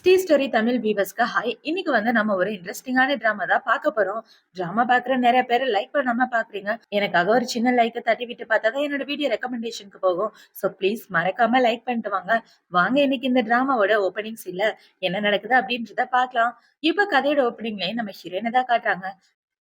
Sri story Tamil வியூவர்ஸ்க்கு hi. இன்னைக்கு நம்ம ஒரு இன்ட்ரெஸ்டிங்கான டிராமா தான் பார்க்க போறோம். டிராமா பார்க்குற நிறைய பேர் லைக் பண்ணாம பாக்குறீங்க. எனக்காக ஒரு சின்ன லைக்கை தட்டி விட்டு பார்த்தா தான் என்னோட வீடியோ ரெக்கமெண்டேஷனுக்கு போகும். ஸோ ப்ளீஸ் மறக்காம லைக் பண்ணிட்டு வாங்க. வாங்க இன்னைக்கு இந்த டிராமாவோட ஓப்பனிங் சீன்ல என்ன நடக்குது அப்படின்றத பார்க்கலாம். இப்ப கதையோட ஓப்பனிங்லயே நம்ம ஹீரோயினை தான் காட்டுறாங்க.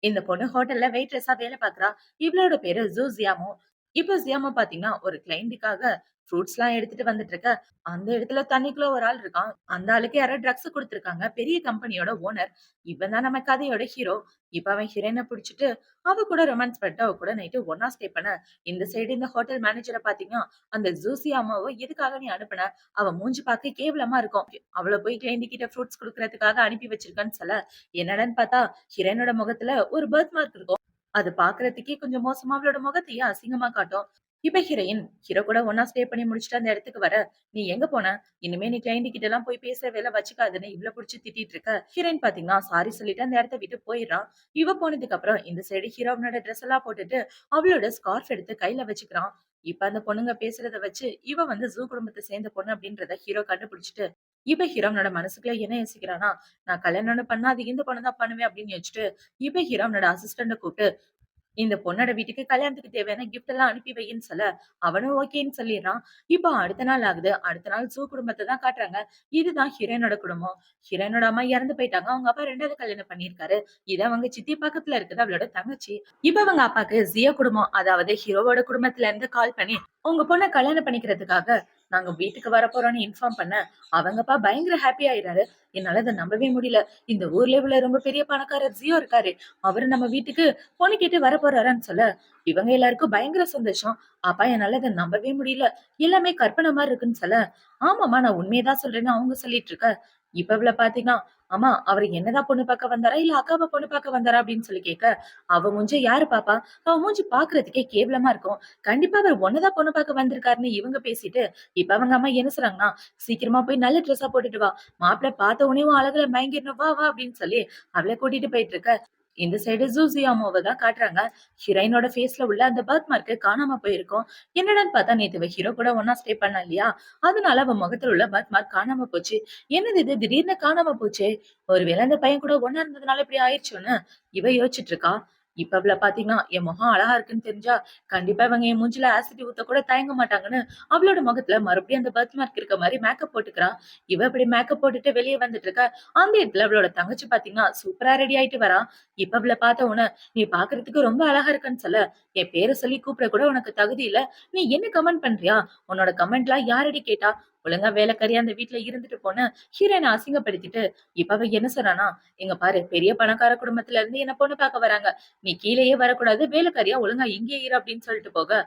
இந்த பொண்ணு ஹோட்டல்ல வெயிட்ரஸா வேலை பாக்குறா. இவளோட பேரு ஜூசியாமோ. இப்ப ஜியாமோ பாத்தீங்கன்னா ஒரு கிளைண்ட்டுக்காக ஃப்ரூட்ஸ் எல்லாம் எடுத்துட்டு வந்துட்டு இருக்க. அந்த இடத்துல தண்ணிக்குள்ள ஒரு ஆள் இருக்கான். அந்த ஆளுக்கு யாரோ ட்ரக்ஸ் கொடுத்திருக்காங்க. பெரிய கம்பெனியோட ஓனர். இவன் தான் நம்ம கதையோட ஹீரோ. இப்ப அவன் ஹீரோயினை பிடிச்சிட்டு அவ கூட ரொமான்ஸ் பண்ணிட்டு அவ கூட நைட்டு ஒன்னா ஸ்டே பண்ண. இந்த சைடு இந்த ஹோட்டல் மேனேஜரை பாத்தீங்கன்னா அந்த ஜூசியாமாவை எதுக்காக நீ அனுப்புன? அவ மூஞ்சி பார்க்க கேவலமா இருக்கும். அவளை போய் கிளைண்ட் கிட்ட ஃப்ரூட்ஸ் கொடுக்கறதுக்காக அனுப்பி வச்சிருக்கான்னு சொல்ல, என்னடான்னு பார்த்தா ஹீரோயினோட முகத்துல ஒரு பர்த் மார்க் இருக்கும். அது பாக்குறதுக்கே கொஞ்சம் மோசமா அவளோட முகத்தையே அசிங்கமா காட்டும். இப்ப ஹீரோயின் ஹீரோ கூட ஒன்னா ஸ்டே பண்ணி முடிச்சுட்டு அந்த இடத்துக்கு வர, நீ எங்க போன? இனிமே நீ கிளைண்ட் கிட்ட எல்லாம் போய் பேசுற வேலை வச்சுக்காதுன்னு இவ்வளவு புடிச்சு திட்டிட்டு இருக்க. ஹீரோயின் பாத்தீங்கன்னா சாரி சொல்லிட்டு அந்த இடத்த விட்டு போயிடுறான். இவ போனதுக்கு அப்புறம் இந்த சைடு ஹீரோனோட ட்ரெஸ் எல்லாம் போட்டுட்டு அவளோட ஸ்கார்ஃப் எடுத்து கையில வச்சுக்கிறான். இப்ப அந்த பொண்ணுங்க பேசுறத வச்சு இவ ஜூ குடும்பத்தை சேர்ந்த பொண்ணு அப்படின்றத ஹீரோ கண்டுபிடிச்சிட்டு இப்ப ஹீரோனோட மனசுக்குள்ள என்ன யோசிக்கிறானா, நான் கல்யாணம் பண்ணா அது இந்த பொண்ணு தான் பண்ணுவேன் அப்படின்னு யோசிச்சுட்டு இப்ப ஹீரோனோட அசிஸ்டன்ட கூப்பிட்டு இந்த பொண்ணோட வீட்டுக்கு கல்யாணத்துக்கு தேவையான கிஃப்ட் எல்லாம் அனுப்பி வைன்னு சொல்ல, அவனும் ஓகேன்னு சொல்லிடுறான். இப்போ அடுத்த நாள் ஆகுது. அடுத்த நாள் சூ குடும்பத்தை தான் காட்டுறாங்க. இதுதான் ஹீரோனோட குடும்பம். ஹீரோனோட அம்மா இறந்து போயிட்டாங்க. அவங்க அப்பா 2வது கல்யாணம் பண்ணியிருக்காரு. இது அவங்க சித்தி பக்கத்துல இருக்குது அவளோட தங்கச்சி. இப்ப அவங்க அப்பாக்கு ஜியோ குடும்பம், அதாவது ஹீரோவோட குடும்பத்துல இருந்து கால் பண்ணி உங்க பொண்ணை கல்யாணம் பண்ணிக்கிறதுக்காக நாங்க வீட்டுக்கு வரப்போறோம்னு இன்ஃபார்ம் பண்ண, அவங்க அப்பா பயங்கர ஹாப்பி ஆயிடுறாரு. என்னால அதை நம்பவே முடியல. இந்த ஊர்ல உள்ள ரொம்ப பெரிய பணக்காரர் ஜியோ இருக்காரு. அவரு நம்ம வீட்டுக்கு பொண்ணு கேட்டு வர போறாரான்னு சொல்ல, இவங்க எல்லாருக்கும் பயங்கர சந்தோஷம். அப்பா என்னால அதை நம்பவே முடியல. எல்லாமே கற்பனை மாதிரி இருக்குன்னு சொல்ல, ஆமாமா நான் உண்மையதான் சொல்றேன்னு அவங்க சொல்லிட்டு இருக்க. இப்ப இவ்வளவு பாத்தீங்கன்னா, ஆமா அவரு என்னதான் பொண்ணு பார்க்க வந்தாரா இல்ல அக்காவை பொண்ணு பார்க்க வந்தாரா அப்படின்னு சொல்லி கேட்க, அவ மூஞ்சி யாரு பாப்பா? அவ மூஞ்சி பாக்குறதுக்கே கேவலமா இருக்கும். கண்டிப்பா அவர் ஒன்னதான் பொண்ணு பார்க்க வந்திருக்காருன்னு இவங்க பேசிட்டு, இப்ப அவங்க அம்மா என்ன சொல்றாங்கன்னா, சீக்கிரமா போய் நல்ல ட்ரெஸ்ஸா போட்டுட்டு வா. மாப்பிள்ளை பார்த்த உடனே உன் அழகுல மயங்கிடணும், வா வா அப்படின்னு சொல்லி அவளை கூட்டிட்டு போயிட்டு இருக்க. இந்த சைடு ஜூசியாமோவை தான் காட்டுறாங்க. ஹீரோயினோட ஃபேஸ்ல உள்ள அந்த பர்த் மார்க் காணாம போயிருக்கும். என்னடான்னு பார்த்தா நேத்து இவ ஹீரோ கூட ஒன்னா ஸ்டே பண்ணா இல்லையா, அதனால அவ முகத்துல உள்ள பர்த் மார்க் காணாம போச்சு. என்னது இது திடீர்னு காணாம போச்சே, ஒருவேளை அந்த பையன் கூட ஒன்னா இருந்ததுனால இப்படி ஆயிடுச்சுன்னு இவ யோசிச்சுட்டு இருக்கா. இப்ப இவள பாத்தீங்கன்னா என் முகம் அழகா இருக்குன்னு தெரிஞ்சா கண்டிப்பா இவங்க என் மூஞ்சில ஆசிட் ஊத்த கூட தயங்க மாட்டாங்கன்னு அவளோட முகத்துல மறுபடியும் அந்த பர்த் மார்க் இருக்க மாதிரி மேக்கப் போட்டுக்கிறா. இவ இப்படி மேக்கப் போட்டுட்டு வெளியே வந்துட்டு இருக்கா. அந்த இடத்துல அவளோட தங்கச்சி பாத்தீங்கன்னா சூப்பரா ரெடி ஆயிட்டு வரா. இப்ப இவள பார்த்த உடனே, நீ பாக்குறதுக்கு ரொம்ப அழகா இருக்கன்னு சொல்ல, என் பேரை சொல்லி கூப்பிட கூட உனக்கு தகுதி இல்ல. நீ என்ன கமெண்ட் பண்றியா? உன்னோட கமெண்ட்லாம் யாரடி கேட்டா? ஒழுங்கா வேலைக்காரியா அந்த வீட்டுல இருந்துட்டு போன ஹீரோயினை அசிங்கப்படுத்திட்டு இப்ப அவ என்ன சொன்னானா, இங்க பாரு பெரிய பணக்கார குடும்பத்துல இருந்து என்ன பொண்ணு பார்க்க வராங்க. நீ கீழேயே வரக்கூடாது, வேலைக்காரியா ஒழுங்கா இங்கே இரு அப்படின்னு சொல்லிட்டு போக,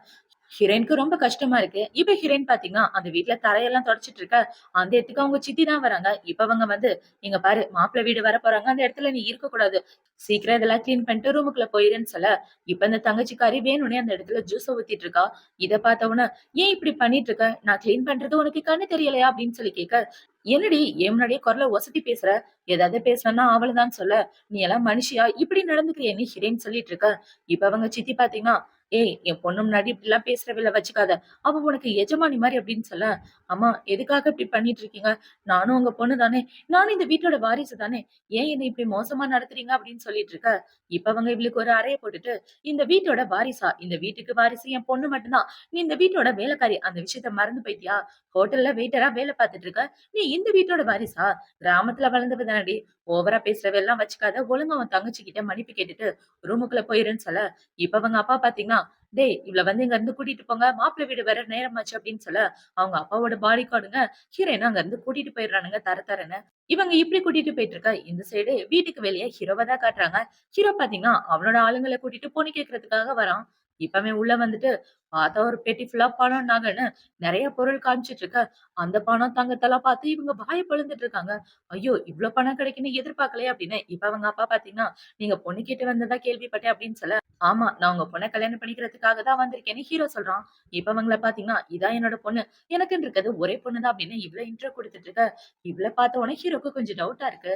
ஹீரோயினுக்கு ரொம்ப கஷ்டமா இருக்கு. இப்ப ஹீரோயின் பாத்தீங்கன்னா அந்த வீட்டுல தரையெல்லாம் தொடச்சிட்டு இருக்க. அந்த இடத்துக்கு அவங்க சித்தி தான் வராங்க. இப்ப அவங்க இங்க பாரு மாப்பிள்ளை வீடு வர போறாங்க, அந்த இடத்துல நீ இருக்க கூடாது. சீக்கிரம் இதெல்லாம் கிளீன் பண்ணிட்டு ரூமுக்குள்ள போயிருன்னு சொல்ல, இப்ப இந்த தங்கச்சிக்காரி வேணும்னே அந்த இடத்துல ஜூஸ் ஊத்திட்டு இருக்கா. இத பார்த்தவன, ஏன் இப்படி பண்ணிட்டு இருக்க? நான் கிளீன் பண்றது உனக்கு கண்ணு தெரியலையா அப்படின்னு சொல்லி கேட்க, என்னடி என் முன்னாடியே குரல ஒசத்தி பேசுற? ஏதாவது பேசுனா அவளுதான் சொல்ல, நீ எல்லாம் மனுஷியா இப்படி நடந்துக்கிறியன்னு ஹீரோயின் சொல்லிட்டு இருக்க. இப்ப அவங்க சித்தி பாத்தீங்கன்னா, ஏய் என் பொண்ணு முன்னாடி இப்படி எல்லாம் பேசுறவில்ல வச்சுக்காத. அவ உனக்கு எஜமானி மாதிரி அப்படின்னு சொல்ல, அம்மா எதுக்காக இப்படி பண்ணிட்டு இருக்கீங்க? நானும் உங்க பொண்ணு தானே, நானும் இந்த வீட்டோட வாரிசு தானே, ஏன் என்னை இப்படி மோசமா நடத்துறீங்க அப்படின்னு சொல்லிட்டு இருக்க. இப்ப அவங்க இவளுக்கு ஒரு அறைய போட்டுட்டு, இந்த வீட்டோட வாரிசா? இந்த வீட்டுக்கு வாரிசு என் பொண்ணு மட்டும்தான். நீ இந்த வீட்டோட வேலைக்காரி, அந்த விஷயத்த மறந்து போயிட்டியா? ஹோட்டல்ல வெயிட்டரா வேலை பார்த்துட்டு இருக்க. நீ இந்த வீட்டோட வாரிசா? கிராமத்துல வளர்ந்தவ தானடி. ஓவரா பேசுறவெல்லாம் வச்சுக்காத. ஒழுங்கா உன் தங்கச்சி கிட்ட மன்னிப்பு கேட்டுட்டு ரூமுக்குள்ள போயிருன்னு சொல்ல, இப்ப அவங்க அப்பா பாத்தீங்கன்னா, டேய் இவள இங்க இருந்து கூட்டிட்டு போங்க, மாப்பிள்ளை வீடு வர நேரமாச்சு அப்படின்னு சொல்ல, அவங்க அப்பாவோட பாடி கார்டுங்க ஹீரோயினை அங்க இருந்து கூட்டிட்டு போயிடுறானுங்க தர தரன்னு. இவங்க இப்படி கூட்டிட்டு போயிட்டு இருக்க. இந்த சைடு வீட்டுக்கு வெளியே ஹீரோவை தான் காட்டுறாங்க. ஹீரோ பாத்தீங்கன்னா அவனோட ஆளுங்களை கூட்டிட்டு பொண்ணு கேட்கறதுக்காக வரான். இப்பவே உள்ள வந்துட்டு பார்த்தா ஒரு பெட்டி ஃபுல்லா பணம் நகைன்னு நிறைய பொருள் காமிச்சிட்டு இருக்க. அந்த பணம் தங்கத்தெல்லாம் பார்த்து இவங்க வாய பொளந்துட்டு இருக்காங்க. ஐயோ இவ்வளவு பணம் கிடைக்குன்னு எதிர்பார்க்கலையே அப்படின்னு. இப்ப அவங்க அப்பா பாத்தீங்கன்னா, நீங்க பொண்ணு கேட்டு வந்ததா கேள்விப்பட்டேன் அப்படின்னு சொல்ல, ஆமா நான் உங்க பொண்ணை கல்யாணம் பண்ணிக்கிறதுக்காக தான் வந்திருக்கேன்னு ஹீரோ சொல்றான். இப்ப அவங்கள பாத்தீங்கன்னா, இதான் என்னோட பொண்ணு, எனக்குன்னு இருக்கிறது ஒரே பொண்ணுதான் அப்படின்னு இவ்வளவு இன்ட்ரோ கொடுத்துட்டு இருக்க. இவ்வளவு பார்த்த உடனே ஹீரோக்கு கொஞ்சம் டவுட்டா இருக்கு.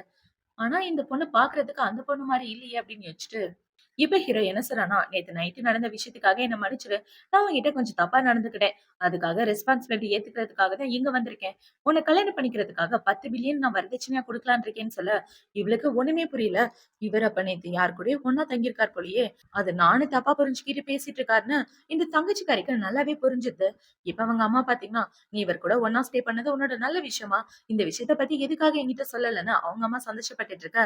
ஆனா இந்த பொண்ணு பாக்குறதுக்கு அந்த பொண்ணு மாதிரி இல்லையே அப்படின்னு யோசிச்சுட்டு இப்ப ஹீரோ என்ன சொல்றான்னா, "நேத்து நைட்டு நடந்த விஷயத்துக்காக என்ன மன்னிச்சுரு. நான் உன்கிட்ட கொஞ்சம் தப்பா நடந்துக்கிட்டேன். அதுக்காக ரெஸ்பான்சிபிலிட்டி ஏத்துக்கிறதுக்காக தான் இங்க வந்திருக்கேன். உன்ன கல்யாணம் பண்ணிக்கிறதுக்காக 10 பில்லியன் நான் வரதட்சணையா குடுக்கலான்னு இருக்கேன்னு" சொல்ல, இவளுக்கு ஒண்ணுமே புரியல. இவர் அப்ப நேத்து யார் கூடயோ ஒண்ணா தங்கியிருக்கார் போலயே. அது நானும் தப்பா புரிஞ்சுக்கிட்டு பேசிட்டு இருக்காருன்னு இந்த தங்கச்சிக்காரிக்கு நல்லாவே புரிஞ்சுது. இப்ப அவங்க அம்மா பாத்தீங்கன்னா, "நீ இவர் கூட ஒண்ணா ஸ்டே பண்ணது உன்னோட நல்ல விஷயமா? இந்த விஷயத்த பத்தி எதுக்காக என்கிட்ட சொல்லலன்னு" அவங்க அம்மா சந்தோஷப்பட்டுட்டு இருக்க.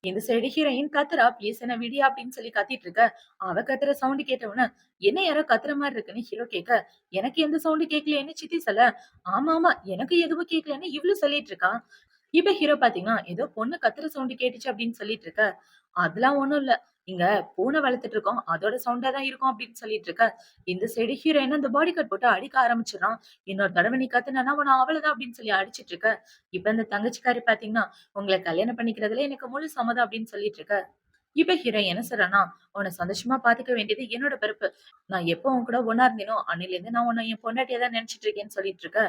இந்த சைடு ஹீரோயின் கத்துறா, "ப்ளீஸ் என்ன விடுயா" அப்படின்னு சொல்லி கத்திட்டு இருக்க. அவ கத்துற சவுண்ட் கேட்டவுடனே, "என்ன யாரோ கத்துற மாரி இருக்குன்னு" ஹீரோ கேட்க, "எனக்கு எந்த சவுண்டும் கேட்கலையேன்னு" சித்தி சொல்ல, "ஆமா, எனக்கு எதுவும் கேட்கலன்னு" இவளும் சொல்லிட்டு இருக்கா. இப்ப ஹீரோ பாத்தீங்கன்னா, ஏதோ பொண்ணு கத்துற சவுண்ட் கேட்டுச்சு அப்படின்னு சொல்லிட்டு இருக்க. "அதெல்லாம் ஒண்ணும் இல்ல. இங்க பூனை வளர்த்துட்டு இருக்கோம். அதோட சவுண்டா தான் இருக்கும்" அப்படின்னு சொல்லிட்டு இருக்க. இந்த சைடு ஹீரோயின் அந்த பாடி கார்ட் போட்டு அடிக்க ஆரம்பிச்சுடுறான். "இன்னொரு தடவ நீ கத்துனன்னா உன்ன அவ்வளவுதான்" அப்படின்னு சொல்லி அடிச்சிட்டு இருக்க. இப்ப இந்த தங்கச்சிக்காரி பாத்தீங்கன்னா, "உங்கள கல்யாணம் பண்ணிக்கிறதுல எனக்கு முழு சம்மதம்" அப்படின்னு சொல்லிட்டு இருக்க. இப்ப ஹீரோ என்ன சொல்றான்னா, "உன்ன சந்தோஷமா பாத்துக்க வேண்டியது என்னோட பொறுப்பு. நான் எப்போ உன் கூட ஒண்ணா இருந்தேனோ, அன்னையிலிருந்து நான் உன்ன என் பொண்டாட்டியா தான் நெனச்சுட்டு இருக்கேன்னு" சொல்லிட்டு இருக்க.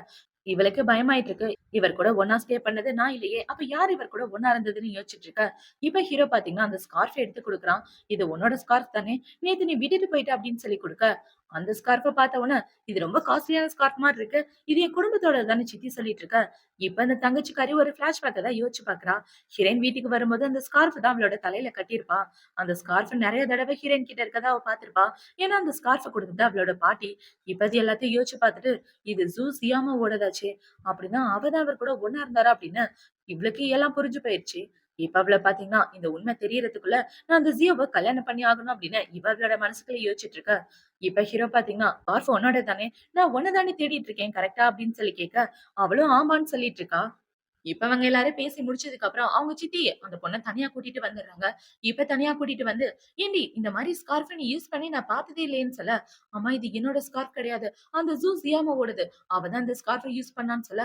இவளுக்கு பயமாயிட்டு இருக்கு. இவர் கூட ஒண்ணா ஸ்டே பண்ணது நான் இல்லையே! அப்ப யார் இவர் கூட ஒண்ணா இருந்ததுன்னு யோசிச்சுட்டு இருக்க. இப்ப ஹீரோ பாத்தீங்கன்னா, அந்த ஸ்கார்ஃப் எடுத்து குடுக்குறான். "இது உன்னோட ஸ்கார்ஃப் தானே! நேத்து நீ விட்டுட்டு போயிட்ட" அப்படின்னு சொல்லி குடுக்க. அந்த ஸ்கார்ஃப பாத்த உடனே, "இது ரொம்ப காஸ்ட்லியான ஸ்கார்ஃப் மாரி இருக்கு. இது என் குடும்பத்தோடது தானே" சித்தி சொல்லிட்டு இருக்க. இப்ப அந்த தங்கச்சிக்காரி ஒரு ஃபிளாஷ்பேக்க தான் யோசிச்சு பாக்குறா. ஹீரோயின் வீட்டுக்கு வரும்போது அந்த ஸ்கார்ஃப் தான் அவளோட தலையில கட்டியிருப்பா. அந்த ஸ்கார்ஃப் நெறைய தடவ ஹீரோயின் கிட்ட இருக்கறத அவ பார்த்திருப்பா. ஏன்னா, அந்த ஸ்கார்ஃப குடுத்தது அவளோட பாட்டி. இப்ப அது எல்லாத்தையும் யோசிச்சு பார்த்துட்டு, இது ஜூ சியாமோடதாச்சே! அப்படின்னா அவ தான் அவர் கூட ஒண்ணா இருந்தாரா அப்படின்னு, இவளுக்கு எல்லாம் புரிஞ்சு போயிருச்சு. இப்ப அவள பார்த்தீங்கன்னா, இந்த உண்மை தெரியறதுக்குள்ள நான் அந்த ஜியோவ கல்யாணம் பண்ணி ஆகணும் அப்படின்னு இவ அவளோட மனசுக்குள்ள யோசிச்சுட்டு இருக்கா. இப்ப ஹீரோ பார்த்தீங்கன்னா, "ஸ்கார்ஃப் உன்னோடது தானே? நான் உன்ன தானே தேடிட்டு இருக்கேன். கரெக்ட்டா?" அப்படின்னு சொல்லி கேட்க, அவளும் ஆமான்னு சொல்லிட்டு இருக்கா. இப்ப அவங்க எல்லாரும் பேசி முடிச்சதுக்கு அப்புறம், அவங்க சித்தி அந்த பொண்ண தனியா கூட்டிட்டு வந்துடுறாங்க. இப்ப தனியா கூட்டிட்டு வந்து, "ஏன்டி இந்த மாரி ஸ்கார்ஃப் நீ யூஸ் பண்ணி நான் பார்த்ததே இல்லையேன்னு" சொல்ல, "அம்மா இது என்னோட ஸ்கார்ஃப் கிடையாது. அந்த ஜூ சியாமாவோடது. அவ தான் இந்த ஸ்கார்ஃப யூஸ் பண்ணான்னு" சொல்ல,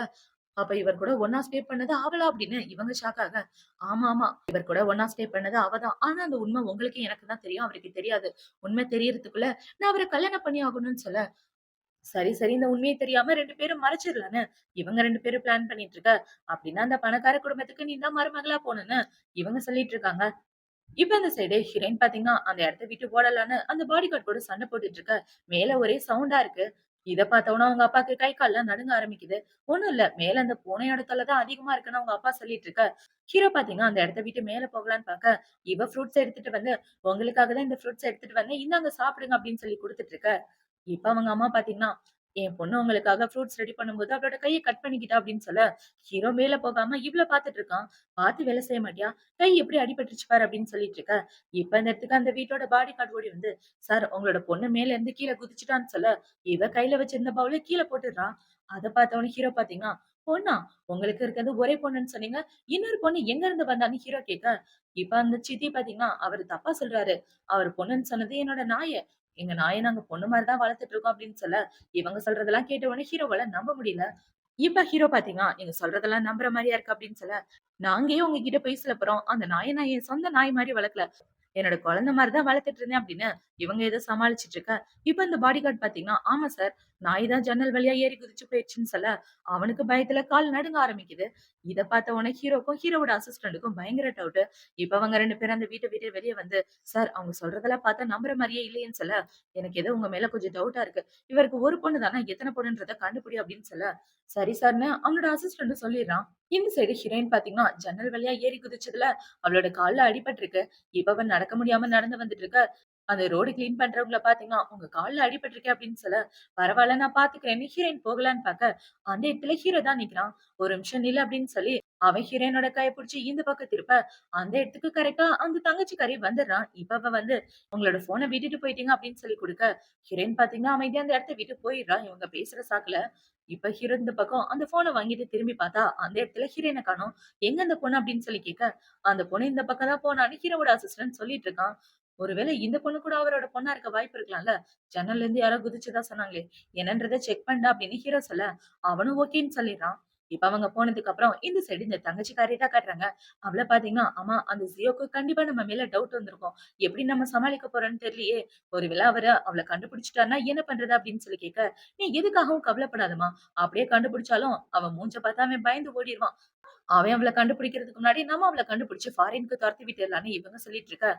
"அப்ப இவர் கூட ஒண்ணா ஸ்டே பண்ணது அவளா?" அப்படின்னு இவங்க ஷாக் ஆக, "ஆமா. இவர் கூட ஒண்ணா ஸ்டே பண்ணது அவ தான். ஆனா அந்த உண்மை உங்களுக்கு எனக்கு தான் தெரியும். அவருக்கு தெரியாது. உண்மை தெரியறதுக்குள்ள நான் அவர கல்யாணம் பண்ணி ஆகணும்னு" சொல்ல, சரி. இந்த உண்மைய தெரியாம 2 பேரும் மறைச்சிடலான்னு, இவங்க 2 பேரும் பிளான் பண்ணிட்டு இருக்க. அப்படின்னா அந்த பணக்கார குடும்பத்துக்கு நீ தான் மருமகளா போணும்னு இவங்க சொல்லிட்டு இருக்காங்க. இப்ப அந்த சைடு ஹீரோயின் பாத்தீங்கன்னா, அந்த இடத்த விட்டு ஓடலான்னு அந்த பாடி கார்ட் கூட சண்டை போட்டுட்டு இருக்க. மேல ஒரே சவுண்டா இருக்கு. இத பார்த்தவுடனே அவங்க அப்பாக்கு கை கால்லாம் நடுங்க ஆரம்பிக்குது. ஒண்ணும் இல்ல. மேல அந்த பூனையோட தொல்ல தான் அதிகமா இருக்குன்னு அவங்க அப்பா சொல்லிட்டு இருக்க. ஹீரோ பாத்தீங்கன்னா, அந்த இடத்த விட்டு மேல போகலான்னு பாக்க, இவ ஃப்ரூட்ஸ் எடுத்துட்டு வந்து, "உங்களுக்காக தான் இந்த ஃப்ரூட்ஸ் எடுத்துட்டு வந்தேன். இந்தாங்க சாப்பிடுங்க" அப்படின்னு சொல்லி குடுத்துட்டு இருக்க. இப்ப அவங்க அம்மா பாத்தீங்கன்னா, "என் பொண்ணு உங்களுக்காக ஃப்ரூட்ஸ் ரெடி பண்ணும்போது அவளோட கைய கட் பண்ணிக்கிட்டா" அப்படின்னு சொல்ல, ஹீரோ மேல போகாம இவ்ள பாத்துட்டு இருக்கான். "பாத்து வேலை செய்ய மாட்டியா? கை எப்படி அடிபட்டுருச்சு பாரு" அப்படின்னு சொல்லிட்டு இருக்க. இப்ப இந்த இடத்துக்கு அந்த வீட்டோட பாடி கார்டு ஓடி வந்து, "சார் உங்களோட பொண்ணு மேல இருந்து கீழ குதிச்சுட்டான்னு" சொல்ல, இவ கையில வச்சிருந்த பவுல கீழ போட்டுடுறா. அத பார்த்தவுடனே ஹீரோ பாத்தீங்கன்னா, "பொண்ணா? உங்களுக்கு இருக்கிறது ஒரே பொண்ணுன்னு சொன்னீங்க. இன்னொரு பொண்ணு எங்க இருந்து வந்தான்னு?" ஹீரோ கேட்க, இப்ப அந்த சித்தி பாத்தீங்கன்னா, அவரு தப்பா சொல்றாரு. அவரு பொண்ணுன்னு சொன்னது என்னோட நாய. எங்க நாய நாங்க பொண்ணு மாரி தான் வளர்த்துட்டு இருக்கோம் அப்படின்னு சொல்ல, இவங்க சொல்றதெல்லாம் கேட்ட உடனே ஹீரோவால நம்ப முடியல. இப்ப ஹீரோ பாத்தீங்கன்னா, "நீங்க சொல்றதெல்லாம் நம்புற மாரியா இருக்கு" அப்படின்னு சொல்ல, "நாங்க ஏன் உங்ககிட்ட பொய் சொல்லப் போறோம்? அந்த நாய நான் என் சொந்த நாய் மாரி வளர்க்கல. என்னோட குழந்தை மாரி தான் வளர்த்துட்டு இருந்தேன்" அப்படின்னு இவங்க ஏதோ சமாளிச்சுட்டு இருக்க. இப்ப இந்த பாடி கார்ட் பாத்தீங்கன்னா, "ஆமா சார். நாய் தான் ஜன்னல் வழியா ஏறி குதிச்சு போயிருச்சுன்னு" சொல்ல, அவனுக்கு பயத்துல கால் நடுங்க ஆரம்பிக்குது. இத பார்த்த உடனே ஹீரோக்கும், ஹீரோவோட அசிஸ்டன்ட்க்கும் பயங்கர டவுட். இப்ப அவங்க 2 பேரும் அந்த வீட்ட விட்டு வெளிய வந்து, "சார் அவங்க சொல்றதெல்லாம் பார்த்தா நம்புற மாரியே இல்லையேன்னு" சொல்ல, "எனக்கு ஏதோ உங்க மேல கொஞ்சம் டவுட்டா இருக்கு. இவருக்கு ஒரு பொண்ணு தானா, எத்தன பொண்ணுன்றத கண்டுபிடி" அப்படின்னு சொல்ல, சரி சார்ன்னு அவனோட அசிஸ்டன்ட்டும் சொல்லிடுறான். இந்த சைடு ஹீரோயின் பாத்தீங்கன்னா, ஜன்னல் வழியா ஏறி குதிச்சதுல அவளோட கால்ல அடிபட்டிருக்கு. இப்ப அவ நடக்க முடியாம நடந்து வந்துட்டு இருக்க. அந்த ரோடு கிளீன் பண்றவங்கள பாத்தீங்கன்னா, "உங்க கால்ல அடிபட்டிருக்கு" அப்படின்னு சொல்ல, "பரவால்ல நான் பாத்துக்கிறேன்னு" ஹீரோயின் போகலான்னு பாக்க, அந்த இடத்துல ஹீரோ தான் நிக்கிறான். "ஒரு நிமிஷம் நில்லு" அப்படின்னு சொல்லி, அவன் ஹீரோயினோட கைய புடிச்சு இந்த பக்கம் திருப்ப, அந்த இடத்துக்கு கரெக்ட்டா அந்த தங்கச்சிக்காரி வந்துடுறான். இப்ப அவ வந்து, "உங்களோட ஃபோன விட்டுட்டு போயிட்டீங்க" அப்படின்னு சொல்லி குடுக்க, ஹீரோயின் பாத்தீங்கன்னா அமைதியா அந்த இடத்த விட்டு போயிடுறா. இவங்க பேசுற சாக்குல. இப்ப ஹீரோ இந்த பக்கம் அந்த ஃபோன வாங்கிட்டு திரும்பி பார்த்தா, அந்த இடத்துல ஹீரோயின காணோம். "எங்க அந்த பொண்ணு?" அப்படின்னு சொல்லி கேட்க, அந்த பொண்ணு இந்த பக்கம் தான் போனான்னு ஹீரோவோட அசிஸ்டன்ட் சொல்லிட்டு இருக்கான். ஒருவேளை இந்த பொண்ணு கூட அவரோட பொண்ணா இருக்க வாய்ப்பு இருக்கலாம்ல. ஜன்னல்ல இருந்து யாரோ குதிச்சதா சொன்னாங்களே, என்னன்றத செக் பண்ணடா அப்படின்னு ஹீரோ சொல்ல, அவனும் ஓகேன்னு சொல்லிடுறான். இப்ப அவங்க போனதுக்கு அப்புறம் இந்த சைடு இந்த தங்கச்சிக்காரிய தான் காட்டுறாங்க. அவள பார்த்தீங்கன்னா, "அம்மா அந்த ஜியோக்கு கண்டிப்பா நம்ம மேல டவுட் வந்திருக்கும். எப்படி நம்ம சமாளிக்க போறோம்ன்னு தெரியலையே. ஒருவேளை அவள கண்டுபிடிச்சுட்டாருன்னா என்ன பண்றது?" அப்படின்னு சொல்லி கேட்க, "நீ எதுக்காகவும் கவலைப்படாதம்மா. அப்படியே கண்டுபிடிச்சாலும் அவன் மூஞ்ச பார்த்தா அவன் பயந்து ஓடிருவான். அவன் அவள கண்டுபிடிக்கிறதுக்கு முன்னாடி நம்ம அவள கண்டுபிடிச்சு ஃபாரின்க்கு தொரத்தி விட்டுடலான்னு இவங்க சொல்லிட்டு இருக்க.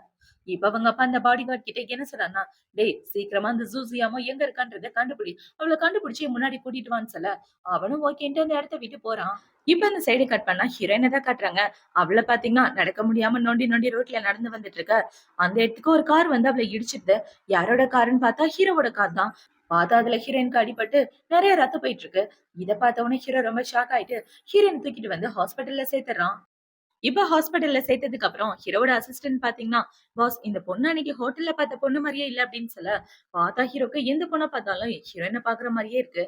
இப்ப அவங்க அப்பா அந்த பாடி கார்ட் கிட்ட என்ன சொல்றான்னா, "டேய் சீக்கிரமா அந்த ஜூசியாமோ எங்க இருக்கான்றத கண்டுபிடி. அவள கண்டுபிடிச்சு என் முன்னாடி கூட்டிட்டு வான்னு" சொல்ல, அவனும் ஓகேன்ட்டு அந்த இடத்த விட்டு போறான். இப்ப அந்த சைடு கட் பண்ணா ஹீரோயின தான் காட்டுறாங்க. அவள பாத்தீங்கன்னா நடக்க முடியாம நொண்டி நொண்டி ரோட்ல நடந்து வந்துட்டு இருக்க. அந்த இடத்துக்கு ஒரு கார் வந்து அவள இடிச்சிடுது. யாரோட காருன்னு பார்த்தா ஹீரோவோட கார் தான். பார்த்தா அதுல ஹீரோயினுக்கு அடிபட்டு நிறைய ரத்தம் போயிட்டு இருக்கு. இத பார்த்த உடனே ஹீரோ ரொம்ப ஷாக் ஆயிட்டு ஹீரோயின தூக்கிட்டு வந்து ஹாஸ்பிட்டல்ல சேர்த்துடுறான். இப்ப ஹாஸ்பிட்டல்ல சேர்த்ததுக்கு அப்புறம் ஹீரோவோட அசிஸ்டன்ட் பாத்தீங்கன்னா, "பாஸ் இந்த பொண்ணு அன்னைக்கு ஹோட்டல்ல பார்த்த பொண்ணு மாரியே இல்ல" அப்படின்னு சொல்ல, பார்த்தா ஹீரோக்கு எந்த பொண்ண பார்த்தாலும் ஹீரோயின பார்க்குற மாரியே இருக்கு.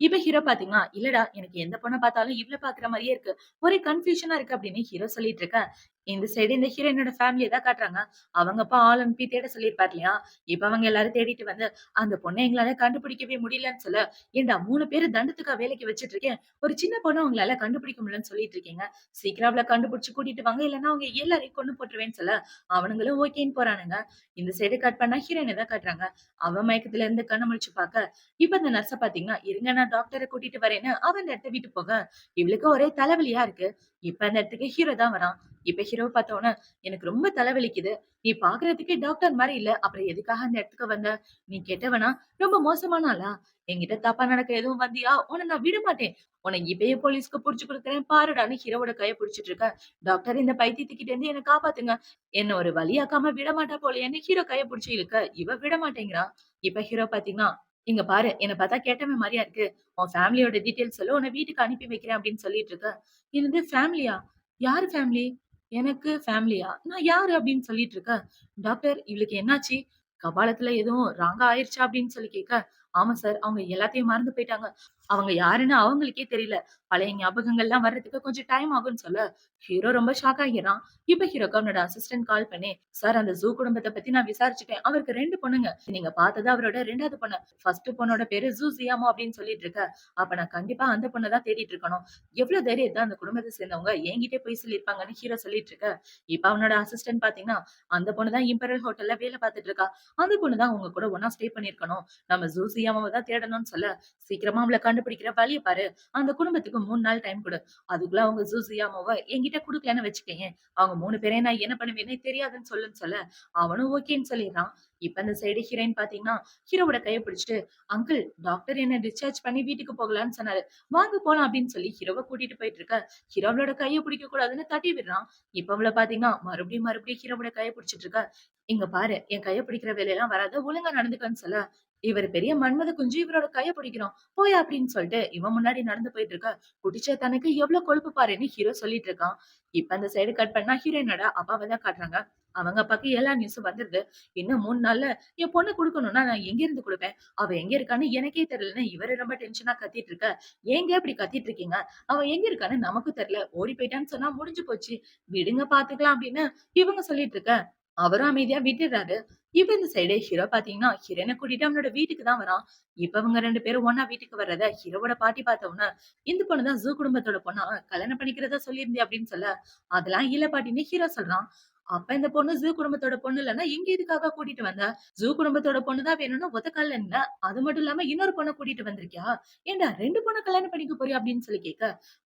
இப்ப ஹீரோ பாத்தீங்கன்னா, "இல்லடா எனக்கு எந்த பொண்ண பார்த்தாலும் இவள பார்க்குற மாரியே இருக்கு. ஒரே கன்ஃப்யூஷனா இருக்கு" அப்படின்னு ஹீரோ சொல்லிட்டு இருக்க. இந்த சைடு இந்த ஹீரோயினோட ஃபேமிலிய தான் காட்டுறாங்க. அவங்க அப்பா ஆள் அனுப்பி தேட சொல்லியிருப்பார் இல்லையா? இப்ப அவங்க எல்லாரும் தேடிட்டு வந்து, "அந்த பொண்ண எங்களால கண்டுபிடிக்கவே முடியலன்னு" சொல்ல, "ஏன்டா 3 பேரு தண்டத்துக்கா வேலைக்கு வச்சுட்டு இருக்கேன். ஒரு சின்ன பொண்ண உங்களால கண்டுபிடிக்க முடியலன்னு சொல்லிட்டு இருக்கீங்க. சீக்கிரம் அவள கண்டுபிடிச்சு கூட்டிட்டு வாங்க. இல்லன்னா அவங்க எல்லாரையும் கொன்னு போட்டுருவேன்னு" சொல்ல, அவனுங்களும் ஓகேன்னு போறானுங்க. இந்த சைடு கட் பண்ணா ஹீரோயின தான் காட்டுறாங்க. அவ மயக்கத்துல இருந்து கண்ண முழிச்சு பாக்க, இப்ப அந்த நர்ஸ பாத்தீங்கன்னா, "இருங்க நான் டாக்டர கூட்டிட்டு வரேன்னு" அவ அந்த இடத்த விட்டு போக, இவளுக்கு ஒரே தலைவலியா இருக்கு. இப்ப அந்த இடத்துக்கு ஹீரோ தான் வரான். இப்ப ஹீரோவ பார்த்த உடனே, "எனக்கு ரொம்ப தலைவலிக்குது. நீ பார்க்கறதுக்கே டாக்டர் மாரி இல்ல. அப்புறம் எதுக்காக அந்த இடத்துக்கு வந்த? நீ கெட்டவனா? ரொம்ப மோசமான ஆளா? என்கிட்ட தப்பா நடக்க எதுவும் வந்தியா? உன்ன நான் விடமாட்டேன். உன்னை இப்பயே போலீஸ்க்கு புடிச்சு குடுக்குறேன் பாருடான்னு" ஹீரோவோட கைய புடிச்சிட்டு இருக்க. "டாக்டர் இந்த பைத்தியத்துக்கிட்ட இருந்து என்ன காப்பாத்துங்க. என்ன ஒரு வழியாக்காம விடமாட்டா போலயேன்னு" ஹீரோ கைய புடிச்சு இழுக்க, இவ விட மாட்டேங்கிறா. இப்ப ஹீரோ பார்த்தீங்கன்னா, "இங்க பாரு, என்ன பார்த்தா கேட்டவன் மாரியா இருக்கு. உன் ஃபேமிலியோட டீட்டெயில்ஸ் சொல்லு. உன்ன வீட்டுக்கு அனுப்பி வைக்கிறேன்" அப்படின்னு சொல்லிட்டு இருக்க. "என்னது ஃபேமிலியா? யாரு ஃபேமிலி? எனக்கு ஃபேமிலியா? நான் யாரு?" அப்படின்னு சொல்லிட்டு இருக்க. "டாக்டர் இவளுக்கு என்னாச்சு? கபாலத்துல எதுவும் ராங்கா ஆயிருச்சா?" அப்படின்னு சொல்லி கேட்க, "ஆமா சார். அவங்க எல்லாத்தையும் மறந்து போயிட்டாங்க. அவங்க யாருன்னு அவங்களுக்கே தெரியல. பழைய ஞாபகங்கள்லாம் வர்றதுக்கு கொஞ்சம் டைம் ஆகும்ன்னு" சொல்ல, ஹீரோ ரொம்ப ஷாக் ஆகிறான். இப்ப ஹீரோக்கு அவனோட அசிஸ்டன்ட் கால் பண்ணி, "சார் அந்த ஜூ குடும்பத்த பத்தி நான் விசாரிச்சுட்டேன். அவருக்கு 2 பொண்ணுங்க. நீங்க பார்த்தது அவரோட 2வது பொண்ணு. ஃபர்ஸ்ட் பொண்ணோட பேரு ஜூசியாமோ அப்படின்னு சொல்லிட்டு இருக்க. அப்ப நான் கண்டிப்பா அந்த பொண்ண தான் தேடிட்டு இருக்கணும். எவ்வளவு தைரியம் இருந்தா அந்த குடும்பத்த சேர்ந்தவங்க என்கிட்டயே பொய் சொல்லியிருப்பாங்கன்னு" ஹீரோ சொல்லிட்டு இருக்க. இப்ப அவனோட அசிஸ்டன்ட் பாத்தீங்கன்னா, "அந்த பொண்ணு தான் இம்பீரியல் ஹோட்டல்ல வேலை பார்த்துட்டு இருக்கா. அந்த பொண்ணு தான் உங்க கூட ஒண்ணா ஸ்டே பண்ணியிருக்கணும். நம்ம ஜூசியாமாவ தான் தேடணும்னு" சொல்ல, "சீக்கிரமா அவள கண்டுபிடிக்கிற வழிய பாரு. அந்த குடும்பத்துக்கு 3 நாள் டைம் குடு. அதுக்குள்ள அவங்க ஜூசியாமாவ என்கிட்ட குடுக்கலன்னு வச்சுக்கயேன், அவங்க 3 பேரையும் நான் என்ன பண்ணுவேன்னே தெரியாதுன்னு சொல்லுன்னு" சொல்ல, அவனும் ஓகேன்னு சொல்லிடுறான். இப்ப அந்த சைடு ஹீரோயின் பாத்தீங்கன்னா, ஹீரோவோட கைய பிடிச்சுட்டு, "அங்கிள் டாக்டர் என்ன டிஸ்சார்ஜ் பண்ணி வீட்டுக்கு போகலான்னு சொன்னாரு. வாங்க போலாம்" அப்படின்னு சொல்லி ஹீரோவ கூட்டிட்டு போயிட்டு இருக்க. ஹீரோ அவளோட கைய பிடிக்க கூடாதுன்னு தட்டி விடுறான். இப்ப அவள பாத்தீங்கன்னா, மறுபடியும் ஹீரோவோட கைய பிடிச்சிட்டு இருக்க. "இங்க பாரு, என் கைய பிடிக்கிற வேலையெல்லாம் வராது. ஒழுங்கா நடந்துக்கன்னு" சொல்ல, இவரு பெரிய மன்மத குஞ்சு இவரோட கைய பிடிக்கிறோம். "போயா" அப்படின்னு சொல்லிட்டு இவன் முன்னாடி நடந்து போயிட்டு இருக்க. குடிச்ச தனக்கு எவ்வளவு கொழுப்பு பாருன்னு ஹீரோ சொல்லிட்டு இருக்கான். இப்ப அந்த சைடு கட் பண்ணா ஹீரோயினோட அப்பாவ தான் காட்டுறாங்க. அவங்க அப்பாக்கு எல்லா நியூஸும் வந்துருது. "இன்னும் 3 நாள்ல என் பொண்ண குடுக்கணும்னா நான் எங்க இருந்து குடுப்பேன்? அவ எங்க இருக்கான்னு எனக்கே தெரியலன்னு" இவரு ரொம்ப டென்ஷனா கத்திட்டு இருக்க. "ஏங்க இப்படி கத்திட்டு இருக்கீங்க? அவ எங்க இருக்கான்னு நமக்கும் தெரியல. ஓடி போயிட்டான்னு சொன்னா முடிஞ்சு போச்சு. விடுங்க பாத்துக்கலாம்" அப்படின்னு இவங்க சொல்லிட்டு இருக்க. அவரும் அமைதியா விட்டுடுறாரு. இப்ப இந்த சைடு ஹீரோ பாத்தீங்கன்னா, ஹீரோயின கூட்டிட்டு அவனோட வீட்டுக்கு தான் வரான். இப்ப இவங்க 2 பேரும் ஒண்ணா வீட்டுக்கு வர்றத ஹீரோவோட பாட்டி பார்த்த உடனே, "இந்த பொண்ணு தான் ஜூ குடும்பத்தோட பொண்ணா? கல்யாணம் பண்ணிக்கிறதா சொல்லியிருந்தியே" அப்படின்னு சொல்ல, "அதெல்லாம் இல்ல பாட்டின்னு" ஹீரோ சொல்றான். "அப்ப இந்த பொண்ணு ஜூ குடும்பத்தோட பொண்ணு இல்லன்னா எங்க இதுக்காக கூட்டிட்டு வந்த? ஜூ குடும்பத்தோட பொண்ணு தான் வேணும்னு ஒத்த கால்ல நின்ன. அது மட்டும் இல்லாம இன்னொரு பொண்ண கூட்டிட்டு வந்திருக்கியா? ஏன்டா 2 பொண்ண கல்யாணம் பண்ணிக்க போறியா?" அப்படின்னு சொல்லி கேட்க,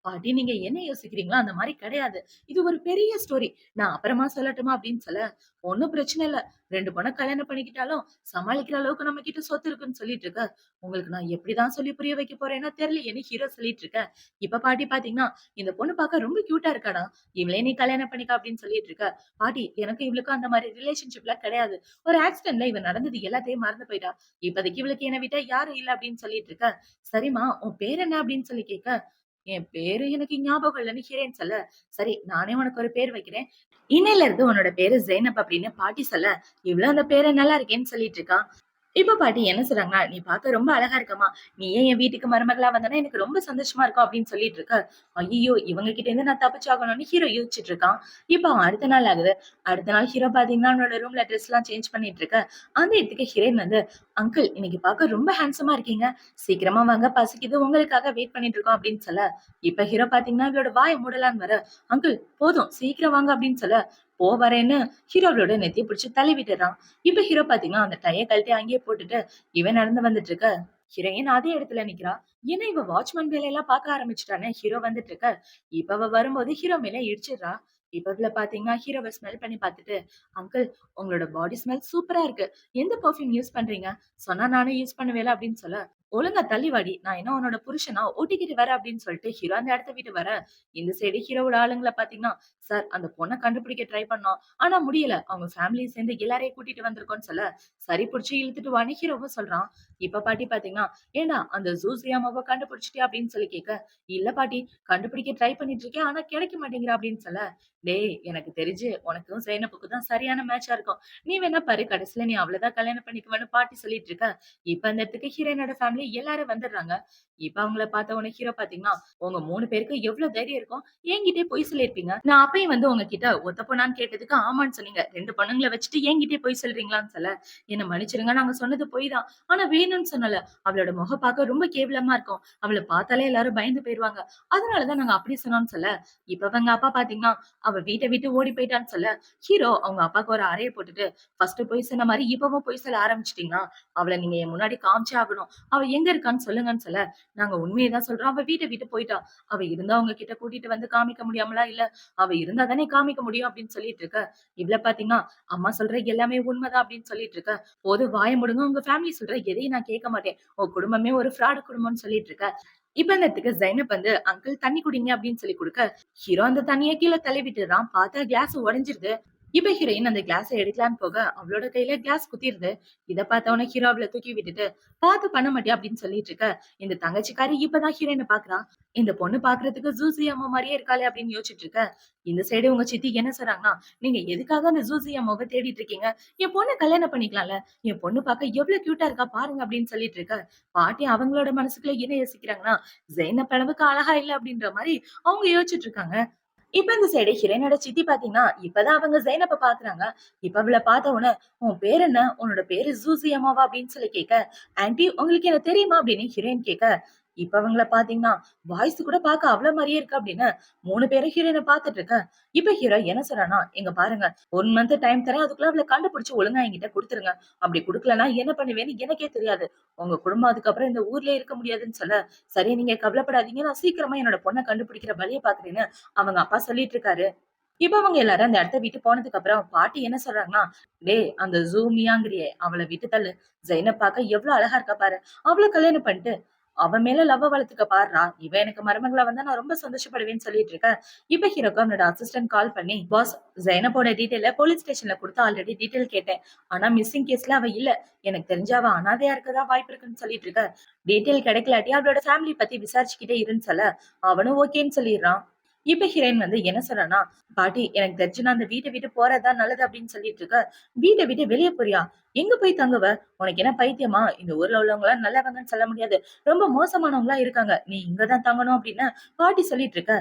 "பாட்டி நீங்க என்ன யோசிக்கிறீங்களோ அந்த மாரி கிடையாது. இது ஒரு பெரிய ஸ்டோரி. நான் அப்புறமா சொல்லட்டுமா?" அப்படின்னு சொல்ல, "ஒண்ணும் பிரச்சனை இல்ல. 2 பொண்ண கல்யாணம் பண்ணிக்கிட்டாலும் சமாளிக்கிற அளவுக்கு நம்ம கிட்ட சொத்து இருக்குன்னு" சொல்லிட்டு இருக்க. "உங்களுக்கு நான் எப்படிதான் சொல்லி புரிய வைக்க போறேனோ தெரியலையேன்னு" ஹீரோ சொல்லிட்டு இருக்க. இப்ப பாட்டி பாத்தீங்கன்னா, "இந்த பொண்ணு பார்க்க ரொம்ப கியூட்டா இருக்காடா. இவளே நீ கல்யாணம் பண்ணிக்க" அப்படின்னு சொல்லிட்டு இருக்க. "பாட்டி எனக்கும் இவளுக்கும் அந்த மாரி ரிலேஷன்ஷிப்லாம் கிடையாது. ஒரு ஆக்சிடென்ட்ல இவ நடந்தது எல்லாத்தையும் மறந்து போயிட்டா. இப்போதைக்கு இவளுக்கு என்ன விட்டா யாரும் இல்ல" அப்படின்னு சொல்லிட்டு இருக்க. "சரிம்மா உன் பேர் என்ன?" அப்படின்னு சொல்லி கேட்க, "என் பேரு எனக்கு ஞாபகம் இல்லன்னு" ஹீரோயின் சொல்ல, "சரி நானே உனக்கு ஒரு பேர் வைக்கிறேன். இன்னையில இருந்து உன்னோட பேரு ஜெய்னப்" அப்படின்னு பாட்டி சொல்ல, இவளும் அந்த பேரு நல்லா இருக்கேன்னு சொல்லிட்டு இருக்கா. இப்ப பாட்டி என்ன சொல்றாங்கன்னா, "நீ பார்க்க ரொம்ப அழகா இருக்கம்மா. நீ ஏன் என் வீட்டுக்கு மருமகளா வந்தன்னா எனக்கு ரொம்ப சந்தோஷமா இருக்கும்" அப்படின்னு சொல்லிட்டு இருக்க. ஐய்யய்யோ! இவங்க கிட்ட இருந்து நான் தப்பிச்சாகணும்னு ஹீரோ யோசிச்சுட்டு இருக்கான். இப்போ அடுத்த நாள் ஆகுது. அடுத்த நாள் ஹீரோ பார்த்தீங்கன்னா, அவனோட ரூம்ல ட்ரெஸ்லாம் சேஞ்ச் பண்ணிட்டு இருக்க. அந்த இடத்துக்கு ஹீரோயின் வந்து, "அங்கிள் இன்னைக்கு பார்க்க ரொம்ப ஹேண்ட்ஸமா இருக்கீங்க. சீக்கிரமா வாங்க பசிக்குது. உங்களுக்காக வெயிட் பண்ணிட்டு இருக்கோம்" அப்படின்னு சொல்ல, இப்ப ஹீரோ பார்த்தீங்கன்னா, இவளோட வாய மூடலான்னு வர, "அங்கிள் போதும் சீக்கிரம் வாங்க" அப்படின்னு சொல்ல, வரேன்னு ஹீரோவோட நெத்திய பிடிச்சு தள்ளி விட்டுறான். இப்ப ஹீரோ பாத்தீங்கன்னா, அந்த டைய கழட்டி அங்கேயே போட்டுட்டு, இவன் நடந்து வந்துட்டு இருக்க. ஹீரோயின் அதே இடத்துல நிக்கிறா. ஏன்னா இவ வாட்ச்மேன் வேலையெல்லாம் பார்க்க ஆரம்பிச்சுட்டானே. ஹீரோ வந்துட்டு இருக்க. இப்ப அவ வரும்போது ஹீரோ மேல இடிச்சிடுறா. இப்ப இவள பாத்தீங்கன்னா ஹீரோவ ஸ்மெல் பண்ணி பார்த்துட்டு, "அங்கிள் உங்களோட பாடி ஸ்மெல் சூப்பரா இருக்கு. எந்த பெர்ஃப்யூம் யூஸ் பண்றீங்க? சொன்னா நானும் யூஸ் பண்ணுவேன்ல" அப்படின்னு சொல்ல, "ஒழுங்கா தள்ளி வாடி. நான் என்ன உன்னோட புருஷனா? ஓட்டிக்கிட்டு வரேன்" அப்படின்னு சொல்லிட்டு ஹீரோ அந்த இடத்த விட்டு வர, இந்த சைடு ஹீரோவோட ஆளுங்கள பாத்தீங்கன்னா, "சார் அந்த பொண்ண கண்டுபிடிக்க ட்ரை பண்ணோம். ஆனா முடியல. அவங்க ஃபேமிலிய சேர்ந்து எல்லாரையும் கூட்டிட்டு வந்திருக்கோம்ன்னு" சொல்ல, சரி புடிச்சு இழுத்துட்டு வான்னு ஹீரோவும் சொல்றான். இப்ப பாட்டி பாத்தீங்கன்னா, "ஏன்டா அந்த ஜூசியாமாவ கண்டுபிடிச்சிட்டியா?" அப்படின்னு சொல்லி கேட்க, "இல்ல பாட்டி, கண்டுபிடிக்க ட்ரை பண்ணிட்டு இருக்கேன். ஆனா கிடைக்க மாட்டேங்கிறா" அப்படின்னு சொல்ல, "டேய் எனக்கு தெரிஞ்சு உனக்கும் ஜெயனப்புக்கும் தான் சரியான மேட்சா இருக்கும். நீ வேணா பாரு, கடைசில நீ அவள தான் கல்யாணம் பண்ணிக்குவேன்னு" பாட்டி சொல்லிட்டு இருக்க. இப்ப அந்த இடத்துக்கு ஹீரோயினோட ஃபேமிலி எல்லாரும் வந்துடுறாங்க. இப்ப அவங்கள பார்த்த உடனே ஹீரோ பாத்தீங்கன்னா, "உங்க 3 பேருக்கு எவ்வளவு தைரியம் இருக்கும்? என்கிட்டயே பொய் சொல்லியிருப்பீங்க. நான் அப்பயும் வந்து உங்ககிட்ட ஒத்த பொண்ணான்னு கேட்டதுக்கு ஆமான்னு சொன்னீங்க. 2 பொண்ணுங்கள வச்சுட்டு என்கிட்டயே பொய் சொல்றீங்களான்னு" சொல்ல, "என்ன மன்னிச்சிடுங்க. நாங்க சொன்னது பொய் தான். ஆனா வேணும்னு சொன்னல. அவளோட முகம் பார்க்க ரொம்ப கேவலமா இருக்கும். அவள பார்த்தாலே எல்லாரும் பயந்து போயிருவாங்க. அதனால தான் நாங்க அப்படி சொன்னோம்னு" சொல்ல, இப்ப அவங்க அப்பா பாத்தீங்கன்னா, "அவ வீட்ட விட்டு ஓடி போயிட்டான்னு" சொல்ல, ஹீரோ அவங்க அப்பாவுக்கு ஒரு அறைய போட்டுட்டு, "ஃபர்ஸ்ட் பொய் சொன்ன மாரி இப்பவும் பொய் சொல்ல ஆரம்பிச்சுட்டீங்கன்னா, அவள நீங்க என் முன்னாடி காமிச்சே ஆகணும். அவ எங்க இருக்கான்னு சொல்லுங்கன்னு" சொல்ல, "நாங்க உண்மைய தான் சொல்றோம். அவ வீட்ட விட்டு போயிட்டா. அவ இருந்தா உங்க கிட்ட கூட்டிட்டு வந்து காமிக்க முடியாமலா? இல்ல. அவ இருந்தா தானே காமிக்க முடியும்" அப்படின்னு சொல்லிட்டு இருக்க. இவ்ள பாத்தீங்கன்னா, "அம்மா சொல்ற எல்லாமே உண்மைதான்" அப்படின்னு சொல்லிட்டு இருக்க. "போதும் வாய மூடுங்க. உங்க ஃபேமிலி சொல்ற எதையும் நான் கேட்க மாட்டேன். உன் குடும்பமே ஒரு ஃப்ராடு குடும்பம்னு" சொல்லிட்டு இருக்க. இப்ப இந்த இடத்துக்கு ஜைனப் வந்து, "அங்கிள் தண்ணி குடிங்க" அப்படின்னு சொல்லி குடுக்க, ஹீரோ அந்த தண்ணிய கீழ தள்ளி விட்டுறான். பார்த்தா கிளாஸ் உடைஞ்சிருது. இப்ப ஹீரோயின் அந்த கிளாஸ எடுக்கலான்னு போக, அவளோட கையில கிளாஸ் குத்திருது. இத பார்த்தவுனே ஹீரோ அவள தூக்கி விட்டுட்டு, "பார்த்து பண்ண மாட்டியா?" அப்படின்னு சொல்லிட்டு இருக்க. இந்த தங்கச்சிக்காரி இப்பதான் ஹீரோயின பார்க்குறா. இந்த பொண்ணு பார்க்கறதுக்கு ஜூசி அம்மா மாரியே இருக்காளே அப்படின்னு யோசிச்சுட்டு இருக்க. இந்த சைடு உங்க சித்தி என்ன சொல்றாங்கன்னா, "நீங்க எதுக்காக அந்த ஜூசி அம்மாவ தேடிட்டு இருக்கீங்க? என் பொண்ண கல்யாணம் பண்ணிக்கலாம்ல. என் பொண்ணு பார்க்க எவ்வளவு கியூட்டா இருக்கா பாருங்க" அப்படின்னு சொல்லிட்டு இருக்க. பாட்டி அவங்களோட மனசுக்குள்ள என்ன யோசிக்கிறாங்கன்னா, "ஜெயனப் அளவுக்கு அழகா இல்ல" அப்படின்ற மாரி அவங்க யோசிச்சுட்டு இருக்காங்க. இப்ப இந்த சைடு ஹிரேனோட சித்தி பாத்தீங்கன்னா, இப்பதான் அவங்க ஜெயனப்ப பாக்குறாங்க. இப்ப அவள பார்த்த உடனே, "உன் பேர் என்ன? உன்னோட பேரு ஜூசி அம்மாவா?" அப்படின்னு சொல்லி கேட்க, "ஆன்டி உங்களுக்கு என்ன தெரியுமா?" அப்படின்னு ஹிரேன் கேட்க, இப்ப அவங்கள பாத்தீங்கன்னா, வாய்ஸ் கூட பார்க்க அவள மாரியே இருக்கு அப்படின்னு 3 பேரும் ஹீரோயின பார்த்துட்டு இருக்க. இப்ப ஹீரோ என்ன சொல்றான்னா, "இங்க பாருங்க, 1 மந்த் டைம் தரேன். அதுக்குள்ள அவள கண்டுபிடிச்சு ஒழுங்கா என்கிட்ட குடுத்துருங்க. அப்படி குடுக்கலன்னா என்ன பண்ணுவேன்னு எனக்கே தெரியாது. உங்க குடும்பம் அதுக்கப்புறம் இந்த ஊர்லயே இருக்க முடியாதுன்னு" சொல்ல, "சரி நீங்க கவலைப்படாதீங்க. நான் சீக்கிரமா என்னோட பொண்ண கண்டுபிடிக்கிற வழிய பாக்குறேன்னு" அவங்க அப்பா சொல்லிட்டு இருக்காரு. இப்ப அவங்க எல்லாரும் அந்த இடத்த விட்டு போனதுக்கு அப்புறம் பாட்டி என்ன சொல்றாங்கன்னா, "டேய் அந்த ஜூமியாங்கிறியே அவள விட்டு தள்ளு. ஜெயனப் பார்க்க எவ்வளவு அழகா இருக்கா பாரு. அவள கல்யாணம் பண்ணிட்டு அவ மேல லவ்வ வளர்த்துக்க பாருடா. இவ எனக்கு மருமகளா வந்தா நான் ரொம்ப சந்தோஷப்படுவேன்னு" சொல்லிட்டு இருக்க. இப்ப ஹீரோக்கு அவனோட அசிஸ்டன்ட் கால் பண்ணி, "பாஸ், ஜெயனப்போட டீடைல போலீஸ் ஸ்டேஷன்ல குடுத்து ஆல்ரெடி டீடைல் கேட்டேன். ஆனா மிஸ்ஸிங் கேஸ்ல அவ இல்ல. எனக்கு தெரிஞ்சு அவ அனாதையா இருக்கதா வாய்ப்பு இருக்குன்னு" சொல்லிட்டு இருக்க. டீடைல் கிடைக்கலாட்டி அவளோட ஃபேமிலி பத்தி விசாரிச்சுக்கிட்டே இருன்னு சொல்ல, அவனும் ஓகேன்னு சொல்லிடுறான். இப்ப ஹீரோயின் வந்து என்ன சொல்றான்னா, "பாட்டி எனக்கு தெரிஞ்சு நான் அந்த வீட்ட விட்டு போறது தான் நல்லது" அப்படின்னு சொல்லிட்டு இருக்க. "வீட்ட விட்டு வெளிய போறியா? எங்க போய் தங்குவ? உனக்கு என்ன பைத்தியமா? இந்த ஊர்ல உள்ளவங்கலாம் நல்லவங்கன்னு சொல்ல முடியாது. ரொம்ப மோசமானவங்களா இருக்காங்க. நீ இங்க தான் தங்கணும்" அப்படின்னு பாட்டி சொல்லிட்டு இருக்க.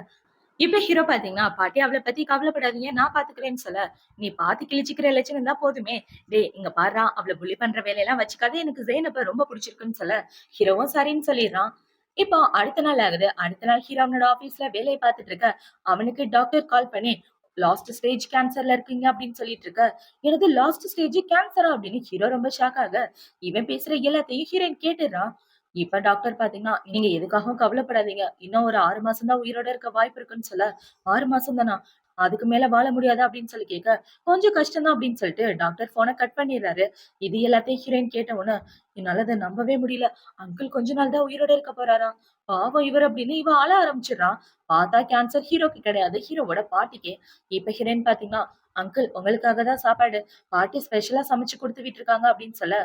இப்ப ஹீரோ பாத்தீங்கன்னா, "பாட்டி அவள பத்தி கவலைப்படாதீங்க. நான் பாத்துக்கிறேன்னு" சொல்ல, "நீ பாத்து கிழிச்சுக்கிற லட்சணம் தான் போதுமே. டேய் இங்க பார்றா, அவள புல்லி பண்ற வேலையெல்லாம் வச்சுக்காத. எனக்கு ஜெயனப்ப ரொம்ப புடிச்சிருக்குன்னு" சொல்ல, ஹீரோவும் சரின்னு சொல்லிடுறான். இப்போ அடுத்த நாள் ஆகுது. அடுத்த நாள் ஹீரோ அவனோட ஆபீஸ்ல வேலைய பாத்துட்டு இருக்க. அவனுக்கு டாக்டர் கால் பண்ணி, "லாஸ்ட் ஸ்டேஜ் கேன்சர்ல இருக்கீங்க" அப்படின்னு சொல்லிட்டு இருக்க. "என்னது லாஸ்ட் ஸ்டேஜ் கேன்சரா?" அப்படின்னு ஹீரோ ரொம்ப ஷாக் ஆக, இவன் பேசுற எல்லாத்தையும் ஹீரோயின் கேட்டுடுறா. இப்ப டாக்டர் பாத்தீங்கன்னா, "நீங்க எதுக்காகவும் கவலைப்படாதீங்க. இன்னும் ஒரு 6 மாசம் தான் உயிரோட இருக்க வாய்ப்பு இருக்குன்னு" சொல்ல, "6 மாசம் தானா? அதுக்கு மேல வாழ முடியாதா?" அப்படின்னு சொல்லி கேட்க, "கொஞ்சம் கஷ்டம் தான்" அப்படின்னு சொல்லிட்டு டாக்டர் போன கட் பண்ணிடுறாரு. இது எல்லாத்தையும் ஹீரோயின் கேட்ட உடனே, என்னால அத நம்பவே முடியல. அங்கிள் கொஞ்ச நாள் தான் உயிரோட இருக்க போறாராம். பாவம் இவர் அப்படின்னு இவ அழ ஆரம்பிச்சிடுறான். பார்த்தா கேன்சர் ஹீரோக்கு கிடையாது. ஹீரோவோட பாட்டிக்கு. இப்ப ஹீரோயின் பாத்தீங்கன்னா, "அங்கிள் உங்களுக்காக தான் சாப்பாடு. பாட்டி ஸ்பெஷலா சமைச்சு குடுத்து விட்டுருக்காங்க" அப்படின்னு சொல்ல,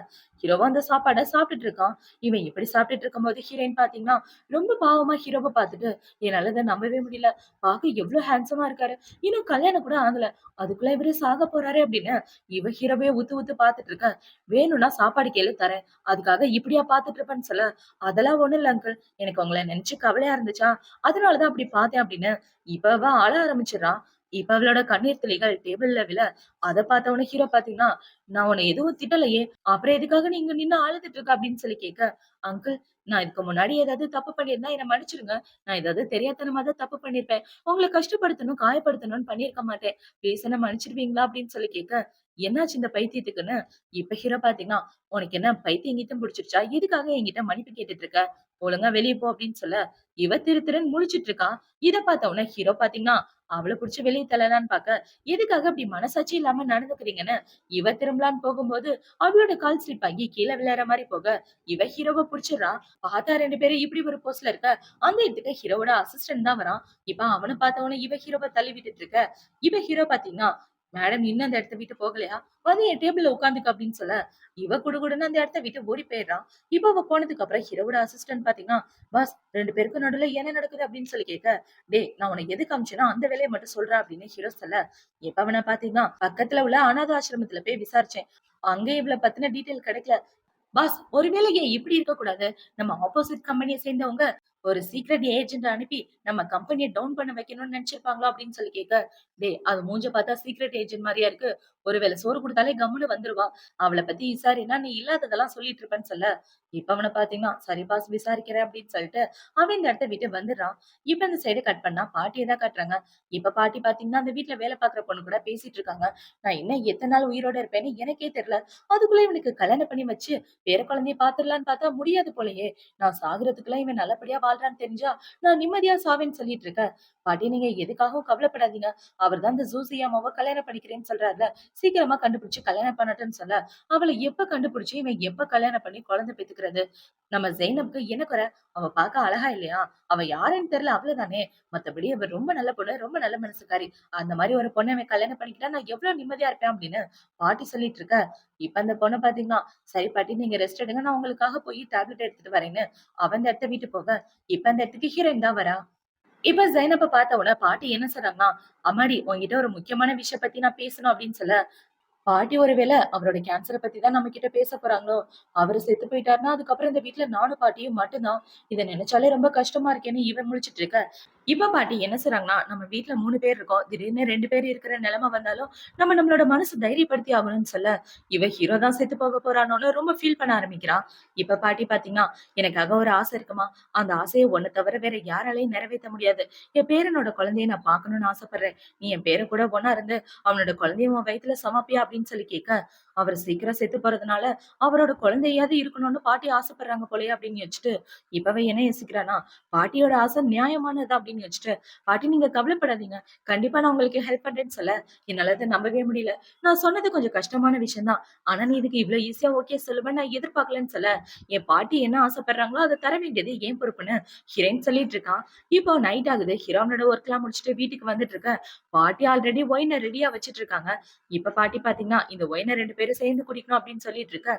ஹீரோவும் அந்த சாப்பாட சாப்பிட்டுட்டு இருக்கான். இவன் இப்படி சாப்பிட்டுட்டு இருக்கும்போது ஹீரோயின் பாத்தீங்கன்னா, ரொம்ப பாவமா ஹீரோவ பாத்துட்டு, "என்னால இத நம்பவே முடியல. பாக்க எவ்ளோ ஹேண்ட்ஸமா இருக்காரு. இன்னும் கல்யாணம் கூட ஆகல. அதுக்குள்ள இவரு சாக போறாரே" அப்படின்னு இவ ஹீரோவையே உத்து உத்து பாத்துட்டு இருக்க. "வேணும்னா சாப்பாடு கேளு தரேன். அதுக்காக இப்படியா பாத்துட்டு இருப்பேன்னு" சொல்ல, "அதெல்லாம் ஒண்ணும் இல்ல அங்கிள். எனக்கு உங்கள நெனச்சு கவலையா இருந்துச்சா, அதனாலதான் அப்படி பாத்தேன்" அப்படின்னு இப்ப அவ அழ ஆரம்பிச்சிடுறா. இப்ப அவளோட கண்ணீர் துளிகள் டேபிள்ல விழ, அத பார்த்த உடனே ஹீரோ பாத்தீங்கன்னா, "நான் உன்ன எதுவும் திட்டலையே. அப்புறம் எதுக்காக நீ இங்க நின்னு அழுதுட்டு இருக்க?" அப்படின்னு சொல்லி கேட்க, "அங்கிள், நான் இதுக்கு முன்னாடி ஏதாவது தப்பு பண்ணியிருந்தா என்ன மன்னிச்சிடுங்க. நான் ஏதாவது தெரியாத்தனமா தான் தப்பு பண்ணியிருப்பேன். உங்கள கஷ்டப்படுத்தணும், காயப்படுத்தணும்னு பண்ணியிருக்க மாட்டேன். ப்ளீஸ் என்ன மன்னிச்சிடுவீங்களா?" அப்படின்னு சொல்லி கேட்க, என்னாச்சு இந்த பைத்தியத்துக்குன்னு. இப்ப ஹீரோ பாத்தீங்கன்னா, "உனக்கு என்ன பைத்தியம் கீத்தியம் புடிச்சிருச்சா? எதுக்காக என்கிட்ட மன்னிப்பு கேட்டுட்டு இருக்க? ஒழுங்கா வெளிய போ" அப்படின்னு சொல்ல, இவ திரு திருன்னு முழிச்சுட்டு இருக்கா. இத பார்த்த உடனே ஹீரோ பாத்தீங்கன்னா, அவள புடிச்சு வெளிய தள்ளலான்னு பாக்க, எதுக்காக இப்படி மனசாட்சி இல்லாம நடந்துக்கிறீங்கன்னு இவ திரும்பலான்னு போகும்போது, அவளோட கால் ஸ்லிப் ஆகி கீழ விழற மாரி போக, இவ ஹீரோவ புடிச்சுடுறா. பார்த்தா 2 பேரும் இப்படி ஒரு போஸ்ல இருக்க, அந்த இடத்துக்கு ஹீரோவோட அசிஸ்டன்ட் தான் வரான். இப்ப அவன பார்த்த உடனே இவ ஹீரோவ தள்ளி விட்டுட்டு இருக்க. இவ ஹீரோ பாத்தீங்கன்னா, "மேடம் இன்னும் அந்த இடத்த விட்டு போகலையா? வந்து என் டேபிள்ல உட்காந்துக்க" அப்படின்னு சொல்ல, இவ குடுகுடுன்னு அந்த இடத்த விட்டு ஓடி போயிடுறான். இப்ப அவ போனதுக்கு அப்புறம் ஹீரோவோட அசிஸ்டன்ட் பாத்தீங்கன்னா, "பாஸ் 2 பேருக்கும் நடுவுல என்ன நடக்குது?" அப்படின்னு சொல்லி கேட்க, "டேய் நான் உனக்கு எதுக்கு அனுப்பிச்சேனோ அந்த வேலைய மட்டும் சொல்றா" அப்படின்னு ஹீரோ சொல்ல, இப்ப அவன பாத்தீங்கன்னா, பக்கத்துல உள்ள அனாதை ஆசிரமத்துல போய் விசாரிச்சேன். அங்க இவள பத்தின டீட்டெயில் கிடைக்கல. பாஸ் ஒருவேளை ஏன் இப்படி இருக்கக்கூடாது? நம்ம ஆப்போசிட் கம்பெனிய சேர்ந்தவங்க ஒரு சீக்ரெட் ஏஜென்ட்ட அனுப்பி நம்ம கம்பெனிய டவுன் பண்ண வைக்கணும்னு நினைச்சிருப்பாங்களோ அப்படின்னு சொல்லி கேட்க, டேய் அது மூஞ்ச பார்த்தா சீக்ரெட் ஏஜென்ட் மாரியா இருக்கு. ஒருவேளை சோறு குடுத்தாலே கம்முனு வந்துருவா. அவள பத்தி விசாரின்னா நீ இல்லாததெல்லாம் சொல்லிட்டு இருப்பேன்னு சொல்ல, இப்ப அவன பார்த்தீங்கன்னா, சரி பாஸ் விசாரிக்கிறேன் அப்படின்னு சொல்லிட்டு அவன் இந்த இடத்த விட்டு வந்துடுறான். இப்ப இந்த சைடு கட் பண்ணா பாட்டிய தான் காட்டுறாங்க. இப்ப பாட்டி பார்த்தீங்கன்னா, அந்த வீட்ல வேலை பார்க்குற பொண்ணு கூட பேசிட்டு இருக்காங்க. நான் இன்னும் எத்தன நாள் உயிரோட இருப்பேன்னு எனக்கே தெரியல. அதுக்குள்ள இவனுக்கு கல்யாணம் பண்ணி வச்சு பேர குழந்தைய பாத்துரலான்னு பார்த்தா முடியாது போலயே! நான் சாகுறதுக்குலாம் இவன் நல்லபடியா வாழ்றான்னு தெரிஞ்சா, நான் நிம்மதியா சாவேன்னு சொல்லிட்டு இருக்கேன். பாட்டி நீங்க எதுக்காகவும் கவலைப்படாதீங்க. அவர் தான் இந்த ஜூசி அம்மாவ கல்யாணம் பண்ணிக்கிறேன்னு சொல்றார்ல. சீக்கிரமா கண்டுபிடிச்சு கல்யாணம் பண்ணட்டும்னு சொல்ல, அவள எப்ப கண்டுபிடிச்சு இவன் எப்ப கல்யாணம் பண்ணி குழந்தை பெத்துக்கிறது? நம்ம ஜெய்னப்க்கு என்ன குறை? அவ பார்க்க அழகா இல்லையா? அவ யாருன்னு தெரியல அவ்வளவுதானே. மத்தபடி அவ ரொம்ப நல்ல பொண்ணு, ரொம்ப நல்ல மனசுக்காரி. அந்த மாரி ஒரு பொண்ண இவன் கல்யாணம் பண்ணிக்கிட்டா நான் எவ்வளவு நிம்மதியா இருப்பேன் அப்படின்னு பாட்டி சொல்லிட்டு இருக்க. இப்ப அந்த பொண்ணு பாத்தீங்கன்னா, சரி பாட்டி நீங்க ரெஸ்ட் எடுங்க. நான் உங்களுக்காக போய் டேப்லெட் எடுத்துட்டு வரேன்னு, அவ அந்த இடத்த விட்டு போக, இப்ப அந்த இடத்துக்கு ஹீரோயின் தான் வரா. இப்ப ஜைனப்ப பார்த்த உடனே பாட்டி என்ன சொல்றாங்கன்னா, "அம்மாடி உன்கிட்ட ஒரு முக்கியமான விஷயம் பத்தி நான் பேசணும்" அப்படின்னு சொல்ல, பாட்டி ஒருவேள அவரோட கேன்சர பத்தி தான் நம்ம கிட்ட பேச போறாங்களோ! அவரு செத்து போயிட்டாருன்னா, அதுக்கப்புறம் இந்த வீட்ல நானும் பாட்டியும் மட்டும் தான். இத நெனச்சாலே ரொம்ப கஷ்டமா இருக்கேன்னு இவன் முழிச்சுட்டு இருக்க. இப்ப பாட்டி என்ன சொல்றாங்கன்னா, நம்ம வீட்ல 3 பேர் இருக்கோம். திடீர்னு 2 பேர் இருக்கிற நிலைமை வந்தாலும், நம்மளோட மனசு தைரியப்படுத்தி ஆகணும்னு சொல்ல, இவ ஹீரோ தான் செத்து போக போறானோன்னு ரொம்ப ஃபீல் பண்ண ஆரம்பிக்கிறா. இப்ப பாட்டி பாத்தீங்கன்னா, "எனக்காக ஒரு ஆசை இருக்குமா, அந்த ஆசைய உன்ன தவிர வேற யாராலயும் நிறைவேத்த முடியாது. என் பேரனோட குழந்தைய நான் பார்க்கணும்னு ஆசைப்படுறேன். நீ என் பேரன் கூட ஒண்ணா இருந்து அவனோட குழந்தைய உன் வயித்துல சுமப்பியா?" அப்படின்னு சொல்லி கேட்க, அவர் சீக்கிரம் செத்து போறதுனால, அவரோட குழந்தையாவது இருக்கணும்னு பாட்டி ஆசைப்படுறாங்க போலயே அப்படின்னு யோசிச்சுட்டு, இப்ப அவ என்ன யோசிக்கிறான்னா, பாட்டியோட ஆசை நியாயமானது அப்படின்னு யோசிச்சுட்டு, "பாட்டி நீங்க கவலைப்படாதீங்க. கண்டிப்பா நான் உங்களுக்கு ஹெல்ப் பண்றேன்னு" சொல்ல, என்னால அத நம்பவே முடியல. "நான் சொன்னது கொஞ்சம் கஷ்டமான விஷயம் தான். ஆனா நீ இதுக்கு இவ்ளோ ஈஸியா ஓகே சொல்லுவேன்னு நான் எதிர்பார்க்கலன்னு" சொல்ல, என் பாட்டி என்ன ஆசைப்படுறாங்களோ அத தர வேண்டியது என் பொறுப்புன்னு ஹீரோயின் சொல்லிட்டு இருக்கான். இப்போ நைட் ஆகுது. ஹீரோனோட ஒர்க்லாம் முடிச்சுட்டு வீட்டுக்கு வந்துட்டு இருக்க, பாட்டி ஆல்ரெடி ஒயின ரெடியா வச்சுட்டு இருக்காங்க. இப்ப பாட்டி பாத்தீங்கன்னா, இந்த ஒயின 2 பேரும் சேர்ந்து குடிக்கணும் அப்படின்னு சொல்லிட்டு இருக்க,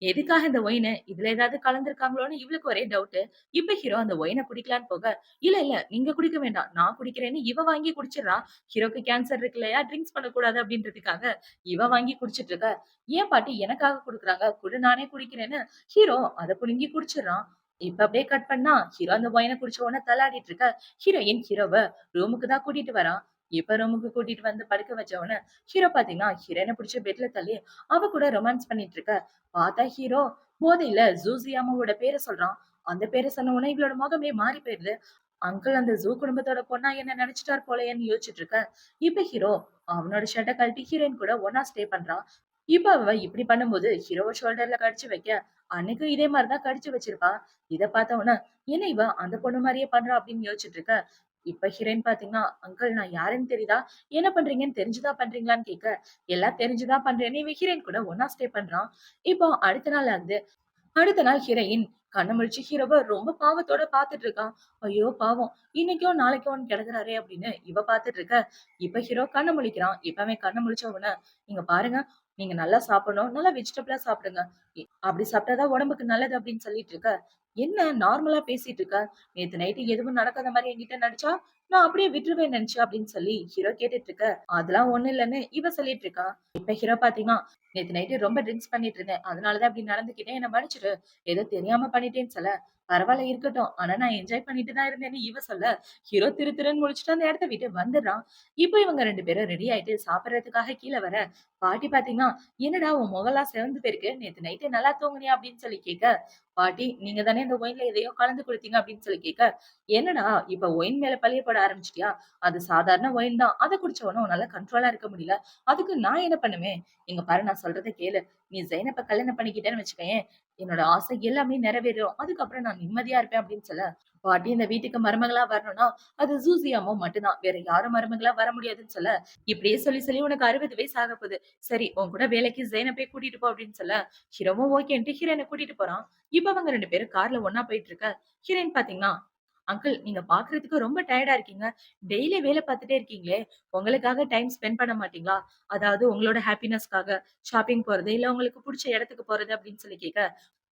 எதுக்காக இந்த ஒயினு? இதுல ஏதாவது கலந்திருக்காங்களோன்னு இவளுக்கு ஒரே டவுட்டு. இப்ப ஹீரோ அந்த ஒயின குடிக்கலான்னு போக, "இல்ல, இல்ல நீங்க குடிக்க வேண்டாம். நான் குடிக்கிறேன்னு" இவ வாங்கி குடிச்சிடுறா. ஹீரோக்கு கேன்சர் இருக்கு இல்லையா? ட்ரிங்க்ஸ் பண்ணக்கூடாது அப்படின்றதுக்காக இவ வாங்கி குடிச்சிட்டு இருக்க. "ஏன் பாட்டி எனக்காக குடுக்குறாங்க. குடு நானே குடிக்கிறேன்னு" ஹீரோ அத புடுங்கி குடிச்சிடுறான். இப்ப அப்படியே கட் பண்ணா, ஹீரோ அந்த ஒயின குடிச்ச உடனே தள்ளாடிட்டு இருக்க, ஹீரோயின் ஹீரோவ ரூமுக்கு தான் கூட்டிட்டு வரா. இப்ப ரூமுக்கு கூட்டிட்டு வந்து படுக்க வச்ச உடனே, ஹீரோ பாத்தீங்கன்னா, ஹீரோயின புடிச்சு பெட்ல தள்ளி, அவ கூட ரொமான்ஸ் பண்ணிட்டு இருக்க. பார்த்தா ஹீரோ போதையில ஜூசியாமாவோட பேர சொல்றான். அந்த பேர சொன்ன உடனே இவளோட முகமே மாறி போயிருது. அங்கிள் அந்த ஜூ குடும்பத்தோட பொண்ணா என்ன நினைச்சிட்டார் போலயேன்னு யோசிச்சுட்டு இருக்க. இப்ப ஹீரோ அவனோட ஷர்ட்ட கழட்டி ஹீரோயின் கூட ஒண்ணா ஸ்டே பண்றான். இப்ப அவ இப்படி பண்ணும்போது ஹீரோவ ஷோல்டர்ல கடிச்சு வைக்க, அன்னைக்கும் இதே மாரிதான் கடிச்சு வச்சிருப்பா. இத பார்த்த உடனே, என்ன இவ அந்த பொண்ணு மாரியே பண்றா அப்படின்னு யோசிச்சுட்டு இருக்க. இப்ப ஹீரோயின் பாத்தீங்கன்னா, "அங்கிள் நான் யாருன்னு தெரியுதா? என்ன பண்றீங்கன்னு தெரிஞ்சுதான் பண்றீங்களான்னு?" கேட்க, "எல்லாம் தெரிஞ்சுதான் பண்றேன்னு" இவன் ஹீரோயின் கூட ஒண்ணா ஸ்டே பண்றான். இப்போ அடுத்த நாள் ஆகுது. அடுத்த நாள் ஹீரோயின் கண்ண முழிச்சு ஹீரோவ ரொம்ப பாவத்தோட பாத்துட்டு இருக்கா. ஐயோ பாவம்! இன்னைக்கோ நாளைக்கோன்னு கிடக்குறாரே அப்படின்னு இவ பாத்துட்டு இருக்க. இப்ப ஹீரோ கண்ண முழிக்கிறான். இப்ப அவன் கண்ண முழிச்ச உடனே, "இங்க பாருங்க, நீங்க நல்லா சாப்பிடணும். நல்லா வெஜிடபிளா சாப்பிடுங்க. அப்படி சாப்பிட்டாதான் உடம்புக்கு நல்லது" அப்படின்னு சொல்லிட்டு இருக்க. "என்ன நார்மலா பேசிட்டு இருக்க? நேத்து நைட்டு எதுவும் நடக்காத மாரி என்கிட்ட நடிச்சா, நான் அப்படியே விட்டுருவேன்னு நினைச்சேன்" அப்படின்னு சொல்லி ஹீரோ கேட்டுட்டு இருக்க. அதெல்லாம் ஒண்ணும் இல்லன்னு இவ சொல்லிட்டு இருக்கா. இப்ப ஹீரோ பாத்தீங்கன்னா, நேத்து நைட்டு ரொம்ப ட்ரிங்க்ஸ் பண்ணிட்டு இருந்தேன். அதனால தான் இப்படி நடந்துக்கிட்டேன். என்ன மன்னிச்சுடு. ஏதோ தெரியாம பண்ணிட்டேன்னு சொல்ல. பரவால்ல இருக்கட்டும். ஆனா நான் என்ஜாய் பண்ணிட்டு தான் இருந்தேன்னு இவ சொல்ல, ஹீரோ திரு திருன்னு முழிச்சுட்டு அந்த இடத்த விட்டு வந்துடுறான். இப்போ இவங்க 2 பேரும் ரெடி ஆயிட்டு சாப்பிடுறதுக்காக கீழ வர, பாட்டி பாத்தீங்கன்னா, "என்னடா உன் முகம்லாம் சிவந்து போயிருக்கு. நேத்து நைட்டு நல்லா தூங்குனியா?" அப்படின்னு சொல்லி கேட்க, "பாட்டி நீங்க தானே இந்த ஒயின்ல எதையோ கலந்து குடுத்தீங்க" அப்படின்னு சொல்லி கேட்க, "என்னடா இப்ப ஒயின் மேல பழிய போட ஆரம்பிச்சுட்டியா? அது சாதாரண ஒயின் தான். அத குடிச்ச உடனே உன்னால கண்ட்ரோலா இருக்க முடியல. அதுக்கு நான் என்ன பண்ணுவேன்? இங்க பாரு நான் சொல்றத கேளு. நீ ஜெயனப்ப கல்யாணம் பண்ணிக்கிட்டேன்னு வச்சுக்கயேன், என்னோட ஆசை எல்லாமே நிறைவேறும். அதுக்கப்புறம் நான் நிம்மதியா இருப்பேன்" அப்படின்னு சொல்ல, பாட்டி இந்த வீட்டுக்கு மருமகளா வரணும்னா, அது ஜூசி மட்டும் தான். வேற யாரும் மருமகளா வர முடியாதுன்னு சொல்ல, இப்படியே சொல்லி சொல்லி உனக்கு 60 வயசு ஆகப்போகுது. சரி உன் கூட வேலைக்கு ஜெயனப்பே கூட்டிட்டு போ அப்படின்னு சொல்ல, ஹீரோவும் ஓகேன்ட்டு ஹீரோயின கூட்டிட்டு போறான். இப்ப அவங்க 2 பேரும் கார்ல ஒண்ணா போயிட்டு இருக்க, ஹீரோயின் பாத்தீங்கன்னா, "அங்கிள் நீங்க பாக்குறதுக்கு ரொம்ப டயர்டா இருக்கீங்க. டெய்லி வேலை பார்த்துட்டே இருக்கீங்களே, உங்களுக்காக டைம் ஸ்பெண்ட் பண்ண மாட்டீங்களா? அதாவது உங்களோட ஹாப்பினஸ்க்காக ஷாப்பிங் போறது, இல்ல உங்களுக்கு புடிச்ச இடத்துக்கு போறது" அப்படின்னு சொல்லி கேட்க,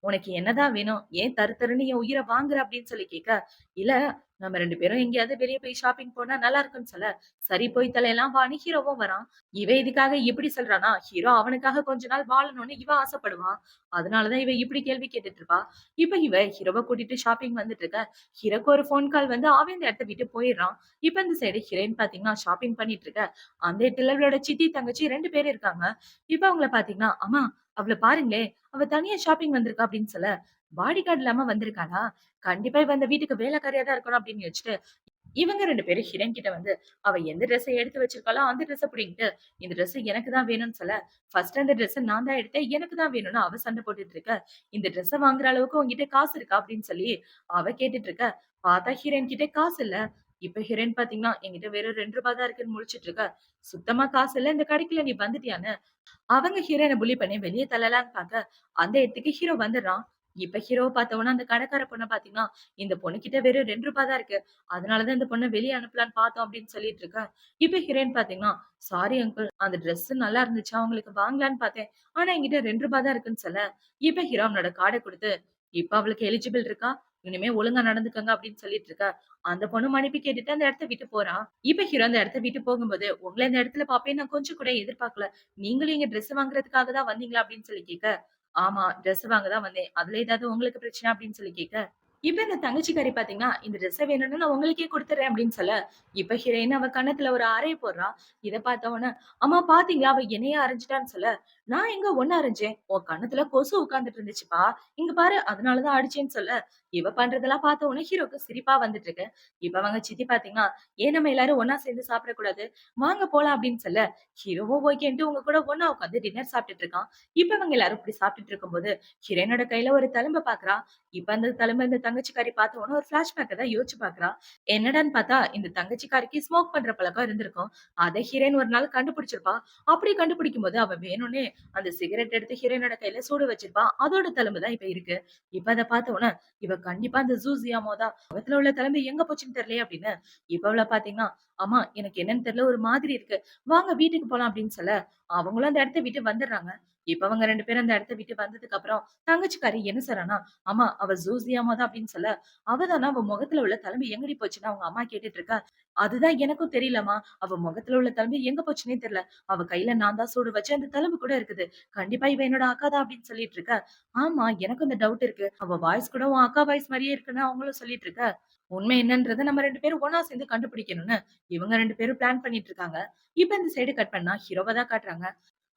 "உனக்கு என்னதான் வேணும்? ஏன் தரு தருன்னு என் உயிர வாங்குற?" அப்படின்னு சொல்லி கேட்க, "இல்ல நம்ம 2 பேரும் எங்கேயாவது வெளிய போய் ஷாப்பிங் போனா நல்லா இருக்கும்ன்னு" சொல்ல, "சரி போய் தொலையலாம் வான்னு" ஹீரோவும் வரான். இவ இதுக்காக இப்படி சொல்றானா, ஹீரோ அவனுக்காக கொஞ்ச நாள் வாழணும்னு இவ ஆசைப்படுவான். அதனால தான் இவ இப்படி கேள்வி கேட்டுட்டு இருப்பா. இப்ப இவ ஹீரோவ கூட்டிட்டு ஷாப்பிங் வந்துட்டு இருக்க, ஹீரோக்கு ஒரு ஃபோன் கால் வந்து அவன் இந்த இடத்த விட்டு போயிடுறான். இப்ப இந்த சைடு ஹீரோயின் பாத்தீங்கன்னா ஷாப்பிங் பண்ணிட்டு இருக்க, அந்த இடத்துல அவளோட சித்தி, தங்கச்சி 2 பேர் இருக்காங்க. இப்ப அவங்கள பாத்தீங்கன்னா, "அம்மா அவள பாருங்களேன், அவ தனியா ஷாப்பிங் வந்திருக்கா" அப்படின்னு சொல்ல, "பாடி கார்ட் இல்லாம வந்திருக்காளா? கண்டிப்பா இவ இந்த வீட்டுக்கு வேலைக்காரியா தான் இருக்கணும்" அப்படின்னு யோசிச்சுட்டு, இவங்க 2 பேரும் ஹிடன் கிட்ட வந்து, அவ எந்த ட்ரெஸ்ஸ எடுத்து வச்சிருக்காளோ அந்த ட்ரெஸ்ஸ புடிங்கிட்டு, இந்த ட்ரெஸ் எனக்கு தான் வேணும்னு சொல்ல, ஃபர்ஸ்ட் அந்த ட்ரெஸ்ஸ நான் தான் எடுத்தேன். எனக்கு தான் வேணும்னு அவ சண்டை போட்டுட்டு இருக்க. இந்த ட்ரெஸ்ஸ வாங்குற அளவுக்கு உன்கிட்ட காசு இருக்கா? அப்படின்னு சொல்லி அவ கேட்டுட்டு இருக்க. பார்த்தா ஹீரோயின் கிட்ட காசு இல்ல. இப்ப ஹீரோயின் பாத்தீங்கன்னா, என்கிட்ட வெறும் ரூ. 2 தான் இருக்குன்னு முழிச்சுட்டு இருக்க. சுத்தமா காசு இல்ல. இந்த கடைக்குள்ள நீ வந்துட்டியான்னு அவங்க ஹீரோயின புல்லி பண்ணி வெளிய தள்ளலான்னு பாக்க, அந்த இடத்துக்கு ஹீரோ வந்துடுறான். இப்ப ஹீரோவ பார்த்தவுடனே அந்த கடைக்கார பொண்ண பார்த்தீங்கன்னா, இந்த பொண்ணுகிட்ட வெறும் ரூ. 2 தான் இருக்கு. அதனால தான் இந்த பொண்ண வெளிய அனுப்பலான்னு பார்த்தோம் அப்படின்னு சொல்லிட்டு இருக்கா. இப்ப ஹீரோயின் பார்த்தீங்கன்னா, சாரி அங்கிள் அந்த ட்ரெஸ் நல்லா இருந்துச்சா உங்களுக்கு வாங்கலான்னு பார்த்தேன். ஆனா என்கிட்ட ரூ. 2 தான் இருக்குன்னு சொல்ல, இப்ப ஹீரோ அவனோட கார்ட குடுத்து, இப்ப அவளுக்கு எலிஜிபிள் இருக்கா? இனிமே ஒழுங்கா நடந்துக்கங்க அப்படின்னு சொல்லிட்டு இருக்கா. அந்த பொண்ணு மன்னிப்பு கேட்டுட்டு அந்த இடத்த விட்டு போறா. இப்ப ஹீரோ அந்த இடத்த விட்டு போகும்போது, உங்கள இந்த இடத்துல பார்ப்பேன்னு நான் கொஞ்சம் கூட எதிர்பார்க்கல. நீங்களும் இங்க ட்ரெஸ் வாங்குறதுக்காக தான் வந்தீங்களா? அப்படின்னு சொல்லி கேட்க, ஆமா ட்ரெஸ் வாங்க தான் வந்தேன். அதுல ஏதாவது உங்களுக்கு பிரச்சனை அப்படின்னு சொல்லி கேட்க, இப்ப இந்த தங்கச்சிக்காரி பாத்தீங்கன்னா, இந்த ட்ரெஸ் வேணும்னா நான் உங்களுக்கே குடுத்துறேன் அப்படின்னு சொல்ல, இப்ப ஹீரோயின் அவ கன்னத்துல ஒரு அறைய போடுறா. இத பார்த்த உடனே, அம்மா பாத்தீங்களா அவ என்னையே அரைஞ்சுட்டான்னு சொல்ல, நான் எங்க உன்ன அரைஞ்சேன்? உன் கன்னத்துல கொசு உட்கார்ந்துட்டு இருந்துச்சுப்பா. இங்க பாரு அதனால தான் அடிச்சேன்னு சொல்ல, இவ பண்றதெல்லாம் பார்த்த உடனே ஹீரோக்கு சிரிப்பா வந்துட்டு இருக்கு. இப்ப அவங்க சித்தி பாத்தீங்கன்னா, ஏன் நம்ம எல்லாரும் ஒண்ணா சேர்ந்து சாப்பிடக்கூடாது? வாங்க போலாம் அப்படின்னு சொல்ல, ஹீரோவும் ஓகேன்ட்டு உங்க கூட ஒண்ணா உட்கார்ந்து டின்னர் சாப்பிட்டுட்டு இருக்கான். இப்ப இவங்க எல்லாரும் இப்படி சாப்பிட்டுட்டு இருக்கும்போது, ஹீரோயினோட கையில ஒரு தழும்ப பாக்குறா. இப்ப அந்த தழும்ப இந்த தங்கச்சிக்காரி பார்த்த உடனே ஒரு ஃபிளாஷ்பேக்க தான் யோசிச்சு பாக்குறா. என்னடான்னு பார்த்தா, இந்த தங்கச்சிக்காரிக்கு ஸ்மோக் பண்ற பழக்கம் இருந்திருக்கும். அத ஹீரோயின் ஒரு நாள் கண்டுபிடிச்சிருப்பா. அப்படி கண்டுபிடிக்கும்போது அவ வேணும்னே அந்த சிகரெட் எடுத்து ஹீரோயினோட கையில சூடு வச்சிருப்பா. அதோட தழும்பு தான் இப்ப இருக்கு. இப்ப அத பார்த்த உடனே, இவ கண்டிப்பா அந்த ஜூசியாமோ தான். முகத்துல உள்ள தழும்பு எங்க போச்சுன்னு தெரியலையே அப்படின்னு, இப்ப அவள பார்த்தீங்கன்னா, அம்மா எனக்கு என்னன்னு தெரியல ஒரு மாதிரி இருக்கு. வாங்க வீட்டுக்கு போலாம் அப்படின்னு சொல்ல, அவங்களும் அந்த இடத்த விட்டு வந்துடுறாங்க. இப்ப அவங்க 2 பேரும் அந்த இடத்த விட்டு வந்ததுக்கு அப்புறம், தங்கச்சிக்காரி என்ன சொல்றான்னா, "அம்மா அவ ஜூசியாமா தான்" அப்படின்னு சொல்ல, அவ தானா அவ முகத்துல உள்ள தழும்பு எங்கடி போச்சுன்னு அவங்க அம்மா கேட்டுட்டு இருக்கா. "அதுதான் எனக்கும் தெரியலம்மா. அவ முகத்துல உள்ள தழும்பு எங்க போச்சுன்னே தெரியல. அவ கையில நான் தான் சூடு வச்சேன். அந்த தழும்பு கூட இருக்குது. கண்டிப்பா இவ என்னோட அக்கா தான்" அப்படின்னு சொல்லிட்டு இருக்க. ஆமா எனக்கும் இந்த டவுட் இருக்கு. அவ வாய்ஸ் கூட உன் அக்கா வாய்ஸ் மாரியே இருக்குன்னு அவங்களும் சொல்லிட்டு இருக்க. உண்மை என்னன்றத நம்ம 2 பேரும் ஒண்ணா சேர்ந்து கண்டுபிடிக்கணும்னு இவங்க 2 பேரும் பிளான் பண்ணிட்டு இருக்காங்க. இப்ப இந்த சைடு கட் பண்ணா ஹீரோவ தான் காட்டுறாங்க.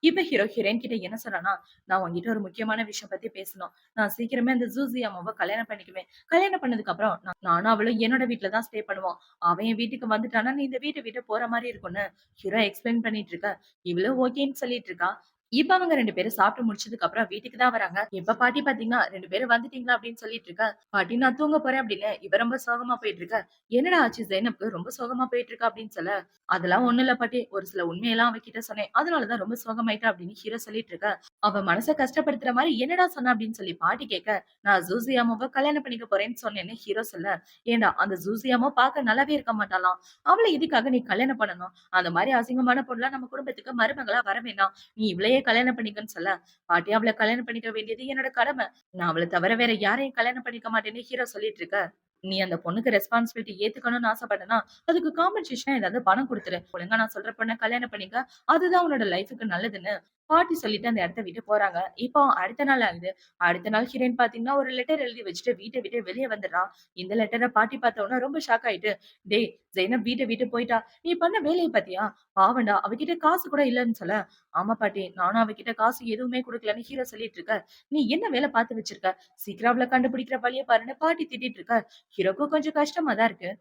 இப்ப ஹீரோ ஹீரோயின் கிட்ட என்ன சொல்றான்னா, "நான் உன்கிட்ட ஒரு முக்கியமான விஷயம் பத்தி பேசணும். நான் சீக்கிரமே அந்த ஜூசி அம்மாவ கல்யாணம் பண்ணிக்குவேன். கல்யாணம் பண்ணதுக்கு அப்புறம் நானும் அவளும் என்னோட வீட்ல தான் ஸ்டே பண்ணுவோம். அவன் என் வீட்டுக்கு வந்துட்டான்னா, நீ இந்த வீட்ட விட்டு போற மாரி இருக்கும்னு" ஹீரோ எக்ஸ்பிளைன் பண்ணிட்டு இருக்க. இவளும் ஓகேன்னு சொல்லிட்டு இருக்கா. இப்ப அவங்க 2 பேரும் சாப்பிட்டு முடிச்சதுக்கு அப்புறம் வீட்டுக்கு தான் வராங்க. இப்ப பாட்டி பாத்தீங்கன்னா, "2 பேரும் வந்துட்டீங்களா?" அப்படின்னு சொல்லிட்டு இருக்க. பாட்டி நான் தூங்க போறேன் அப்படின்னு இவ ரொம்ப சோகமா போயிட்டு இருக்க. "என்னடா ஆச்சு ஜெயனப்க்கு ரொம்ப சோகமா போயிட்டு இருக்கா?" அப்படின்னு சொல்ல, "அதெல்லாம் ஒண்ணும் இல்ல பாட்டி. ஒரு சில உண்மையெல்லாம் அவகிட்ட சொன்னேன். அதனால தான் ரொம்ப சோகமாயிட்டா" அப்படின்னு ஹீரோ சொல்லிட்டு இருக்க. அவ மனச கஷ்டப்படுத்துற மாரி என்னடா சொன்ன அப்படின்னு சொல்லி பாட்டி கேட்க, "நான் ஜூசி அம்மாவ கல்யாணம் பண்ணிக்க போறேன்னு சொன்னேன்னு" ஹீரோ சொல்ல, "ஏன்டா அந்த ஜூசி அம்மா பார்க்க நல்லாவே இருக்க மாட்டாளாம். அவள எதுக்காக நீ கல்யாணம் பண்ணணும்? அந்த மாரி அசிங்கமான பொண்ணுலாம் நம்ம குடும்பத்துக்கு மருமகளா வர வேணாம். நீ இவளையே கல்யாணம் பண்ணிக்கன்னு" சொல்ல, "பாட்டி அவள கல்யாணம் பண்ணிக்க வேண்டியது என்னோட கடமை. நான் அவள தவிர வேற யாரையும் கல்யாணம் பண்ணிக்க மாட்டேன்னு" ஹீரோ சொல்லிட்டு இருக்க. நீ அந்த பொண்ணுக்கு ரெஸ்பான்சிபிலிட்டி ஏத்துக்கணும்னு ஆசைப்பட்டனா, அதுக்கு காம்பன்சேஷனா ஏதாவது பணம் குடுத்துரு. ஒழுங்கா நான் சொல்ற பொண்ண கல்யாணம் பண்ணிக்க. அதுதான் உன்னோட லைஃப்க்கு நல்லதுன்னு பாட்டி சொல்லிட்டு அந்த இடத்த விட்டு போறாங்க. இப்போ அடுத்த நாள் ஆகுது. அடுத்த நாள் ஹீரோயின் பாத்தீங்கன்னா, ஒரு லெட்டர் எழுதி வச்சுட்டு வீட்ட விட்டு வெளிய வந்துடுறா. இந்த லெட்டர பாட்டி பார்த்த உடனே ரொம்ப ஷாக் ஆயிட்டு, "டேய் ஜெயனப் வீட்ட விட்டு போயிட்டா. நீ பண்ண வேலைய பாத்தியா? பாவம்டா அவகிட்ட காசு கூட இல்லன்னு சொல்ல." "ஆமா பாட்டி, நானும் அவகிட்ட காசு எதுவுமே குடுக்கலன்னு" ஹீரோ சொல்லிட்டு இருக்க. "நீ என்ன வேல பாத்து வச்சிருக்க? சீக்கிரம் அவள கண்டுபிடிக்கிற வழிய பாருன்னு" பாட்டி திட்டிட்டு இருக்க. ஹீரோக்கும் கொஞ்சம் கஷ்டமா தான் இருக்கு.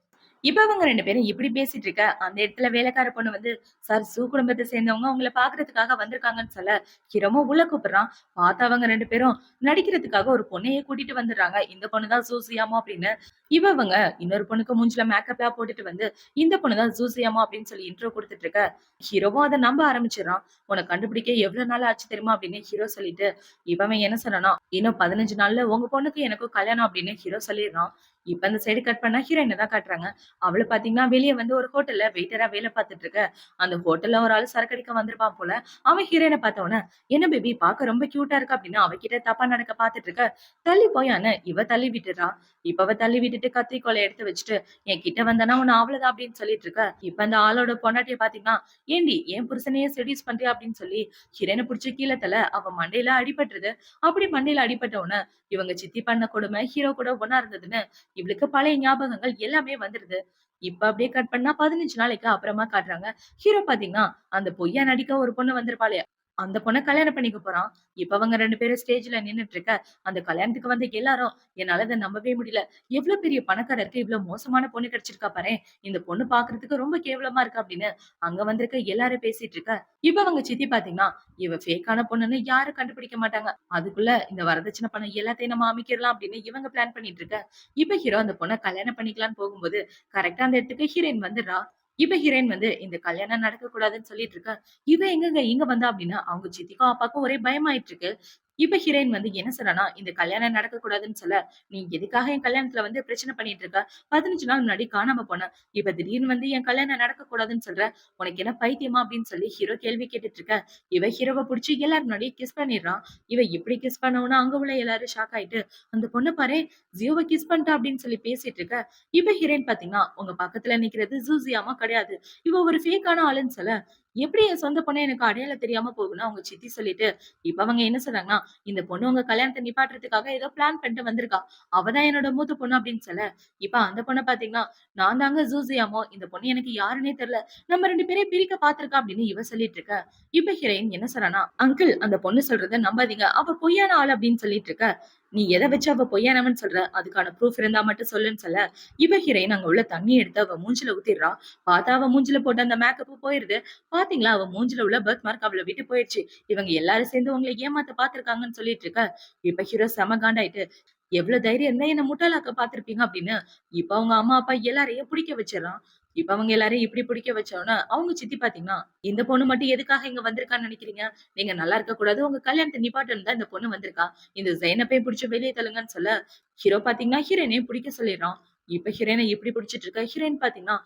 இப்ப அவங்க 2 பேரும் இப்படி பேசிட்டு இருக்க, அந்த இடத்துல வேலைக்கார பொண்ணு வந்து, "சார் சூ குடும்பத்த சேர்ந்தவங்க உங்கள பார்க்கறதுக்காக வந்திருக்காங்கன்னு" சொல்ல, ஹீரோவும் உள்ள கூப்பிடுறான். பார்த்தா அவங்க 2 பேரும் நடிக்கிறதுக்காக ஒரு பொண்ணையே கூட்டிட்டு வந்துடுறாங்க. இந்த பொண்ணு தான் சூசியாமா அப்படின்னு. இவங்க இன்னொரு பொண்ணுக்கு மூஞ்சில மேக்கப்லாம் போட்டுட்டு வந்து, இந்த பொண்ணு தான் சூசியாமா அப்படின்னு சொல்லி இன்ட்ரோ குடுத்துட்டு இருக்க. ஹீரோவும் அத நம்ப ஆரம்பிச்சுடுறான். "உன்ன கண்டுபிடிக்க எவ்வளவு நாள் ஆச்சு தெரியுமா?" அப்படின்னு ஹீரோ சொல்லிட்டு, இவன் என்ன சொன்னான்னா, "இன்னும் 15 நாள்ல உங்க பொண்ணுக்கும் எனக்கும் கல்யாணம்" அப்படின்னு ஹீரோ சொல்லிடுறான். இப்ப அந்த சைடு கட் பண்ணா ஹீரோயின தான் காட்டுறாங்க. அவள பாத்தீங்கன்னா, வெளிய வந்து ஒரு ஹோட்டல்ல வெயிட்டரா வேலை பார்த்துட்டு இருக்க. அந்த ஹோட்டல்ல ஒரு ஆளு சரக்கு அடிக்க வந்திருப்பான் போல. அவன் ஹீரோயின பார்த்த உடனே, "என்ன பேபி பார்க்க ரொம்ப கியூட்டா இருக்கா" அப்படின்னு அவகிட்ட தப்பா நடக்க பார்த்துட்டு இருக்க. "தள்ளி போயான்னு" இவ தள்ளி விட்டுறா. இப்ப அவ தள்ளி விட்டுட்டு கத்திரிக்கோல எடுத்து வச்சுட்டு, "என் கிட்ட வந்தனா உன்ன அவ்வளவுதான்" அப்படின்னு சொல்லிட்டு இருக்க. இப்ப அந்த ஆளோட பொண்டாட்டிய பாத்தீங்கன்னா, "ஏண்டி என் புருஷனையே செடியூஸ் பண்றியா" அப்படின்னு சொல்லி ஹீரோயின புடிச்சு கீழ தள்ள அவ மண்டையில அடிபட்டுருது. அப்படி மண்டையில அடிபட்ட உடனே, இவங்க சித்தி பண்ண கொடுமை ஹீரோ கூட ஒண்ணா இருந்ததுன்னு இவளுக்கு பழைய ஞாபகங்கள் எல்லாமே வந்துருது. இப்ப அப்படியே கட் பண்ணா 15 நாளைக்கு அப்புறமா காட்டுறாங்க. ஹீரோ பாத்தீங்கன்னா, அந்த பொய்யா நடிக்க ஒரு பொண்ணு வந்திருப்பாளே, அந்த பொண்ண கல்யாணம் பண்ணிக்க போறான். இப்ப அவங்க 2 பேரும் ஸ்டேஜ்ல நின்னுட்டு இருக்க. அந்த கல்யாணத்துக்கு வந்த எல்லாரும், "என்னால இத நம்பவே முடியல. எவ்ளோ பெரிய பணக்காரருக்கு இவ்ளோ மோசமான பொண்ணு கிடைச்சிருக்கா பாரேன். இந்த பொண்ணு பாக்குறதுக்கு ரொம்ப கேவலமா இருக்கா" அப்படின்னு அங்க வந்திருக்க எல்லாரும் பேசிட்டு இருக்க. இப்ப அவங்க சித்தி பாத்தீங்கன்னா, இவ ஃபேக்கான பொண்ணுன்னு யாரும் கண்டுபிடிக்க மாட்டாங்க. அதுக்குள்ள இந்த வரதட்சணை பணம் எல்லாத்தையும் நம்ம அமிக்கிரலாம் அப்படின்னு இவங்க பிளான் பண்ணிட்டு இருக்க. இப்ப ஹீரோ அந்த பொண்ண கல்யாணம் பண்ணிக்கலான்னு போகும்போது, கரெக்ட்டா அந்த இடத்துக்கு ஹீரோயின் வந்துடுறா. இப்ப ஹீரோயின் வந்து இந்த கல்யாணம் நடக்கக் கூடாதுன்னு சொல்லிட்டு இருக்கா. இவ எங்கங்க இங்க வந்தா அப்படின்னு அவங்க சித்திக்கும், அப்பாவுக்கும் ஒரே பயமாயிட்டு இருக்கு. இப்ப ஹீரோயின் வந்து என்ன சொல்றான்னா, இந்த கல்யாணம் நடக்கக் கூடாதுன்னு சொல்ல, "நீ எதுக்காக என் கல்யாணத்துல வந்து பிரச்சனை பண்ணிட்டு இருக்க? 15 நாள் முன்னாடி காணாம போன. இப்ப திடீர்னு வந்து என் கல்யாணம் நடக்கக் கூடாதுன்னு சொல்ற. உனக்கு என்ன பைத்தியமா?" அப்படின்னு சொல்லி ஹீரோ கேள்வி கேட்டுட்டு இருக்க. இவ ஹீரோவ புடிச்சு எல்லார் முன்னாடியும் கிஸ் பண்ணிடுறான். இவ இப்படி கிஸ் பண்ண உடனே அங்க உள்ள எல்லாரும் ஷாக் ஆயிட்டு, "அந்த பொண்ண பாரேன், ஜியோவ கிஸ் பண்ணிட்டா" அப்படின்னு சொல்லி பேசிட்டு இருக்க. இப்ப ஹீரோயின் பாத்தீங்கன்னா, உங்க பக்கத்துல நிக்கிறது ஜூசியாமா கிடையாது. இவ ஒரு ஃபேக்கான ஆளுன்னு சொல்ல, எப்படி என் சொந்த பொண்ண எனக்கு அடையாளம் தெரியாம போகும்னு அவங்க சித்தி சொல்லிட்டு, இப்ப அவங்க என்ன சொல்றாங்கன்னா, "இந்த பொண்ணு உங்க கல்யாணத்த நிப்பாட்டுறதுக்காக ஏதோ பிளான் பண்ணிட்டு வந்திருக்கா. அவ தான் என்னோட மூத்த பொண்ணு" அப்படின்னு சொல்ல, இப்ப அந்த பொண்ண பாத்தீங்கன்னா, "நான் தாங்க ஜூசியாமோ. இந்த பொண்ணு எனக்கு யாருன்னே தெரியல. நம்ம 2 பேரையும் பிரிக்க பாத்துருக்கா" அப்படின்னு இவ சொல்லிட்டு இருக்க. இப்ப ஹீரோயின் என்ன சொல்றான்னா, "அங்கிள் அந்த பொண்ணு சொல்றத நம்பாதீங்க. அவ பொய்யான ஆள்" அப்படின்னு சொல்லிட்டு இருக்க. "நீ எத வச்சு அவ பொய்யானவன்னு சொல்ற? அதுக்கான ப்ரூஃப் இருந்தா மட்டும் சொல்லுன்னு" சொல்ல, இப்ப ஹீரோயின் அங்க உள்ள தண்ணீய எடுத்து அவ மூஞ்சில ஊத்திடுறா. பார்த்தா அவ மூஞ்சில போட்ட அந்த மேக்கப்பும் போயிருது. பாத்தீங்களா, அவ மூஞ்சில உள்ள பர்த் மார்க் அவள விட்டு போயிருச்சு. இவங்க எல்லாரும் சேர்ந்து உங்கள ஏமாத்த பார்த்திருக்காங்கன்னு சொல்லிட்டு இருக்க. இப்ப ஹீரோ செம காண்டாயிட்டு, "எவ்வளவு தைரியம் இருந்தா என்ன முட்டாளாக்க பார்த்திருப்பீங்க" அப்படின்னு இப்ப அவங்க அம்மா, அப்பா எல்லாரையும் புடிக்க வச்சிடுறான். இப்ப அவங்க எல்லாரையும் இப்படி புடிக்க வச்சோனே, அவங்க சித்தி பாத்தீங்கன்னா, "இந்த பொண்ணு மட்டும் எதுக்காக இங்க வந்திருக்கான்னு நினைக்கிறீங்க? நீங்க நல்லா இருக்க கூடாது. உங்க கல்யாணத்த நிப்பாட்டணும்னு தான் இந்த பொண்ணு வந்திருக்கா. இந்த ஜெயனப்பையும் புடிச்சு வெளிய தள்ளுங்கன்னு" சொல்ல, ஹீரோ பாத்தீங்கன்னா ஹீரோயினையும் புடிக்க சொல்லிடுறான். இப்ப ஹீரோயின இப்படி புடிச்சிட்டு இருக்க. ஹீரோயின் பாத்தீங்கன்னா,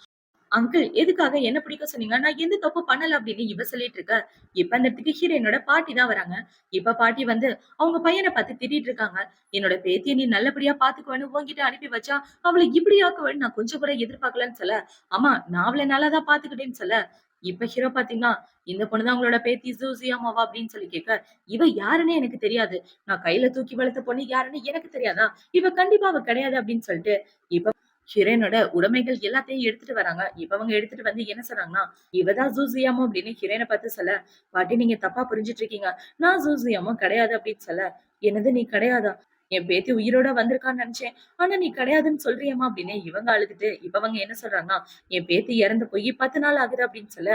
"அங்கிள் எதுக்காக என்ன பிடிக்க சொன்னீங்க? நான் எந்த தப்பும் பண்ணல" அப்படின்னு இவ சொல்லிட்டு இருக்க. இப்ப அந்த இடத்துக்கு ஹீரோயினோட பாட்டி தான் வராங்க. இப்ப பாட்டி வந்து அவங்க பையன பார்த்து திட்டிட்டு இருக்காங்க. "என்னோட பேத்திய நீ நல்லபடியா பாத்துக்குவேன்னு உன்கிட்ட அனுப்பி வச்சா, அவள இப்படி ஆக்குவேன்னு நான் கொஞ்சம் கூட எதிர்பார்க்கலன்னு" சொல்ல, "அம்மா நான் அவள நல்லா தான் பாத்துக்கிட்டேன்னு" சொல்ல, இப்ப ஹீரோ பாத்தீங்கன்னா, "இந்த பொண்ணு தான் உங்களோட பேத்தி ஜூசியாமாவா?" அப்படின்னு சொல்லி கேட்க, "இவ யாருன்னே எனக்கு தெரியாது. நான் கையில தூக்கி வளர்த்த பொண்ணு யாருன்னு எனக்கு தெரியாதா? இவ கண்டிப்பா அவ கிடையாது" அப்படின்னு சொல்லிட்டு இப்ப ஹிரேனோட உடைமைகள் எல்லாத்தையும் எடுத்துட்டு வராங்க. இப்ப அவங்க எடுத்துட்டு வந்து என்ன சொன்னாங்கன்னா, "இவ தான் ஜூசியாமோ" அப்படின்னு ஹிரேன பார்த்து சொல்ல, "பாட்டி நீங்க தப்பா புரிஞ்சுட்டு இருக்கீங்க. நான் ஜூசியாமோ கிடையாது" அப்படின்னு சொல்ல, "என்னது நீ கிடையாதா? என் பேத்தி உயிரோட வந்திருக்கான்னு நினைச்சேன். ஆனா நீ கிடையாதுன்னு சொல்றியேம்மா" அப்படின்னு இவங்க அழுதுட்டு, இப்ப அவங்க என்ன சொல்றாங்கன்னா, "என் பேத்தி இறந்து போய் 10 நாள் ஆகுது" அப்படின்னு சொல்ல,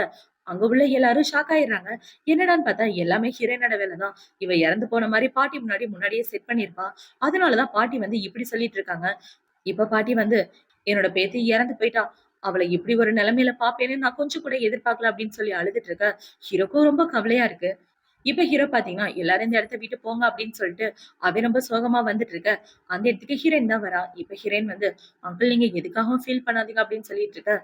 அங்க உள்ள எல்லாரும் ஷாக் ஆயிடுறாங்க. என்னடான்னு பார்த்தா எல்லாமே ஹிரேனோட வேலை தான். இவ இறந்து போன மாரி பாட்டி முன்னாடியே செட் பண்ணியிருப்பா. அதனாலதான் பாட்டி வந்து இப்படி சொல்லிட்டு இருக்காங்க. இப்ப பாட்டி வந்து, "என்னோட பேத்தி இறந்து போயிட்டா. அவள இப்படி ஒரு நிலைமையில பாப்பேன்னு நான் கொஞ்சம் கூட எதிர்பார்க்கல" அப்படின்னு சொல்லி அழுதுட்டு இருக்க. ஹீரோக்கும் ரொம்ப கவலையா இருக்கு. இப்ப ஹீரோ பாத்தீங்கன்னா, எல்லாரும் இந்த இடத்த விட்டு போங்க அப்படின்னு சொல்லிட்டு, அவன் ரொம்ப சோகமா வந்துட்டு இருக்க. அந்த இடத்துக்கு ஹீரோயின் தான் வரா. இப்ப ஹீரோயின் வந்து, "அங்கிள் நீங்க எதுக்காகவும் ஃபீல் பண்ணாதீங்க" அப்படின்னு சொல்லிட்டு இருக்க.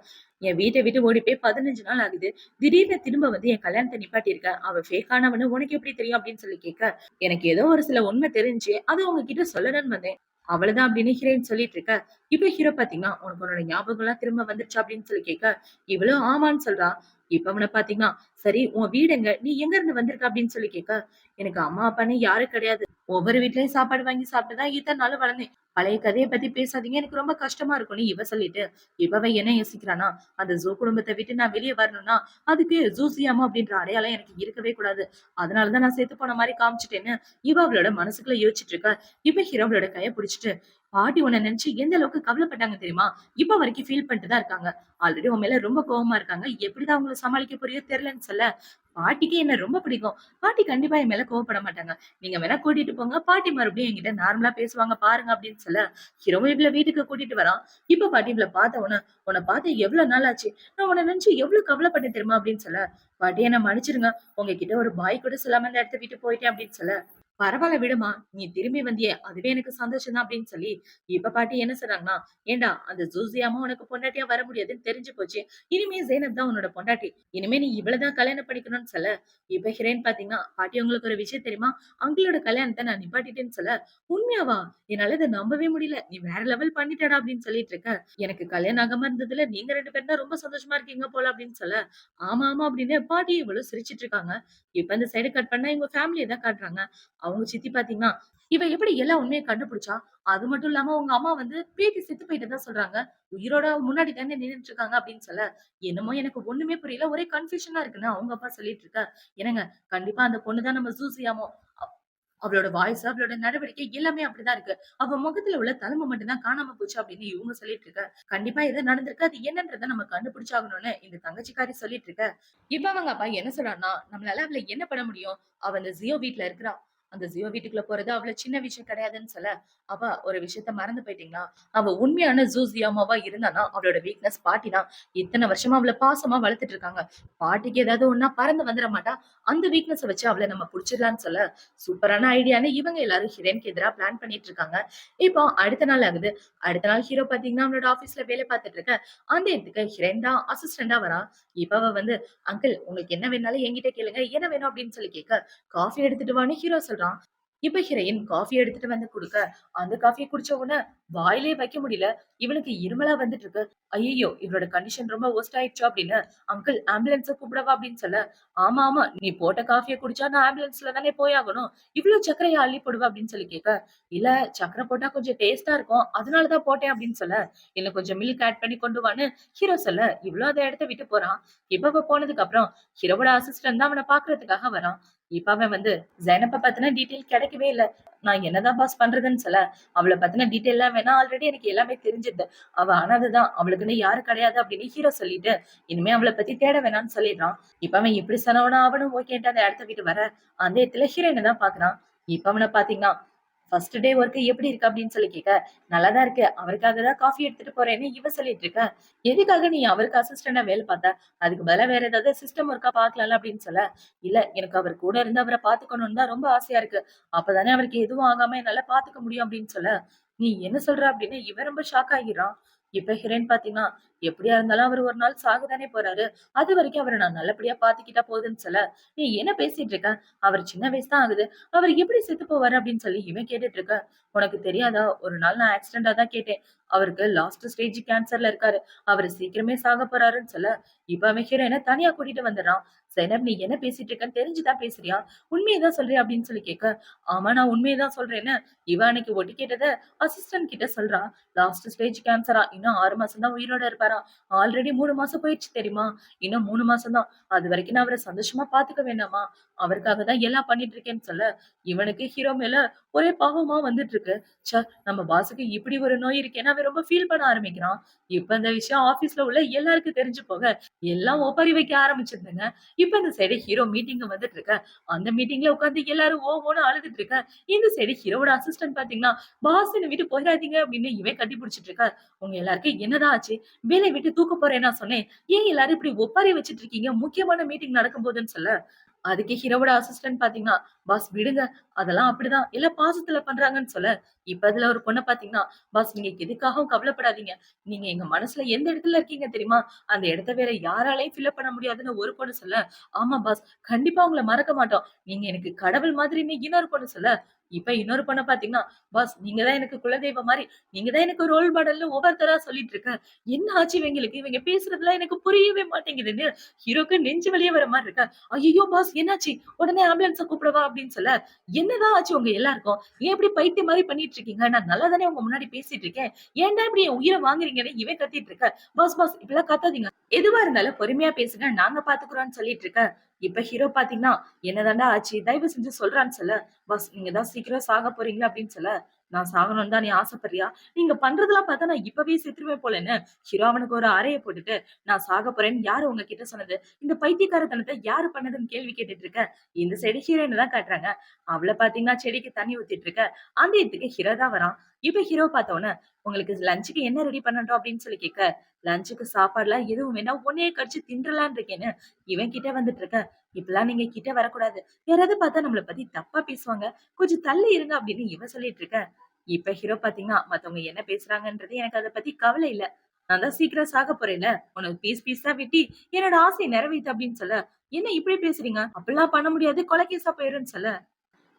"என் வீட்ட விட்டு ஓடி போய் 15 நாள் ஆகுது. திடீர்னு திரும்ப வந்து என் கல்யாணத்த நிப்பாட்டியிருக்க. அவ ஃபேக்கானவன்னு உனக்கு எப்படி தெரியும்?" அப்படின்னு சொல்லி கேட்க, "எனக்கு ஏதோ ஒரு சில உண்மை தெரிஞ்சு, அத உங்ககிட்ட சொல்லணும்னு வந்தேன்." அவ்வளவுதான் அப்படின்னு ஹீரோயின் சொல்லிட்டு இருக்க. இப்ப ஹீரோ பாத்தீங்கன்னா, "உனக்கு உன்னோட ஞாபகம் எல்லாம் திரும்ப வந்துருச்சா?" அப்படின்னு சொல்லி கேட்க, இவளும் ஆமான்னு சொல்றா. இப்ப அவன பாத்தீங்கன்னா, "சரி உன் வீடு எங்க? நீ எங்க இருந்து வந்திருக்க?" அப்படின்னு சொல்லி கேட்க, "எனக்கு அம்மா, அப்பான்னு யாரும் கிடையாது. ஒவ்வொரு வீட்லயும் சாப்பாடு வாங்கி சாப்பிட்டு தான் இத்தன நாளும் வளர்ந்தேன். பழைய கதைய பத்தி பேசாதீங்க. எனக்கு ரொம்ப கஷ்டமா இருக்கும்னு" இவ சொல்லிட்டு, இப்ப அவ என்ன யோசிக்கிறான்னா, அந்த ஜூ குடும்பத்த விட்டு நான் வெளிய வரணும்னா, அதுக்கு ஜூசியாமா அப்படின்ற அடையாளம் எனக்கு இருக்கவே கூடாது. அதனால தான் நான் செத்து போன மாரி காமிச்சுட்டேன்னு, இவ அவளோட மனசுக்குள்ள யோசிச்சுட்டு இருக்கா. இப்ப ஹீரோ அவளோட கைய புடிச்சுட்டு, பாட்டி உன்ன நினைச்சு எந்த அளவுக்கு கவலைப்பட்டாங்க தெரியுமா? இப்ப வரைக்கும் ஃபீல் பண்ணிட்டு தான் இருக்காங்க. ஆல்ரெடி உன் மேல ரொம்ப கோவமா இருக்காங்க. எப்படிதான் அவங்கள சமாளிக்க போறியோ தெரியலன்னு சொல்ல, பாட்டிக்கு என்ன ரொம்ப பிடிக்கும். பாட்டி கண்டிப்பா என் மேல கோவப்பட மாட்டாங்க. நீங்க வேணா கூட்டிட்டு போங்க. பாட்டி மறுபடியும் என்கிட்ட நார்மலா பேசுவாங்க பாருங்க அப்படின்னு சொல்ல, ஹீரோவும் இவள வீட்டுக்கு கூட்டிட்டு வரான். இப்ப பாட்டி இவள பார்த்த உடனே, உன்ன பார்த்து எவ்வளவு நாள் ஆச்சு? நான் உன்ன நினைச்சு எவ்வளவு கவலைப்பட்டேன் தெரியுமா? அப்படின்னு சொல்ல, பாட்டி என்ன மன்னிச்சிடுங்க. உங்ககிட்ட ஒரு பாய் கூட சொல்லாம இந்த இடத்த விட்டு போயிட்டேன் அப்படின்னு சொல்ல, பரவால்ல விடுமா. நீ திரும்பி வந்தியே அதுவே எனக்கு சந்தோஷம் தான் அப்படின்னு சொல்லி, இப்ப பாட்டி என்ன சொல்றாங்கன்னா, "ஏன்டா அந்த ஜூசியாமா உனக்கு பொண்டாட்டியா வர முடியாதுன்னு தெரிஞ்சு போச்சு. இனிமே ஜெயனப் தான் உன்னோட பொண்டாட்டி. இனிமே நீ இவள தான் கல்யாணம் பண்ணிக்கணும்னு" சொல்ல, இப்ப ஹீரோயின் பாத்தீங்கன்னா, "பாட்டி உங்களுக்கு ஒரு விஷயம் தெரியுமா? அங்கிளோட கல்யாணத்த நான் நிப்பாட்டிட்டேன்னு" சொல்ல, "உண்மையாவா? என்னால இத நம்பவே முடியல. நீ வேற லெவல் பண்ணிட்டடா" அப்படின்னு சொல்லிட்டு இருக்க. "எனக்கு கல்யாணம் ஆகாம இருந்ததுல நீங்க 2 பேரும் தான் ரொம்ப சந்தோஷமா இருக்கீங்க போல" அப்படின்னு சொல்ல, "ஆமா, ஆமா" அப்படின்னு பாட்டியும் இவளும் சிரிச்சுட்டு இருக்காங்க. இப்ப இந்த சைடு கட் பண்ணா இவங்க ஃபேமிலிய தான் காட்டுறாங்க. அவங்க சித்தி பாத்தீங்கன்னா, இவ எப்படி எல்லா உண்மையும் கண்டுபிடிச்சா? அது மட்டும் இல்லாம உங்க அம்மா வந்து பேத்தி செத்து போயிட்டதா சொல்றாங்க. உயிரோட முன்னாடி தானே நின்னுட்டு இருக்காங்க அப்படின்னு சொல்ல, என்னமோ எனக்கு ஒண்ணுமே புரியல. ஒரே கன்ஃப்யூஷனா இருக்குன்னு அவங்க அப்பா சொல்லிட்டு இருக்க. என்னங்க கண்டிப்பா அந்த பொண்ணு தான் நம்ம சூசியாமோ. அவளோட வாய்ஸ், அவளோட நடவடிக்கை எல்லாமே அப்படிதான் இருக்கு. அவ முகத்துல உள்ள தழும்பு மட்டும் தான் காணாம போச்சு அப்படின்னு இவங்க சொல்லிட்டு இருக்க. கண்டிப்பா ஏதோ நடந்திருக்கு. அது என்னன்றத நம்ம கண்டுபிடிச்சாகணும்னு இந்த தங்கச்சிக்காரி சொல்லிட்டு இருக்க. இப்ப அவங்க அப்பா என்ன சொல்றாருன்னா, நம்மளால அவள என்ன பண்ண முடியும்? அவ அந்த ஜியோ வீட்ல இருக்கிறா. அந்த ஜியோ வீட்டுக்குள்ள போறது அவ்வளவு சின்ன விஷயம் கிடையாதுன்னு சொல்ல, அப்பா ஒரு விஷயத்த மறந்து போயிட்டீங்களா? அவ உண்மையான ஜூசியாமாவா இருந்தான்னா, அவளோட வீக்னஸ் பாட்டி தான். இத்தன வருஷமா அவள பாசமா வளர்த்துட்டு இருக்காங்க. பாட்டிக்கு ஏதாவது ஒண்ணுனா பறந்து வந்துர மாட்டா. அந்த வீக்னஸ வச்சு அவள நம்ம புடிச்சிடலாம்னு சொல்ல, சூப்பரான ஐடியான்னு இவங்க எல்லாரும் ஹீரோயினுக்கு எதிரா பிளான் பண்ணிட்டு இருக்காங்க. இப்போ அடுத்த நாள் ஆகுது. அடுத்த நாள் ஹீரோ பாத்தீங்கன்னா, அவனோட ஆபீஸ்ல வேலை பார்த்துட்டு இருக்க. அந்த இடத்துக்கு ஹீரோயின் தான் அசிஸ்டன்டா வரா. இப்ப அவ வந்து, "அங்கிள் உங்களுக்கு என்ன வேணாலும் என்கிட்ட கேளுங்க. என்ன வேணும்?" அப்படின்னு சொல்லி கேட்க, "காஃபி எடுத்துட்டு வான்னு" ஹீரோ சொல்றான். இப்ப ஹீரோயின் காஃபி எடுத்துட்டு வந்து குடுக்க, அந்த காஃபிய குடிச்ச உடனே வாயிலே வைக்க முடியல. இவளுக்கு இருமலா வந்துட்டு இருக்கு. ஐயய்யோ! இவளோட கண்டிஷன் ரொம்ப வொர்ஸ்ட் ஆயிடுச்சோ அப்படின்னு, "அங்கிள் ஆம்புலன்ஸ கூப்பிடவா?" அப்படின்னு சொல்ல, "ஆமா, ஆமா. நீ போட்ட காஃபிய குடிச்சா நான் ஆம்புலன்ஸ்ல தானே போயாகணும். இவ்ளோ சர்க்கரையா அள்ளி போடுவ?" அப்படின்னு சொல்லி கேட்க, "இல்ல சர்க்கரை போட்டா கொஞ்சம் டேஸ்ட்டா இருக்கும். அதனால தான் போட்டேன்" அப்படின்னு சொல்ல, "இன்னும் கொஞ்சம் மில்க் ஆட் பண்ணி கொண்டு வான்னு" ஹீரோ சொல்ல, இவளும் அந்த இடத்த விட்டு போறான். இப்ப அவ போனதுக்கு அப்புறம் ஹீரோவோட அசிஸ்டன்ட் தான் அவன பார்க்கறதுக்காக வரான். இப்ப அவன் வந்து ஜைனப்ப பத்தின டீட்டெயில் கிடைக்கவே இல்ல. நான் என்னதான் பாஸ் பண்றதுன்னு சொல்ல, அவள பத்தின டீட்டெயில்லாம் வேணா ஆல்ரெடி எனக்கு எல்லாமே தெரிஞ்சுது. அவ அனாதை தான். அவளுக்குன்னு யாரும் கிடையாது அப்படின்னு ஹீரோ சொல்லிட்டு, இனிமே அவள பத்தி தேட வேணாம்னு சொல்லிடுறான். இப்ப அவன் இப்படி சொன்னவனா அவனும் ஓகேன்ட்டு அந்த இடத்த விட்டு வர, அந்த இடத்துல ஹீரோயின தான் பார்க்குறான். இப்ப அவன பார்த்தீங்கன்னா, ஃபர்ஸ்ட் டே ஒர்க் எப்படி இருக்கு அப்படின்னு சொல்லி கேட்க, நல்லாதான் இருக்கு. அவருக்காக தான் காஃபி எடுத்துட்டு போறேன்னு இவ சொல்லிட்டு இருக்க. எதுக்காக நீ அவருக்கு அசிஸ்டன்டா வேலை பார்த்த? அதுக்கு பதிலா வேற ஏதாவது சிஸ்டம் ஒர்க்கா பார்க்கலாம்ல அப்படின்னு சொல்ல, இல்ல எனக்கு அவர் கூட இருந்து அவர பார்த்துக்கணும்னு தான் ரொம்ப ஆசையா இருக்கு. அப்பதானே அவருக்கு எதுவும் ஆகாம என்னால பார்த்துக்க முடியும் அப்படின்னு சொல்ல, நீ என்ன சொல்ற அப்படின்னு இவன் ரொம்ப ஷாக் ஆகிறான். இப்ப ஹீரோயின் பாத்தீங்கன்னா, எப்படியா இருந்தாலும் அவர் ஒரு நாள் சாகதானே போறாரு. அது வரைக்கும் அவர நான் நல்லபடியா பார்த்துக்கிட்டா போதுன்னு சொல்ல, நீ என்ன பேசிட்டு இருக்க? அவர் சின்ன வயசு தான் ஆகுது. அவர் எப்படி செத்து போவாரு அப்படின்னு சொல்லி இவன் கேட்டுட்டு இருக்க. உனக்கு தெரியாதா? ஒரு நாள் நான் ஆக்சிடென்ட்டா தான் கேட்டேன். அவருக்கு லாஸ்ட் ஸ்டேஜ் கேன்சர்ல இருக்காரு. அவரு சீக்கிரமே சாக போறாருன்னு சொல்ல, இப்ப அவன் ஹீரோயின தனியா கூட்டிட்டு வந்துடுறான். "ஜெனப் நீ என்ன பேசிட்டு இருக்கன்னு தெரிஞ்சுதான் பேசுறியா? உண்மைய தான் சொல்றியா?" அப்படின்னு சொல்லி கேட்க, "ஆமா நான் உண்மைய தான் சொல்றேன்னு" இவ அன்னைக்கு ஒட்டு கேட்டத அசிஸ்டன்ட் கிட்ட சொல்றா. லாஸ்ட் ஸ்டேஜ் கேன்சரா இன்னும் 6 மாசம் தான் உயிரோட இருப்பாராம். ஆல்ரெடி 3 மாசம் போயிடுச்சு தெரியுமா? இன்னும் 3 மாசம் தான். அது வரைக்கும் நான் அவர சந்தோஷமா பாத்துக்க வேண்டாமா? அவருக்காக தான் எல்லாம் பண்ணிட்டு இருக்கேன்னு சொல்ல, இவனுக்கு ஹீரோ மேல ஒரே பாவமா வந்துட்டு இருக்கு. ச்சே! நம்ம பாஸுக்கு இப்படி ஒரு நோய் இருக்கேன்னு அவன் ரொம்ப ஃபீல் பண்ண ஆரம்பிக்கிறான். இப்ப இந்த விஷயம் ஆபீஸ்ல உள்ள எல்லாருக்கும் தெரிஞ்சு போக, எல்லாம் ஒப்பாரி வைக்க ஆரம்பிச்சிருதுங்க. இப்ப இந்த சைடு ஹீரோ மீட்டிங் வந்துட்டு இருக்க. அந்த மீட்டிங்ல உட்கார்ந்து எல்லாரும் ஓ ஓன்னு அழுதுட்டு இருக்க. இந்த சைடு ஹீரோவோட அசிஸ்டன்ட் பாத்தீங்கன்னா, "பாஸ் என்ன விட்டு போயிறாதீங்க" அப்படின்னு இவன் கட்டி பிடிச்சிட்டு இருக்க. "உங்க எல்லாருக்கும் என்னதான் ஆச்சு? வேலைய விட்டு தூக்க போறேன்னு நான் சொன்னேன். ஏன் எல்லாரும் இப்படி ஒப்பாரி வச்சுட்டு இருக்கீங்க? முக்கியமான மீட்டிங் நடக்கும்போதுன்னு" சொல்ல, அதுக்கு ஹீரோவோட அசிஸ்டன்ட் பாத்தீங்கன்னா, "பாஸ் விடுங்க. அதெல்லாம் அப்படிதான். எல்லாம் பாசத்துல பண்றாங்கன்னு" சொல்ல, இப்ப அதுல ஒரு பொண்ண பாத்தீங்கன்னா, "பாஸ் நீங்க எதுக்காகவும் கவலைப்படாதீங்க. நீங்க எங்க மனசுல எந்த இடத்துல இருக்கீங்க தெரியுமா? அந்த இடத்த வேற யாராலயும் ஃபில் பண்ண முடியாதுன்னு" ஒரு பொண்ணு சொல்ல, "ஆமா பாஸ். கண்டிப்பா உங்கள மறக்க மாட்டோம். நீங்க எனக்கு கடவுள் மாதிரின்னு" இன்னொரு பொண்ணு சொல்ல, இப்ப இன்னொரு பொண்ண பாத்தீங்கன்னா, பாஸ் நீங்க தான் எனக்கு குலதெய்வம் மாரி. நீங்க தான் எனக்கு ரோல் மாடல்ன்னு ஒவ்வொருத்தரா சொல்லிட்டு இருக்க. என்ன ஆச்சு இவங்களுக்கு? இவங்க பேசுறதெல்லாம் எனக்கு புரியவே மாட்டேங்குதுன்னு ஹீரோக்கு நெஞ்சு வலியே வர மாரி இருக்கு. "ஐயய்யோ! பாஸ் என்னாச்சு? உடனே ஆம்புலன்ஸ கூப்பிடவா?" அப்படின்னு சொல்ல, "என்னதான் ஆச்சு உங்க எல்லாருக்கும்? ஏன் இப்படி பைத்தியம் மாரி பண்ணிட்டு இருக்கீங்க? நான் நல்லா தானே உங்க முன்னாடி பேசிட்டு இருக்கேன். ஏன்டா இப்படி என் உயிர வாங்குறீங்கன்னு?" இவன் கத்திட்டு இருக்க. "பாஸ் பாஸ் இப்படிலாம் கத்தாதீங்க. எதுவா இருந்தாலும் பொறுமையா பேசுங்க. நாங்க பாத்துக்குறோம்ன்னு" சொல்லிட்டு இருக்க. இப்ப ஹீரோ பாத்தீங்கன்னா, "என்னதான்டா ஆச்சு? தயவு செஞ்சு சொல்றான்னு சொல்ல." "பாஸ் நீங்க தான் சீக்கிரம் சாக போறீங்களா?" அப்படின்னு சொல்ல, "நான் சாகணும்னு தான் நீ ஆசைப்படுறியா? நீங்க பண்றதெல்லாம் பார்த்தா நான் இப்பவே செத்துருவேன் போலன்னு." ஹீரோ அவனுக்கு ஒரு அறைய போட்டுட்டு, "நான் சாக போறேன்னு யாரு உங்ககிட்ட சொன்னது? இந்த பைத்தியக்காரத்தனத்த யாரு பண்ணதுன்னு?" கேள்வி கேட்டுட்டு இருக்க. இந்த சைடு ஹீரோயின தான் காட்டுறாங்க. அவள பார்த்தீங்கன்னா செடிக்கு தண்ணி ஊத்திட்டு இருக்க. அந்த இடத்துக்கு ஹீரோ தான் வரான். இப்ப ஹீரோ பார்த்த உடனே, "உங்களுக்கு லஞ்சுக்கு என்ன ரெடி பண்ணட்டும்?" அப்படின்னு சொல்லி கேட்க, "லஞ்சுக்கு சாப்பாடுலாம் எதுவும் வேணாம். உன்னையே கடிச்சு தின்றலான்னு இருக்கேன்னு." இவன் கிட்ட வந்துட்டு இருக்க. "இப்படிலாம் நீங்க கிட்ட வரக்கூடாது. யாராவது பார்த்தா நம்மள பத்தி தப்பா பேசுவாங்க. கொஞ்சம் தள்ளி இருங்க" அப்படின்னு இவ சொல்லிட்டு இருக்க. இப்ப ஹீரோ பாத்தீங்கன்னா, மத்தவங்க என்ன பேசுறாங்கன்றது எனக்கு அத பத்தி கவலை இல்ல. நான் தான் சீக்கிரம் சாகப் போறேன்ல. உனக்கு பீஸ் பீஸா வெட்டி என்னோட ஆசைய நிறைவேத்து அப்படின்னு சொல்ல, "என்ன இப்படி பேசுறீங்க? அப்படிலாம் பண்ண முடியாது. கொலை கேஸா போயிரும்ன்னு" சொல்ல,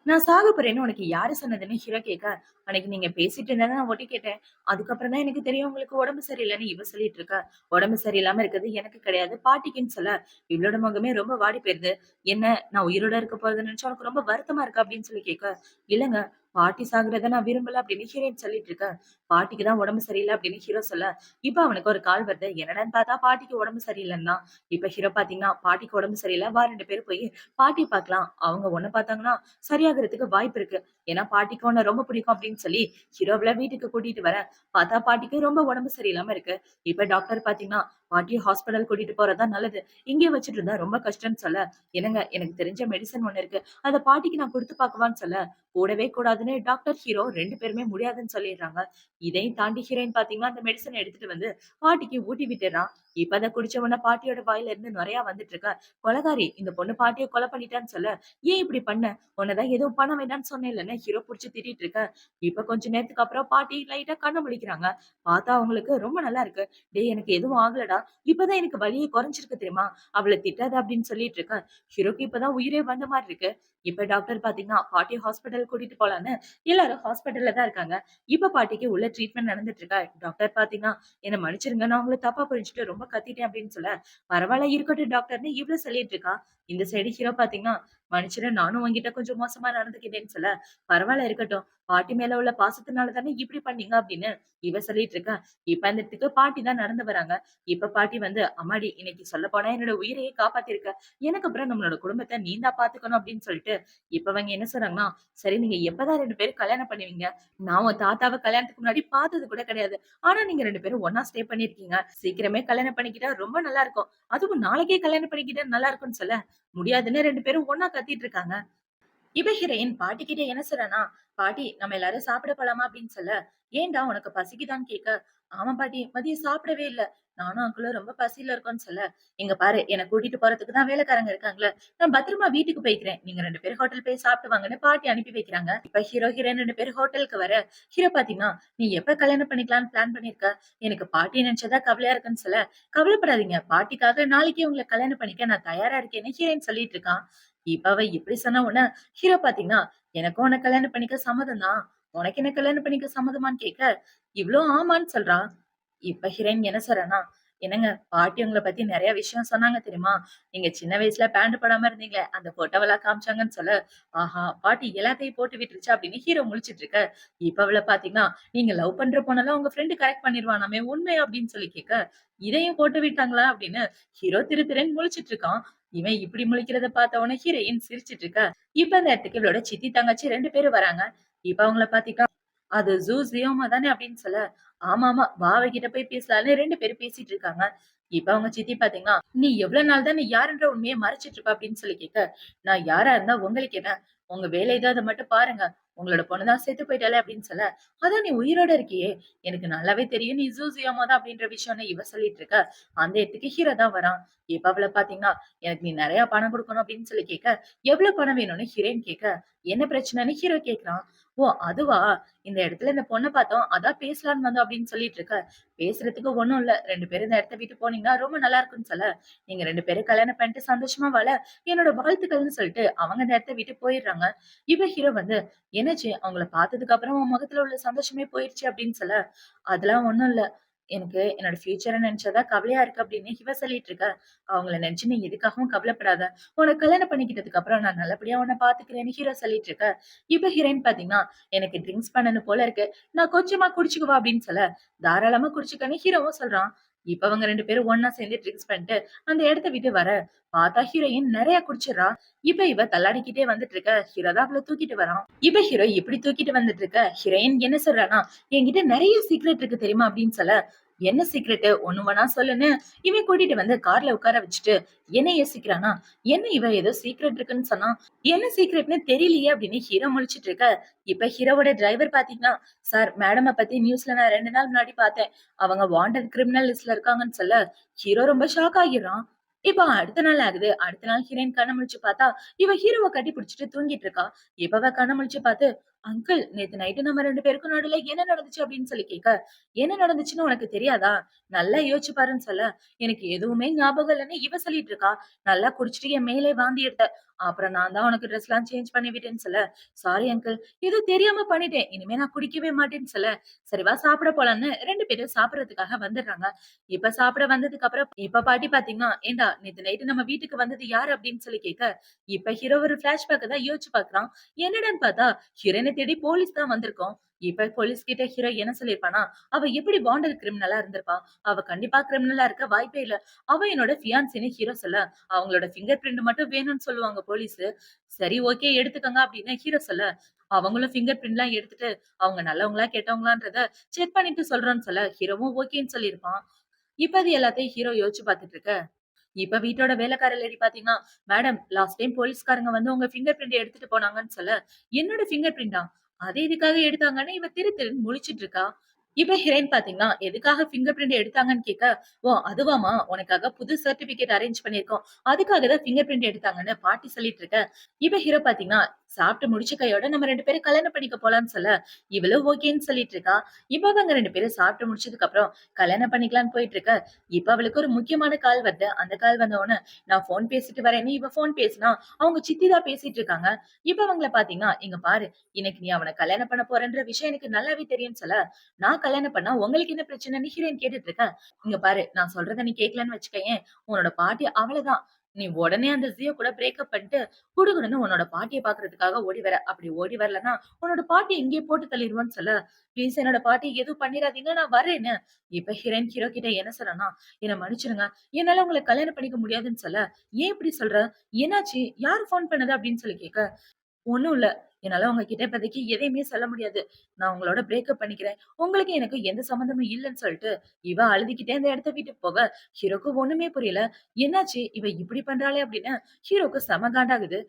நான் சாக போறேன்னு உனக்கு யாரு சொன்னதுன்னு ஹீரோ கேட்க, அன்னைக்கு நீங்க பேசிட்டு இருந்தத நான் ஒட்டு கேட்டேன். அதுக்கப்புறம் தான் எனக்கு தெரியும் உங்களுக்கு உடம்பு சரியில்லன்னு இவ சொல்லிட்டு இருக்கா. உடம்பு சரியில்லாம இருக்கிறது எனக்கு கிடையாது, பாட்டிக்குன்னு சொல்ல, இவளோட முகமே ரொம்ப வாடி போயிருது. என்ன நான் உயிரோட இருக்க போறத நினைச்சா உனக்கு ரொம்ப வருத்தமா இருக்கா அப்படின்னு சொல்லி கேட்க, இல்லங்க பாட்டி சாகுறத நான் விரும்பல அப்படின்னு ஹீரோயின் சொல்லிட்டு இருக்க. பாட்டிக்கு தான் உடம்பு சரியில்ல அப்படின்னு ஹீரோ சொல்ல, இப்ப அவனுக்கு ஒரு கால் வருது. என்னடான்னு பார்த்தா பாட்டிக்கு உடம்பு சரியில்லன்னு தான். இப்ப ஹீரோ பாத்தீங்கன்னா, பாட்டிக்கு உடம்பு சரியில்ல. வா 2 பேரும் போய் பாட்டி பார்க்கலாம். அவங்க உன்ன பார்த்தாங்கன்னா சரியாகறதுக்கு வாய்ப்பு இருக்கு. ஏன்னா பாட்டிக்கு உன்ன ரொம்ப பிடிக்கும் அப்படின்னு சொல்லி ஹீரோவ வீட்டுக்கு கூட்டிட்டு வரேன். பார்த்தா பாட்டிக்கு ரொம்ப உடம்பு சரியில்லாம இருக்கு. இப்ப டாக்டர் பார்த்தீங்கன்னா, பாட்டிய ஹாஸ்பிடல் கூட்டிட்டு போறது தான் நல்லது. இங்கேயே வச்சுட்டு இருந்தா ரொம்ப கஷ்டம்னு சொல்ல, "என்னங்க எனக்கு தெரிஞ்ச மெடிசின் ஒண்ணு இருக்கு. அத பாட்டிக்கு நான் குடுத்து பார்க்கவான்னு" சொல்ல, கூடவே கூடாதுன்னு டாக்டர், ஹீரோ 2 பேருமே முடியாதுன்னு சொல்லிடுறாங்க. இதையும் தாண்டி ஹீரோயின் பார்த்தீங்கன்னா, அந்த மெடிசின எடுத்துட்டு வந்து பாட்டிக்கு ஊட்டி விட்டுர்றான். இப்ப அத குடிச்ச உடனே பாட்டியோட வாயில இருந்து நுரையா வந்துட்டு இருக்கு. கொலைகாரி இந்த பொண்ணு பாட்டிய கொலை பண்ணிட்டான்னு சொல்ல, "ஏன் இப்படி பண்ண? உன்னதான் எதுவும் பண்ண வேண்டாம்னு சொன்னேன்லன்னு" ஹீரோ புடிச்சு திட்டிட்டு இருக்க. இப்ப கொஞ்ச நேரத்துக்கு அப்புறம் பாட்டி லைட்டா கண்ண முழிக்கிறாங்க. பார்த்தா அவங்களுக்கு ரொம்ப நல்லா இருக்கு. "டேய் எனக்கு எதுவும் ஆகலடா. இப்பதான் எனக்கு வலியே குறைஞ்சிருக்கு தெரியுமா? அவள திட்டாத" அப்படின்னு சொல்லிட்டு இருக்கேன். ஹீரோக்கு இப்பதான் உயிரே வந்த மாரி இருக்கு. இப்ப டாக்டர் பாத்தீங்கன்னா, பாட்டிய ஹாஸ்பிடல் கூட்டிட்டு போலான்னு எல்லாரும் ஹாஸ்பிடல்ல தான் இருக்காங்க. இப்ப பாட்டிக்கு உள்ள ட்ரீட்மெண்ட் நடந்துட்டு இருக்கா. டாக்டர் பாத்தீங்கன்னா, "என்ன மன்னிச்சிடுங்க. நான் உங்கள தப்பா புரிஞ்சுட்டு ரொம்ப கத்திட்டேன்" அப்படின்னு சொல்ல, "பரவால்ல இருக்கட்டும் டாக்டர்ன்னு" இவ்ளோ சொல்லிட்டு இருக்கா. இந்த சைடு ஹீரோ பாத்தீங்கன்னா, "மன்னிச்சிடு நானும் உன்கிட்ட கொஞ்சம் மோசமா நடந்துக்கிட்டேன்னு" சொல்ல, "பரவால்ல இருக்கட்டும். பாட்டி மேல உள்ள பாசத்தினால தானே இப்படி பண்ணீங்க" அப்படின்னு இவ சொல்லிட்டு இருக்கா. இப்ப அந்த இடத்துக்கு பாட்டி தான் நடந்து வராங்க. இப்ப பாட்டி வந்து, "அம்மாடி இன்னைக்கு சொல்லப்போனா என்னோட உயிரையே காப்பாத்திருக்க. எனக்கு அப்புறம் நம்மளோட குடும்பத்த நீ தான் பாத்துக்கணும்" அப்படின்னு சொல்லிட்டு, இப்ப அவங்க என்ன சொல்றாங்கன்னா, "சரி நீங்க எப்பதான் 2 பேரும் கல்யாணம் பண்ணுவீங்க? நான் உன் தாத்தாவ கல்யாணத்துக்கு முன்னாடி பார்த்தது கூட கிடையாது. ஆனா நீங்க 2 பேரும் ஒண்ணா ஸ்டே பண்ணியிருக்கீங்க. சீக்கிரமே கல்யாணம் பண்ணிக்கிட்டா ரொம்ப நல்லா இருக்கும். அதுவும் நாளைக்கே கல்யாணம் பண்ணிக்கிட்டா நல்லா இருக்கும்ன்னு" சொல்ல, முடியாதுன்னு 2 பேரும் ஒண்ணா கத்திட்டு இருக்காங்க. இவ ஹீரோயின் பாட்டிக்கிட்ட என்ன சொல்றான்னா, "பாட்டி நம்ம எல்லாரும் சாப்பிட போலாமா?" அப்படின்னு சொல்ல, "ஏன்டா உனக்கு பசிக்குதான்னு?" கேட்க, "ஆமா பாட்டி மதியம் சாப்பிடவே இல்ல. நானும் அங்கிளும் ரொம்ப பசியில இருக்கோம்ன்னு" சொல்ல, "இங்க பாரு என்ன கூட்டிட்டு போறதுக்கு தான் வேலைக்காரங்க இருக்காங்கல்ல. நான் பத்திரமா வீட்டுக்கு போய்க்கிறேன். நீங்க 2 பேரும் ஹோட்டல் போய் சாப்பிட்டு வாங்கன்னு" பாட்டி அனுப்பி வைக்கிறாங்க. இப்ப ஹீரோ, ஹீரோயின் 2 பேரும் ஹோட்டலுக்கு வர, ஹீரோ பாத்தீங்கன்னா, "நீ எப்ப கல்யாணம் பண்ணிக்கலாம்னு பிளான் பண்ணியிருக்க? எனக்கு பாட்டிய நினைச்சா கவலையா இருக்குன்னு" சொல்ல, "கவலைப்படாதீங்க. பாட்டிக்காக நாளைக்கே உங்கள கல்யாணம் பண்ணிக்க நான் தயாரா இருக்கேன்னு" ஹீரோயின் சொல்லிட்டு இருக்கான். இப்ப அவ இப்படி சொன்ன உடனே ஹீரோ பாத்தீங்கன்னா, "எனக்கும் உன்ன கல்யாணம் பண்ணிக்க சம்மதம் தான். உனக்கு என்ன கல்யாணம் பண்ணிக்க சம்மதமான்னு?" கேட்க, இவளும் ஆமான்னு சொல்றா. இப்ப ஹீரோயின் என்ன சொல்றான்னா, "என்னங்க பாட்டி உங்கள பத்தி நெறைய விஷயம் சொன்னாங்க தெரியுமா? நீங்க சின்ன வயசுல பேண்ட் போடாம இருந்தீங்களே, அந்த ஃபோட்டோவெல்லாம் காமிச்சாங்கன்னு" சொல்ல, "ஆஹா! பாட்டி எல்லாத்தையும் போட்டு விட்டுருச்சா?" அப்படின்னு ஹீரோ முழிச்சுட்டு இருக்க. இப்ப அவள பாத்தீங்கன்னா, "நீங்க லவ் பண்ற பொண்ணெல்லாம் உங்க ஃப்ரெண்ட் கரெக்ட் பண்ணிருவானாமே உண்மையா?" அப்படின்னு சொல்லி கேட்க, "இதையும் போட்டு விட்டாங்களா?" அப்படின்னு ஹீரோ திரு திருன்னு முழிச்சுட்டு இருக்கான். இவன் இப்படி முழிக்கிறத பார்த்த உடனே ஹீரோயின் சிரிச்சுட்டு இருக்கா. இப்ப அந்த இடத்துக்கு இவளோட சித்தி, தங்கச்சி 2 பேரும் வராங்க. இப்ப அவங்கள பாத்தீங்கன்னா, "அது ஜியோமா தானே?" அப்படின்னு சொல்ல, "ஆமாமா, வா அவகிட்ட போய் பேசலாம்ன்னு" 2 பேரும் பேசிட்டு இருக்காங்க. இப்ப அவங்க சித்தி பாத்தீங்கன்னா, "நீ எவ்வளவு நாள் தான் நீ யாருன்ற உண்மைய மறைச்சிட்டு இருப்ப?" அப்படின்னு சொல்லி கேட்க, "நான் யாரா இருந்தா உங்களுக்கு என்ன? உங்க வேலை ஏதோ அத மட்டும் பாருங்க. உங்களோட பொண்ணு தான் செத்து போயிட்டாளே" அப்படின்னு சொல்ல, "அதான் நீ உயிரோட இருக்கியே! எனக்கு நல்லாவே தெரியும் நீ ஜியோமா தான் அப்படின்ற விஷயம்னு" இவ சொல்லிட்டு இருக்க. அந்த இடத்துக்கு ஹீரோ தான் வரான். இப்ப அவள பாத்தீங்கன்னா, "எனக்கு நீ நெறைய பணம் குடுக்கணும்" அப்படின்னு சொல்லி கேட்க, "எவ்வளவு பணம் வேணும்னு" ஹீரோயின் கேட்க, "என்ன பிரச்சனைன்னு" ஹீரோ கேட்கிறான். ஓ! அதுவா? இந்த இடத்துல இந்த பொண்ண பார்த்தோம். அதான் பேசலான்னு வந்தோம் அப்படின்னு சொல்லிட்டு இருக்க. பேசுறதுக்கு ஒண்ணும் இல்ல. 2 பேரும் இந்த இடத்த விட்டு போனீங்கன்னா ரொம்ப நல்லா இருக்கும்ன்னு சொல்ல, நீங்க 2 பேரும் கல்யாணம் பண்ணிட்டு சந்தோஷமா வாழ என்னோட வாழ்த்துக்கள்னு சொல்லிட்டு அவங்க அந்த இடத்த விட்டு போயிடுறாங்க. இவ ஹீரோ வந்து, "என்னாச்சு? அவங்கள பார்த்ததுக்கு அப்புறம் உன் முகத்துல உள்ள சந்தோஷமே போயிருச்சு" அப்படின்னு சொல்ல, "அதெல்லாம் ஒண்ணும் இல்ல. எனக்கு என்னோட ஃபியூச்சர நெனச்சா தான் கவலையா இருக்கு" அப்படின்னு இவ சொல்லிட்டு இருக்க. "அவங்கள நெனச்சு நீ எதுக்காகவும் கவலைப்படாத. உன்ன கல்யாணம் பண்ணிக்கிட்டதுக்கு அப்புறம் நான் நல்லபடியா உன்ன பார்த்துக்கிறேன்னு" ஹீரோ சொல்லிட்டு இருக்க. இப்ப ஹீரோயின் பார்த்தீங்கன்னா, "எனக்கு ட்ரிங்க்ஸ் பண்ணணும் போல இருக்கு. நான் கொஞ்சமா குடிச்சுக்கவா?" அப்படின்னு சொல்ல, "தாராளமா குடிச்சுக்கன்னு" ஹீரோவும் சொல்றான். இப்ப அவங்க 2 பேரும் ஒண்ணா சேர்ந்து ட்ரிங்க்ஸ் பண்ணிட்டு அந்த இடத்த விட்டு வர, பார்த்தா ஹீரோயின் நெறைய குடிச்சிடுறா. இப்ப இவ தள்ளாடிக்கிட்டே வந்துட்டு இருக்க. ஹீரோ தான் அவள தூக்கிட்டு வரான். இப்ப ஹீரோ இப்படி தூக்கிட்டு வந்துட்டு இருக்க, ஹீரோயின் என்ன சொல்றான்னா, "என்கிட்ட நெறைய சீக்ரெட் இருக்கு தெரியுமா?" அப்படின்னு சொல்ல, "என்ன சீக்ரெட்டு? ஒண்ணு ஒண்ணா சொல்லுன்னு" இவன் கூட்டிட்டு வந்து கார்ல உட்கார வச்சுட்டு, என்ன யோசிக்கிறான்னா, என்ன இவ ஏதோ சீக்ரெட் இருக்குன்னு சொன்னா, என்ன சீக்ரெட்ன்னு தெரியலையே அப்படின்னு ஹீரோ முழிச்சிட்டு இருக்க. இப்ப ஹீரோவோட டிரைவர் பாத்தீங்கன்னா, "சார் மேடம பத்தி நியூஸ்ல நான் 2 நாள் முன்னாடி பார்த்தேன். அவங்க வாண்டட் கிரிமினல் லிஸ்ட்ல இருக்காங்கன்னு" சொல்ல, ஹீரோ ரொம்ப ஷாக் ஆகிர்றான். இப்ப அடுத்த நாள் ஆகுது. அடுத்த நாள் ஹீரோயின் கண்ண முழிச்சு பார்த்தா, இவ ஹீரோவ கட்டி பிடிச்சுட்டு தூங்கிட்டு இருக்கா. இப்ப அவ கண்ண முழிச்சு பார்த்து, "அங்கிள் நேத்து நைட்டு நம்ம 2 பேருக்கும் நடுவுல என்ன நடந்துச்சு?" அப்படின்னு சொல்லி கேட்க, "என்ன நடந்துச்சுன்னு உனக்கு தெரியாதா? நல்லா யோசிச்சு பாருன்னு" சொல்ல, "எனக்கு எதுவுமே ஞாபகம் இல்லன்னு" இவ சொல்லிட்டு இருக்கா. "நல்லா குடிச்சிட்டு என் மேலே வாந்தி எடுத்த. அப்புறம் நான் தான் உனக்கு ட்ரெஸ்லாம் சேஞ்ச் பண்ணி விட்டேன்னு" சொல்ல, "சாரி அங்கிள். ஏதோ தெரியாம பண்ணிட்டேன். இனிமே நான் குடிக்கவே மாட்டேன்னு" சொல்ல, "சரி வா சாப்பிட போலான்னு" 2 பேரும் சாப்பிடறதுக்காக வந்துடுறாங்க. இப்ப சாப்பிட வந்ததுக்கு அப்புறம் இப்ப பாட்டி பாத்தீங்கன்னா, "ஏன்டா நேத்து நைட்டு நம்ம வீட்டுக்கு வந்தது யாரு?" அப்படின்னு சொல்லி கேட்க, இப்ப ஹீரோ ஒரு ஃபிளாஷ்பேக்க தான் யோசிச்சு பார்க்குறான். என்னடான்னு பார்த்தா, ஹீரோயின தேடி போலீஸ் தான் வந்திருக்கோம். இப்ப போலீஸ் கிட்ட ஹீரோ என்ன சொல்லியிருப்பான்னா, "அவ எப்படி வாண்டட் கிரிமினலா இருந்திருப்பா? அவ கண்டிப்பா கிரிமினலா இருக்க வாய்ப்பே இல்ல. அவ என்னோட ஃபியான்சின்னு" ஹீரோ சொல்ல, "அவங்களோட ஃபிங்கர் பிரிண்ட் மட்டும் வேணும்னு சொல்லுவாங்க போலீஸு. சரி ஓகே எடுத்துக்கங்க" அப்படின்னு ஹீரோ சொல்ல, அவங்களும் ஃபிங்கர் பிரிண்ட்லாம் எடுத்துட்டு, அவங்க நல்லவங்களா கெட்டவங்களான்றத செக் பண்ணிட்டு சொல்றோம்ன்னு சொல்ல, ஹீரோவும் ஓகேன்னு சொல்லியிருப்பான். இப்ப அது எல்லாத்தையும் ஹீரோ யோசிச்சு பார்த்துட்டு இருக்க. இப்ப வீட்டோட வேலைக்கார லேடி பாத்தீங்கன்னா, "மேடம் லாஸ்ட் டைம் போலீஸ்காரங்க வந்து உங்க ஃபிங்கர் பிரிண்ட் எடுத்துட்டு போனாங்கன்னு" சொல்ல, "என்னோட ஃபிங்கர் பிரிண்டா? அது எதுக்காக எடுத்தாங்கன்னு" இவ திரு திருன்னு முழிச்சுட்டு இருக்கா. இப்ப ஹீரோயின் பாத்தீங்கன்னா, எதுக்காக ஃபிங்கர் பிரிண்ட் எடுத்தாங்கன்னு கேட்க, "ஓ! அதுவாம்மா உனக்காக புது சர்டிபிகேட் அரேஞ்ச் பண்ணியிருக்கோம். அதுக்காக தான் ஃபிங்கர் பிரிண்ட் எடுத்தாங்கன்னு" பாட்டி சொல்லிட்டு இருக்க. இப்ப ஹீரோ பாத்தீங்கன்னா, சாப்பிட்டு முடிச்ச கையோட நம்ம 2 பேரும் கல்யாணம் பண்ணிக்க போலான்னு சொல்ல, இவளும் ஓகேன்னு சொல்லிட்டு இருக்கா. இப்ப அவங்க 2 பேரும் சாப்பிட்டு முடிச்சதுக்கு அப்புறம் கல்யாணம் பண்ணிக்கலான்னு போயிட்டு இருக்க. இப்ப அவளுக்கு ஒரு முக்கியமான கால் வருது. அந்த கால் வந்த உடனே, "நான் ஃபோன் பேசிட்டு வரேன்னு" இவ ஃபோன் பேசினா, அவங்க சித்தி தான் பேசிட்டு இருக்காங்க. இப்ப அவங்கள பாத்தீங்கன்னா, "இங்க பாரு, இன்னைக்கு நீ அவன கல்யாணம் பண்ண போறன்ற விஷயம் எனக்கு நல்லாவே தெரியும்னு" சொல்ல, "நான் கல்யாணம் பண்ணா உங்களுக்கு என்ன பிரச்சனைன்னு" ஹீரோயின் கேட்டுட்டு இருக்க. "இங்க பாரு, நான் சொல்றத நீ கேட்கலன்னு வச்சுக்கயேன், உன்னோட பாட்டி அவ்வளதான். நீ உடனே அந்த ஜியோ கூட பிரேக்கப் பண்ணிட்டு, குடுகுடுன்னு உன்னோட பாட்டிய பாக்குறதுக்காக ஓடி வர. அப்படி ஓடி வரலன்னா, உன்னோட பாட்டிய இங்கேயே போட்டு தள்ளிருவேன்னு" சொல்ல, "ப்ளீஸ் என்னோட பாட்டிய எதுவும் பண்ணிறாதீங்க. நான் வரேன்னு" இப்ப ஹீரோயின் ஹீரோ கிட்ட என்ன சொல்றன்னா, "என்ன மன்னிச்சுருங்க. என்னால உங்கள கல்யாணம் பண்ணிக்க முடியாதுன்னு" சொல்ல, "ஏன் இப்படி சொல்ற? என்னாச்சு? யாரு ஃபோன் பண்ணது?" அப்படின்னு சொல்லி கேட்க, ஒண்ணும் இல்ல. என்னால உங்ககிட்ட இப்போதைக்கு எதையுமே சொல்ல முடியாது. நான் உங்களோட பிரேக்கப் பண்ணிக்கிறேன். உங்களுக்கு எனக்கும் எந்த சம்மந்தமும் இல்லன்னு சொல்லிட்டு, இவ அழுதுகிட்டே அந்த இடத்த விட்டு போக, ஹீரோக்கு ஒண்ணுமே புரியல. என்னாச்சு? இவ இப்படி பண்றாளே அப்படின்னு ஹீரோக்கு செம காண்டாகுது.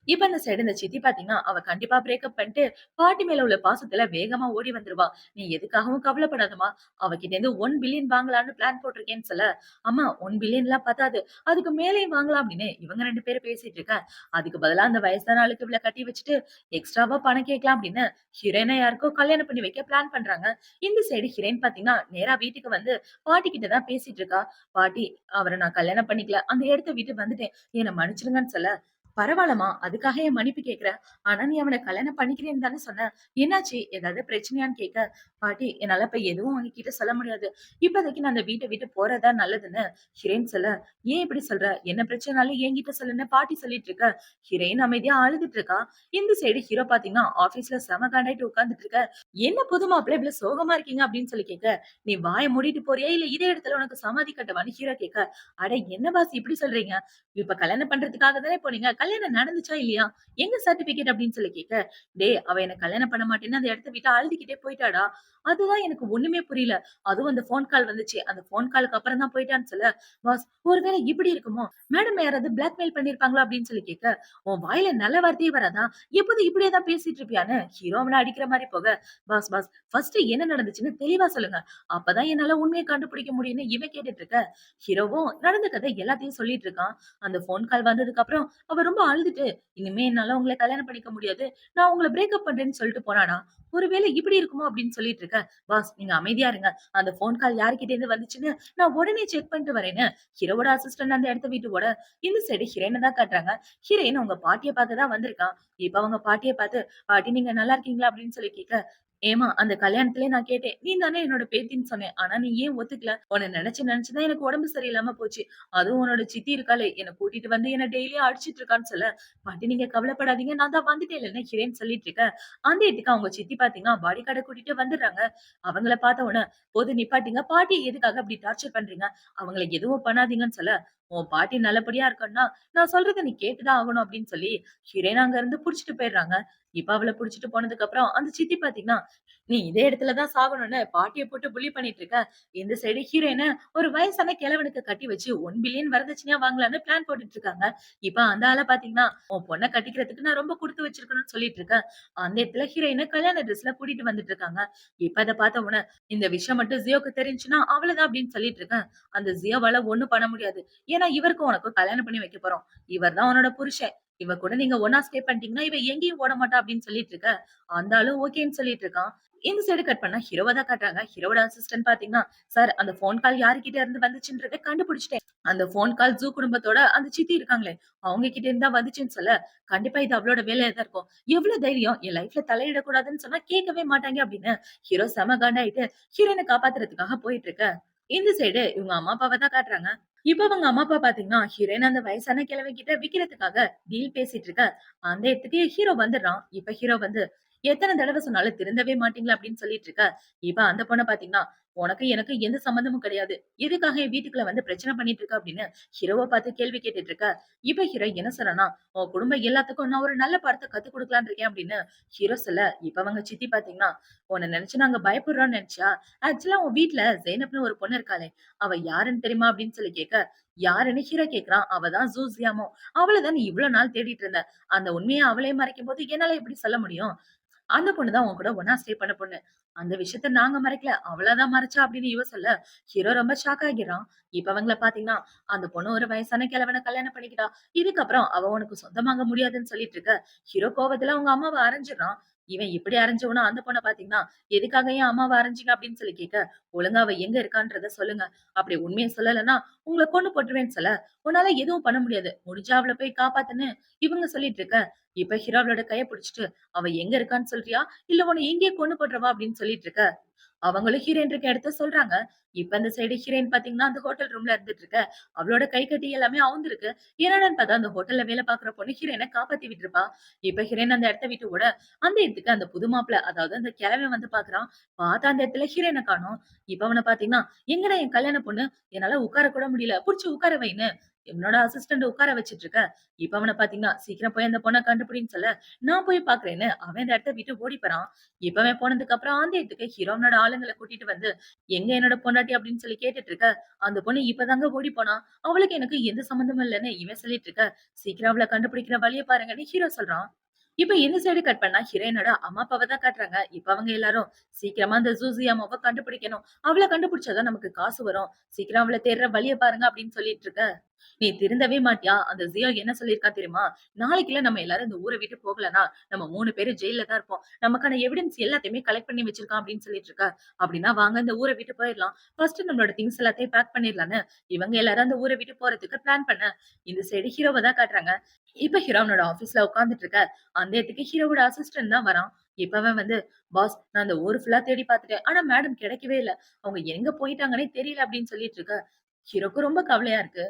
இப்ப அந்த சைடு இந்த சித்தி பாத்தீங்கன்னா, அவ கண்டிப்பா பிரேக்கப் பண்ணிட்டு, பாட்டி மேல உள்ள பாசத்துல வேகமா ஓடி வந்துருவா. "நீ எதுக்காகவும் கவலைப்படாதம்மா. அவகிட்ட இருந்து 1 பில்லியன் வாங்கலாம்னு பிளான் போட்டிருக்கேன்னு" சொல்ல, "அம்மா 1 பில்லியன்லாம் பத்தாது. அதுக்கு மேலயும் வாங்கலாம்" அப்படின்னு இவங்க 2 பேரும் பேசிட்டு இருக்க. அதுக்கு பதிலா அந்த வயசான ஆளுக்கு இவள கட்டி வச்சுட்டு, எக்ஸ்ட்ராவா பணம் கேட்கலாம் அப்படின்னு ஹீரோயின யாருக்கோ கல்யாணம் பண்ணி வைக்க பிளான் பண்றாங்க. இந்த சைடு ஹீரோயின் பாத்தீங்கன்னா, நேரா வீட்டுக்கு வந்து பாட்டி கிட்ட தான் பேசிட்டு இருக்கா. "பாட்டி, அவர நான் கல்யாணம் பண்ணிக்கல. அந்த இடத்த விட்டு வந்துட்டேன். என்ன மன்னிச்சிடுங்கன்னு" சொல்ல, "பரவால்லம்மா. அதுக்காக ஏன் மன்னிப்பு கேட்கிற? ஆனா நீ அவன கல்யாணம் பண்ணிக்கிறேன்னு தானே சொன்ன? என்னாச்சு? ஏதாவது பிரச்சனையான்னு?" கேட்க, "பாட்டி என்னால இப்ப எதுவும் உங்ககிட்ட சொல்ல முடியாது. இப்போதைக்கு நான் அந்த வீட்ட விட்டு போறது தான் நல்லதுன்னு" ஹீரோயின் சொல்ல, "ஏன் இப்படி சொல்ற? என்ன பிரச்சனைனாலும் என்கிட்ட சொல்லுன்னு" பாட்டி சொல்லிட்டு இருக்க. ஹீரோயின் அமைதியா அழுதுட்டு இருக்கா. இந்த சைடு ஹீரோ பாத்தீங்கன்னா, ஆபீஸ்ல செம காண்டாயிட்டு உட்கார்ந்துட்டு இருக்க. "என்ன புது மாப்பிள்ளை இவ்வளவு சோகமா இருக்கீங்க?" அப்படின்னு சொல்லி கேட்க, "நீ வாய மூடிட்டு போறியா? இல்ல இதே இடத்துல உனக்கு சமாதி கட்டவான்னு" ஹீரோ கேட்க, "அட என்ன பாஸ் இப்படி சொல்றீங்க? இப்ப கல்யாணம் பண்றதுக்காக தானே போனீங்க. கல்யாணம் நடந்துச்சா இல்லையா? எங்க சர்டிபிகேட்?" அப்படின்னு சொல்லி கேட்க, "டேய் அவ என்ன கல்யாணம் பண்ண மாட்டேன்னு அந்த இடத்த விட்டு அழுதுகிட்டே போயிட்டாடா. அதுதான் எனக்கு ஒண்ணுமே புரியல. அதுவும் அந்த ஃபோன் கால் வந்துச்சு. அந்த ஃபோன் காலுக்கு அப்புறம் தான் போயிட்டான்னு" சொல்ல, "பாஸ் ஒருவேளை இப்படி இருக்குமோ? மேடம் யாராவது பிளாக்மெயில் பண்ணியிருப்பாங்களா?" அப்படின்னு சொல்லி கேட்க, "உன் வாயில நல்ல வார்த்தையே வராதா? எப்போதும் இப்படியே தான் பேசிட்டு இருப்பியான்னு" ஹீரோ அவன அடிக்கிற மாரி போக, "பாஸ் ஃபர்ஸ்ட் என்ன நடந்துச்சுன்னு தெளிவா சொல்லுங்க. அப்பதான் என்னால உண்மைய கண்டுபிடிக்க முடியும்னு" இவன் கேட்டுட்டு இருக்க. ஹீரோவும் நடந்த கதை எல்லாத்தையும் சொல்லிட்டு இருக்கான். அந்த ஃபோன் கால் வந்ததுக்கு அப்புறம் அவ ரொம்ப அழுதுட்டு, "இனிமே என்னால உங்கள கல்யாணம் பண்ணிக்க முடியாது. நான் உங்கள பிரேக்கப் பண்றேன்னு" சொல்லிட்டு போனானா. ஒருவேளை இப்படி இருக்குமோ அப்படின்னு சொல்லிட்டு இருக்கேன். பாஸ் நீங்க அமைதியா இருங்க. அந்த ஃபோன் கால் யார்கிட்ட இருந்து வந்துச்சுன்னு நான் உடனே செக் பண்ணிட்டு வரேன்னு ஹீரோவோட அசிஸ்டன்ட் அந்த இடத்த விட்டு ஓட, இந்த சைடு ஹீரோயின தான் காட்டுறாங்க. ஹீரோயின் அவங்க பாட்டிய பார்க்க தான் வந்திருக்கான். இப்ப அவங்க பாட்டிய பார்த்து, "பாட்டி நீங்க நல்லா இருக்கீங்களா?" அப்படின்னு சொல்லி கேட்க, "ஏம்மா அந்த கல்யாணத்திலே நான் கேட்டேன். நீ தானே என்னோட பேத்தின்னு சொன்னேன். ஆனா நீ ஏன் ஒத்துக்கல? உன்ன நெனச்சு நெனச்சு தான் எனக்கு உடம்பு சரியில்லாம போச்சு. அதுவும் உன்னோட சித்தி இருக்காளே, என்ன கூட்டிட்டு வந்து என்ன டெய்லியும் அடிச்சிட்டு இருக்கான்னு" சொல்ல, "பாட்டி நீங்க கவலைப்படாதீங்க. நான் தான் வந்துட்டேன்லன்னு" ஹீரோயின் சொல்லிட்டு இருக்க. அந்த இடத்துக்கு அவங்க சித்தி பார்த்தீங்கன்னா, பாடி கார்ட கூட்டிட்டு வந்துடுறாங்க. அவங்கள பார்த்த உடனே, "போதும் நிப்பாட்டுங்க. பாட்டிய எதுக்காக இப்படி டார்ச்சர் பண்றீங்க? அவங்கள எதுவும் பண்ணாதீங்கன்னு" சொல்ல, "உன் பாட்டி நல்லபடியா இருக்கணும்னா, நான் சொல்றத நீ கேட்டு தான் ஆகணும்" அப்படின்னு சொல்லி ஹீரோயின் அங்க இருந்து புடிச்சிட்டு போயிடுறாங்க. இப்ப அவள புடிச்சிட்டு போனதுக்கு அப்புறம் அந்த சித்தி பார்த்தீங்கன்னா, "நீ இதே இடத்துல தான் சாகணும்னு பாட்டிய போட்டு புல்லி பண்ணிட்டு இருக்க. இந்த சைடு ஹீரோயின ஒரு வயசான கிழவனுக்கு கட்டி வச்சு 1 பில்லியன் வரதட்சணையா வாங்கலான்னு பிளான் போட்டுட்டு இருக்காங்க. இப்ப அந்த ஆள பார்த்தீங்கன்னா, உன் பொண்ண கட்டிக்கிறதுக்கு நான் ரொம்ப குடுத்து வச்சிருக்கணும்னு சொல்லிட்டு இருக்கேன். அந்த இடத்துல ஹீரோயின கல்யாண ட்ரெஸ்ல கூட்டிட்டு வந்துட்டு இருக்காங்க. இப்ப அத பார்த்த உடனே, இந்த விஷயம் மட்டும் ஜியோக்கு தெரிஞ்சுச்சுன்னா அவ்வளவுதான் அப்படின்னு சொல்லிட்டு இருக்கேன். அந்த ஜியோவால ஒண்ணும் பண்ண முடியாது. ஏன்னா இவருக்கும் உனக்கும் கல்யாணம் பண்ணி வைக்க போறோம். இவர் தான் உன்னோட புருஷன். இவ கூட நீங்க ஒண்ணா ஸ்டே பண்ணிட்டீங்கன்னா, இவ எங்கேயும் ஓட மாட்டா அப்படின்னு சொல்லிட்டு இருக்க. அந்த ஆளும் ஓகேன்னு சொல்லிட்டு இருக்கான். இந்த சைடு கட் பண்ணா ஹீரோவ தான் காட்டுறாங்க. ஹீரோவோட அசிஸ்டன்ட் பார்த்தீங்கன்னா, "சார் அந்த ஃபோன் கால் யார்கிட்ட இருந்து வந்துச்சுன்றத கண்டுபிடிச்சுட்டேன். அந்த ஃபோன் கால் ஜூ குடும்பத்தோட அந்த சித்தி இருக்காங்களே, அவங்க கிட்ட இருந்து தான் வந்துச்சுன்னு" சொல்ல, "கண்டிப்பா இது அவளோட வேலையா தான் இருக்கும். எவ்ளோ தைரியம் என் லைஃப்ல தலையிடக்கூடாதுன்னு சொன்னா கேட்கவே மாட்டாங்க" அப்படின்னு ஹீரோ செம காண்டாயிட்டு ஹீரோயின காப்பாத்துறதுக்காக போயிட்டு இருக்க. இந்த சைடு இவங்க அம்மா அப்பாவ தான் காட்டுறாங்க. இப்ப அவங்க அம்மா அப்பா பாத்தீங்கன்னா, ஹீரோயின் அந்த வயசான கிழவன் கிட்ட விக்கிறதுக்காக டீல் பேசிட்டு இருக்க. அந்த இடத்துக்கு ஹீரோ வந்துடுறான். இப்ப ஹீரோ வந்து, "எத்தன தடவ சொன்னாலும் திருந்தவே மாட்டீங்களா?" அப்படின்னு சொல்லிட்டு இருக்க. இப்ப அந்த பொண்ண பாத்தீங்கன்னா, "உனக்கும் எனக்கும் எந்த சம்மந்தமும் கிடையாது. எதுக்காக என் வீட்டுக்குள்ள வந்து பிரச்சனை பண்ணிட்டு இருக்க?" அப்படின்னு ஹீரோவ பாத்து கேள்வி கேட்டுட்டு இருக்க. இப்ப ஹீரோ என்ன சொல்றான்னா, "உன் குடும்பம் எல்லாத்துக்கும் நான் ஒரு நல்ல பாடத்த கத்துக் குடுக்கலான்னு இருக்கேன்" அப்படின்னு ஹீரோ சொல்ல, இப்ப அவங்க சித்தி பாத்தீங்கன்னா, "உன்ன நினைச்சு நாங்க பயப்படுறோம்னு நினைச்சியா? ஆக்சுவலா உன் வீட்ல ஜெயனப்னு ஒரு பொண்ணு இருக்காளே, அவ யாருன்னு தெரியுமா?" அப்படின்னு சொல்லி கேட்க, யாருன்னு ஹீரோ கேட்கிறான். அவ தான் ஜூசியாமோ. அவள தான் நீ இவ்ளோ நாள் தேடிட்டு இருந்த. அந்த உண்மைய அவளே மறைக்கும்போது என்னால எப்படி சொல்ல முடியும்? அந்த பொண்ணு தான் உன் கூட ஒண்ணா ஸ்டே பண்ண பொண்ணு. அந்த விஷயத்த நாங்க மறைக்கல. அவளா தான் மறைச்சா அப்படின்னு இவ சொல்ல, ஹீரோ ரொம்ப ஷாக் ஆகிறான். இப்ப அவங்கள பார்த்தீங்கன்னா, அந்த பொண்ணு ஒரு வயசான கிழவன கல்யாணம் பண்ணிக்கிட்டா. இதுக்கப்புறம் அவ உனக்கு சொந்தமாக முடியாதுன்னு சொல்லிட்டு இருக்க. ஹீரோ கோவத்துல அவங்க அம்மாவ அரைஞ்சிடுறான். இவன் இப்படி அரைஞ்சவன அந்த பொண்ண பார்த்தீங்கன்னா, எதுக்காக ஏன் அம்மாவ அரைஞ்சீங்க அப்படின்னு சொல்லி கேட்க, ஒழுங்கா அவ எங்க இருக்கான்றத சொல்லுங்க. அப்படி உண்மைய சொல்லலன்னா, உங்கள கொன்னு போட்டுருவேன்னு சொல்ல, உன்னால எதுவும் பண்ண முடியாது. முடிஞ்சா அவள போய் காப்பாத்துன்னு இவங்க சொல்லிட்டு இருக்க. இப்ப ஹீரோ அவளோட கைய புடிச்சுட்டு, "அவ எங்க இருக்கான்னு சொல்றியா? இல்ல உன்ன இங்கேயே கொன்னு போட்டுறவா?" அப்படின்னு சொல்லிட்டு இருக்க. அவங்களும் ஹீரோயின் இருக்க இடத்த சொல்றாங்க. இப்ப இந்த சைடு ஹீரோயின் பாத்தீங்கன்னா, அந்த ஹோட்டல் ரூம்ல இருந்துட்டு இருக்க. அவளோட கை கட்டி எல்லாமே அவுந்திருக்கு. என்னடான்னு பார்த்தா, அந்த ஹோட்டல்ல வேலை பார்க்குற பொண்ணு ஹீரோயின காப்பாத்தி விட்டுருப்பா. இப்ப ஹீரோயின் அந்த இடத்த விட்டு ஓட, அந்த இடத்துக்கு அந்த புது மாப்பிள, அதாவது அந்த கிழவன் வந்து பார்க்குறான். பார்த்தா அந்த இடத்துல ஹீரோயின காணோம். இப்ப அவன பார்த்தீங்கன்னா, "எங்கடா என் கல்யாண பொண்ணு? என்னால உட்கார கூட முடியல. புடிச்சு உட்கார வைன்னு" என்னோட அசிஸ்டன்ட் உட்கார வச்சுட்டு இருக்க. இப்ப அவன பார்த்தீங்கன்னா, "சீக்கிரம் போய் அந்த பொண்ண கண்டுபிடின்னு" சொல்ல, "நான் போய் பார்க்குறேன்னு" அவன் அந்த இடத்த விட்டு ஓடி போறான். இப்பவே போனதுக்கு அப்புறம் அந்த இடத்துக்கு ஹீரோனோட ஆளுங்கள கூட்டிட்டு வந்து, "எங்க என்னோட பொண்டாட்டி?" அப்படின்னு சொல்லி கேட்டுட்டு இருக்க. அந்த பொண்ணு இப்பதாங்க ஓடி போனா. அவளுக்கு எனக்கு எந்த சம்மந்தமும் இல்லன்னு இவன் சொல்லிட்டு இருக்க. "சீக்கிரம் அவள கண்டுபிடிக்கிற வழிய பாருங்கன்னு" ஹீரோ சொல்றான். இப்ப இந்த சைடு கட் பண்ணா ஹீரோயினோட அம்மா அப்பாவ தான் காட்டுறாங்க. இப்ப அவங்க எல்லாரும் சீக்கிரமா அந்த ஜூசி அம்மாவ கண்டுபிடிக்கணும். அவள கண்டுபிடிச்சா தான் நமக்கு காசு வரும். சீக்கிரம் அவள தேடுற வழிய பாருங்க அப்படின்னு சொல்லிட்டு இருக்க. நீ திருந்தவே மாட்டியா? அந்த ஜியோ என்ன சொல்லியிருக்கான் தெரியுமா? நாளைக்குள்ள நம்ம எல்லாரும் இந்த ஊர விட்டு போகலன்னா, நம்ம 3 பேரும் ஜெயில்ல தான் இருப்போம். நமக்கான எவிடன்ஸ் எல்லாத்தையுமே கலெக்ட் பண்ணி வச்சிருக்கான் அப்படின்னு சொல்லிட்டு இருக்கா. அப்படின்னா வாங்க இந்த ஊர விட்டு போயிரலாம். ஃபர்ஸ்ட் நம்மளோட திங்ஸ் எல்லாத்தையும் பேக் பண்ணிரலான்னு, இவங்க எல்லாரும் அந்த ஊர விட்டு போறதுக்கு பிளான் பண்ண, இந்த சைடு ஹீரோவ தான் காட்டுறாங்க. இப்ப ஹீரோ அவனோட ஆபீஸ்ல உட்கார்ந்துட்டு இருக்க. அந்த இடத்துக்கு ஹீரோவோட அசிஸ்டன்ட் தான் வரான். இப்ப அவன் வந்து, "பாஸ் நான் அந்த ஊர் ஃபுல்லா தேடி பார்த்துட்டேன். ஆனா மேடம் கிடைக்கவே இல்ல. அவங்க எங்க போயிட்டாங்கன்னே தெரியல" அப்படின்னு சொல்லிட்டு இருக்க. ஹீரோக்கு ரொம்ப கவலையா இருக்கு.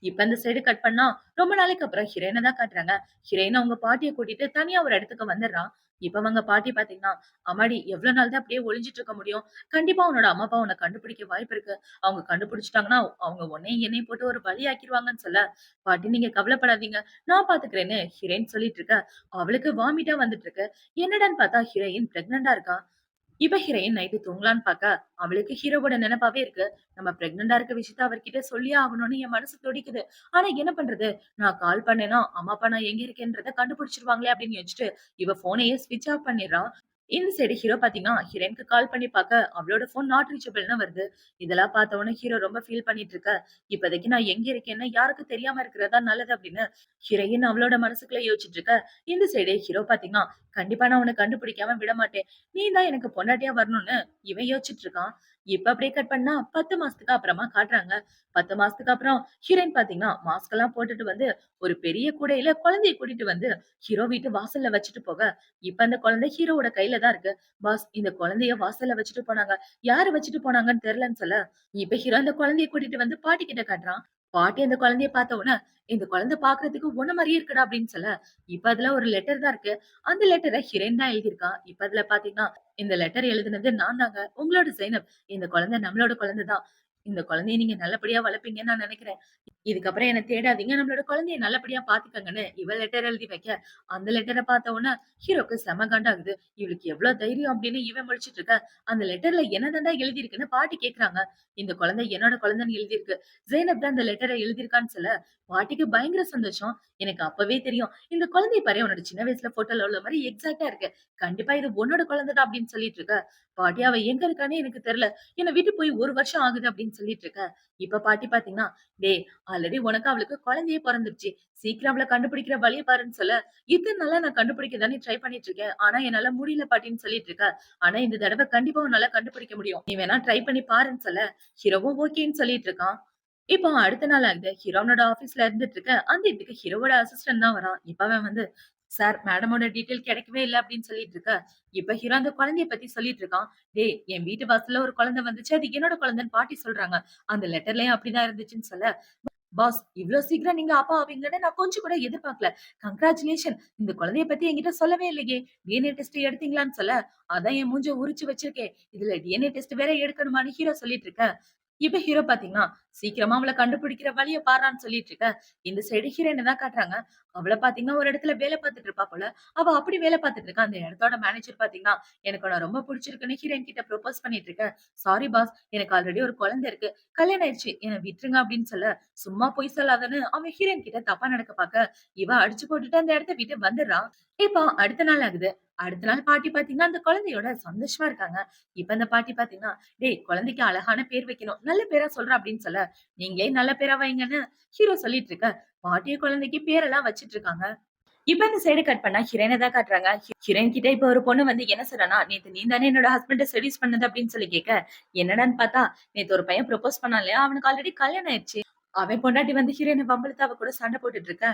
இப்ப இந்த சைடு கட் பண்ணா, ரொம்ப நாளைக்கு அப்புறம் ஹீரோயின தான் காட்டுறாங்க. ஹீரோயின் அவங்க பாட்டிய கூட்டிட்டு தனியா ஒரு இடத்துக்கு வந்துடுறா. இப்ப அவங்க பாட்டி பாத்தீங்கன்னா, "அம்மாடி எவ்வளவு நாள் தான் அப்படியே ஒளிஞ்சிட்டு இருக்க முடியும்? கண்டிப்பா உன்னோட அம்மா, அப்பா உன்ன கண்டுபிடிக்க வாய்ப்பு இருக்கு. அவங்க கண்டுபிடிச்சுட்டாங்கன்னா, அவங்க உன்னையும் என்னையும் போட்டு ஒரு பலி ஆக்கிருவாங்கன்னு" சொல்ல, "பாட்டி நீங்க கவலைப்படாதீங்க. நான் பாத்துக்கிறேன்னு" ஹீரோயின் சொல்லிட்டு இருக்க. அவளுக்கு வாமிட்டா வந்துட்டு இருக்கு. என்னடான்னு பார்த்தா ஹீரோயின் பிரெக்னன்ட்டா இருக்கா. இவ ஹீரோயின் நைட்டு தூங்கலான்னு பாக்க, அவளுக்கு ஹீரோவோட நெனப்பாவே இருக்கு. நம்ம பிரெக்னன்ட்டா இருக்க விஷயத்த அவர்கிட்ட சொல்லியே ஆகணும்னு என் மனசு துடிக்குது. ஆனா என்ன பண்றது? நான் கால் பண்ணேன்னா, அம்மா, அப்பா நான் எங்க இருக்கேன்றத கண்டுபிடிச்சுருவாங்களே அப்படின்னு யோசிச்சுட்டு, இவ ஃபோனையே ஸ்விட்ச் ஆஃப் பண்ணிர்றா. இந்த சைடு ஹீரோ பாத்தீங்கன்னா, ஹீரோயின்க்கு கால் பண்ணி பாக்க, அவளோட ஃபோன் நாட் ரீச்சபிள்ன்னு வருது. இதெல்லாம் பார்த்த உடனே ஹீரோ ரொம்ப ஃபீல் பண்ணிட்டு இருக்க. இப்போதைக்கு நான் எங்க இருக்கேன்னு யாருக்கும் தெரியாம இருக்கிறது தான் நல்லது அப்படின்னு ஹீரோயின் அவளோட மனசுக்குள்ள யோசிச்சுட்டு இருக்க. இந்த சைடு ஹீரோ பாத்தீங்கன்னா, கண்டிப்பா நான் உன்னை கண்டுபிடிக்காம விட மாட்டேன். நீ தான் எனக்கு பொண்டாட்டியா வரணும்னு இவன் யோசிச்சுட்டு இருக்கான். இப்ப அப்படியே கட் பண்ணா 10 மாசத்துக்கு அப்புறமா காட்டுறாங்க. 10 மாசத்துக்கு அப்புறம் ஹீரோயின் பாத்தீங்கன்னா, மாஸ்க் எல்லாம் போட்டுட்டு வந்து ஒரு பெரிய கூடையில குழந்தைய கூட்டிட்டு வந்து ஹீரோ வீட்டு வாசல்ல வச்சுட்டு போக, இப்ப அந்த குழந்தை ஹீரோவோட கையில தான் இருக்கு. பாஸ் இந்த குழந்தைய வாசல்ல வச்சுட்டு போனாங்க. யாரு வச்சுட்டு போனாங்கன்னு தெரியலன்னு சொல்ல, இப்ப ஹீரோ அந்த குழந்தைய கூட்டிட்டு வந்து பாட்டி கிட்ட காட்டுறான். பாட்டி அந்த குழந்தைய பார்த்த உடனே, "இந்த குழந்தை பார்க்கிறதுக்கு உன்ன மாரியே இருக்குடா" அப்படின்னு சொல்ல, இப்ப அதுல ஒரு லெட்டர் தான் இருக்கு. அந்த லெட்டர ஹீரோயின் தான் எழுதியிருக்கா. இப்ப அதுல பாத்தீங்கன்னா, "இந்த லெட்டர் எழுதினது நான் தாங்க. உங்களோட ஜெயனப். இந்த குழந்தை நம்மளோட குழந்தை தான். இந்த குழந்தைய நீங்க நல்லபடியா வளர்ப்பீங்கன்னு நான் நினைக்கிறேன். இதுக்கப்புறம் என்ன தேடாதீங்க. நம்மளோட குழந்தைய நல்லபடியா பாத்துக்கங்கன்னு" இவ லெட்டர் எழுதி வைக்க, அந்த லெட்டர பார்த்த உடனே ஹீரோக்கு செம காண்டாகுது. இவளுக்கு எவ்ளோ தைரியம் அப்படின்னு இவன் முழிச்சிட்டு இருக்க. அந்த லெட்டர்ல என்னதான்டா எழுதியிருக்குன்னு பாட்டி கேக்குறாங்க. இந்த குழந்தை என்னோட குழந்தைன்னு எழுதியிருக்கு. ஜெயனப் தான் இந்த லெட்டர எழுதியிருக்கான்னு சொல்ல, பாட்டிக்கு பயங்கர சந்தோஷம். எனக்கு அப்பவே தெரியும். இந்த குழந்தைய பாரு உன்னோட சின்ன வயசுல போட்டோல உள்ள மாரி எக்ஸாக்ட்டா இருக்கு. கண்டிப்பா இது உன்னோட குழந்தை தான் அப்படின்னு சொல்லிட்டு இருக்க. பாட்டி அவ எங்க இருக்கான்னே எனக்கு தெரியல. என்ன விட்டு போய் 1 வருஷம் ஆகுது அப்படின்னு சொல்லிட்டு இருக்க. இப்ப பாட்டி பாத்தீங்கன்னா, டேய் ஆல்ரெடி உனக்கு அவளுக்கு குழந்தையே பொறந்துருச்சு. சீக்கிரம் அவள கண்டுபிடிக்கிற வழிய பாருன்னு சொல்ல, இத்தன நாளா நான் கண்டுபிடிக்க தானே ட்ரை பண்ணிட்டு இருக்கேன். ஆனா என்னால முடியல பாட்டின்னு சொல்லிட்டு இருக்க. ஆனா இந்த தடவ கண்டிப்பா உன்னால கண்டுபிடிக்க முடியும். நீ வேணா ட்ரை பண்ணி பாருன்னு சொல்ல, ஹீரோவும் ஓகேன்னு சொல்லிட்டு இருக்கான். இப்போ அடுத்த நாள் ஆகுது. ஹீரோ அவனோட ஆபீஸ்ல இருந்துட்டு இருக்க. அந்த இடத்துக்கு ஹீரோவோட அசிஸ்டன்ட் தான் வரான். இப்ப அவன் வந்து, "சார் மேடமோட டீட்டெயில் கிடைக்கவே இல்ல" அப்படின்னு சொல்லிட்டு இருக்க. இப்ப ஹீரோ அந்த குழந்தைய பத்தி சொல்லிட்டு இருக்கான். "டேய் என் வீட்டு வாசல்ல ஒரு குழந்தை வந்துச்சு. அது என்னோட குழந்தைன்னு பாட்டி சொல்றாங்க. அந்த லெட்டர்லயும் அப்படிதான் இருந்துச்சுன்னு" சொல்ல, பாஸ் இவ்ளோ சீக்கிரம் நீங்க அப்பா ஆவீங்கன்னு நான் கொஞ்சம் கூட எதிர்பார்க்கல. கங்கிராச்சுலேஷன். இந்த குழந்தைய பத்தி என்கிட்ட சொல்லவே இல்லையே. டிஎன்ஏ டெஸ்ட் எடுத்தீங்களான்னு சொல்ல, அதான் என் மூஞ்ச உரிச்சு வச்சிருக்கேன். இதுல டிஎன்ஏ டெஸ்ட் வேற எடுக்கணுமான்னு ஹீரோ சொல்லிட்டு இருக்க. இப்ப ஹீரோ பாத்தீங்கன்னா, சீக்கிரமா அவள கண்டுபிடிக்கிற வழிய பாரான்னு சொல்லிட்டு இருக்க. இந்த சைடு ஹீரோயின தான் காட்டுறாங்க. அவள பாத்தீங்கன்னா, ஒரு இடத்துல வேலை பார்த்துட்டு இருப்பா போல. அவ அப்படி வேலை பார்த்துட்டு இருக்கா. அந்த இடத்தோட மேனேஜர் பாத்தீங்கன்னா, எனக்கு உன்ன ரொம்ப புடிச்சிருக்குன்னு ஹீரோயின் கிட்ட ப்ரொபோஸ் பண்ணிட்டு இருக்க. சாரி பாஸ், எனக்கு ஆல்ரெடி ஒரு குழந்தை இருக்கு. கல்யாணம் ஆயிடுச்சு. என்ன விட்டுருங்க அப்படின்னு சொல்ல, சும்மா பொய் சொல்லாதன்னு அவன் ஹீரோயின் கிட்ட தப்பா நடக்க பாக்க, இவ அடிச்சு போட்டுட்டு அந்த இடத்த விட்டு வந்துடுறா. இப்போ அடுத்த நாள் ஆகுது. அடுத்த நாள் பாட்டி பாத்தீங்கன்னா, அந்த குழந்தையோட சந்தோஷமா இருக்காங்க. இப்ப அந்த பாட்டி பாத்தீங்கன்னா, "டேய் குழந்தைக்கு அழகான பேர் வைக்கணும். நல்ல பேரா சொல்றேன்" அப்படின்னு சொல்ல, "நீங்களே நல்ல பேரா வைங்கன்னு" ஹீரோ சொல்லிட்டு இருக்க. பாட்டியும் குழந்தைக்கு பேரெல்லாம் வச்சுட்டு இருக்காங்க. இப்ப இந்த சைடு கட் பண்ணா ஹீரோயின தான் காட்டுறாங்க. ஹீரோயின் கிட்ட இப்ப ஒரு பொண்ணு வந்து என்ன சொல்றான்னா, "நேத்து நீ தானே என்னோட ஹஸ்பண்ட செடியூஸ் பண்ணது" அப்படின்னு சொல்லி கேட்க, என்னடான்னு பார்த்தா, நேத்து ஒரு பையன் ப்ரொபோஸ் பண்ணான் இல்லையா, அவனுக்கு ஆல்ரெடி கல்யாணம் ஆயிடுச்சு. அவன் பொண்டாட்டி வந்து ஹீரோயின வம்பிழுத்து அவ கூட சண்டை போட்டுட்டு இருக்க.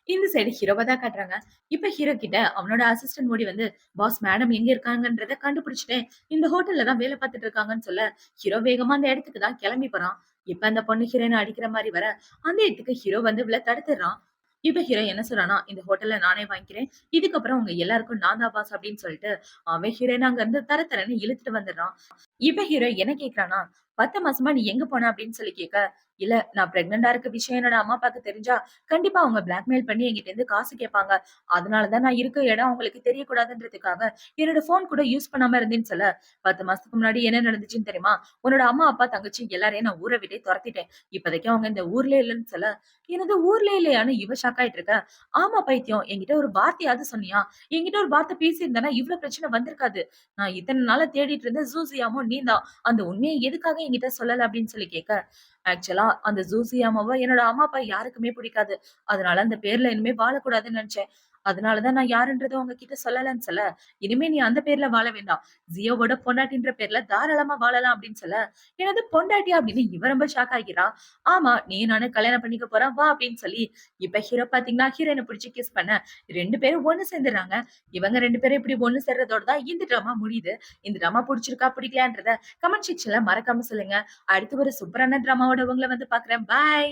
இந்த சைடு ஹீரோவ தான் காட்டுறாங்க. இப்ப ஹீரோ கிட்ட அவனோட அசிஸ்டன்ட் ஓடி வந்து, "பாஸ் மேடம் எங்க இருக்காங்கன்றத கண்டுபிடிச்சுட்டேன். இந்த ஹோட்டல்ல தான் வேலை பார்த்துட்டு இருக்காங்கன்னு" சொல்ல, ஹீரோ வேகமா அந்த இடத்துக்கு தான் கிளம்பி போறான். இப்ப அந்த பொண்ணு ஹீரோயின அடிக்கிற மாரி வர, அந்த இடத்துக்கு ஹீரோ வந்து இவள தடுத்துடுறான். இப்ப ஹீரோ என்ன சொல்றான்னா, "இந்த ஹோட்டல்ல நானே வாங்கிக்கிறேன். இதுக்கப்புறம் உங்க எல்லாருக்கும் நான் தான் பாஸ்" அப்படின்னு சொல்லிட்டு, அவன் ஹீரோயின அங்க இருந்து தர தரன்னு இழுத்துட்டு வந்துடுறான். இப்ப ஹீரோ என்ன கேட்கிறான்னா, "10 மாசமா நீ எங்க போன?" அப்படின்னு சொல்லி கேட்க, "இல்ல நான் பிரெக்னன்ட்டா இருக்க விஷயம் என்னோட அம்மா அப்பாக்கு தெரிஞ்சா, கண்டிப்பா அவங்க பிளாக்மெயில் பண்ணி என்கிட்ட இருந்து காசு கேட்பாங்க. அதனால தான் நான் இருக்க இடம் அவங்களுக்கு தெரியக்கூடாதுன்றதுக்காக, என்னோட ஃபோன் கூட யூஸ் பண்ணாம இருந்தேன்னு" சொல்ல, "10 மாசத்துக்கு முன்னாடி என்ன நடந்துச்சுன்னு தெரியுமா? உன்னோட அம்மா, அப்பா, தங்கச்சி எல்லாரையும் நான் ஊர விட்டே தொரத்திட்டேன். இப்போதைக்கு அவங்க இந்த ஊர்லயே இல்லன்னு" சொல்ல, "என்னது ஊர்லயே இல்லையான்னு?" இவ ஷாக் ஆயிட்டு இருக்க. "ஆமா பைத்தியம். என்கிட்ட ஒரு வார்த்தையாவது சொன்னியா? என்கிட்ட ஒரு வார்த்தை பேசியிருந்தனா இவ்ளோ பிரச்சனை வந்திருக்காது. நான் இத்தன நாளா தேடிட்டு இருந்த ஜூசியாமும் நீ தான். அந்த உண்மைய எதுக்காக என்கிட்ட சொல்லல?" அப்படின்னு சொல்லி கேட்க, ஆக்சுவலா அந்த ஜூசியாமாவ என்னோட அம்மா, அப்பா யாருக்குமே பிடிக்காது. அதனால அந்த பேர்ல இனிமே வாழக்கூடாதுன்னு நெனச்சேன். அதனால தான் நான் யாருன்றத உங்ககிட்ட சொல்லலன்னு சொல்ல, "இனிமே நீ அந்த பேர்ல வாழ வேண்டாம். ஜியோவோட பொண்டாட்டின்ற பேர்ல தாராளமா வாழலாம்" அப்படின்னு சொல்ல, "என்னது பொண்டாட்டியா?" அப்படின்னு இவ ரொம்ப ஷாக் ஆகிறா. "ஆமா, நீயும் நானும் கல்யாணம் பண்ணிக்க போறோம் வா" அப்படின்னு சொல்லி, இப்ப ஹீரோ பாத்தீங்கன்னா, ஹீரோயின பிடிச்சு கிஸ் பண்ண 2 பேரும் ஒண்ணு சேர்ந்துடுறாங்க. இவங்க 2 பேரும் இப்படி ஒண்ணு சேர்றதோட தான் இந்த ட்ராமா முடியுது. இந்த ட்ராமா புடிச்சிருக்கா, பிடிக்கலையான்றத கமெண்ட் செக்ஷன்ல மறக்காம சொல்லுங்க. அடுத்து ஒரு சூப்பரான ட்ராமாவோட உங்கள வந்து பாக்குறேன். பாய்.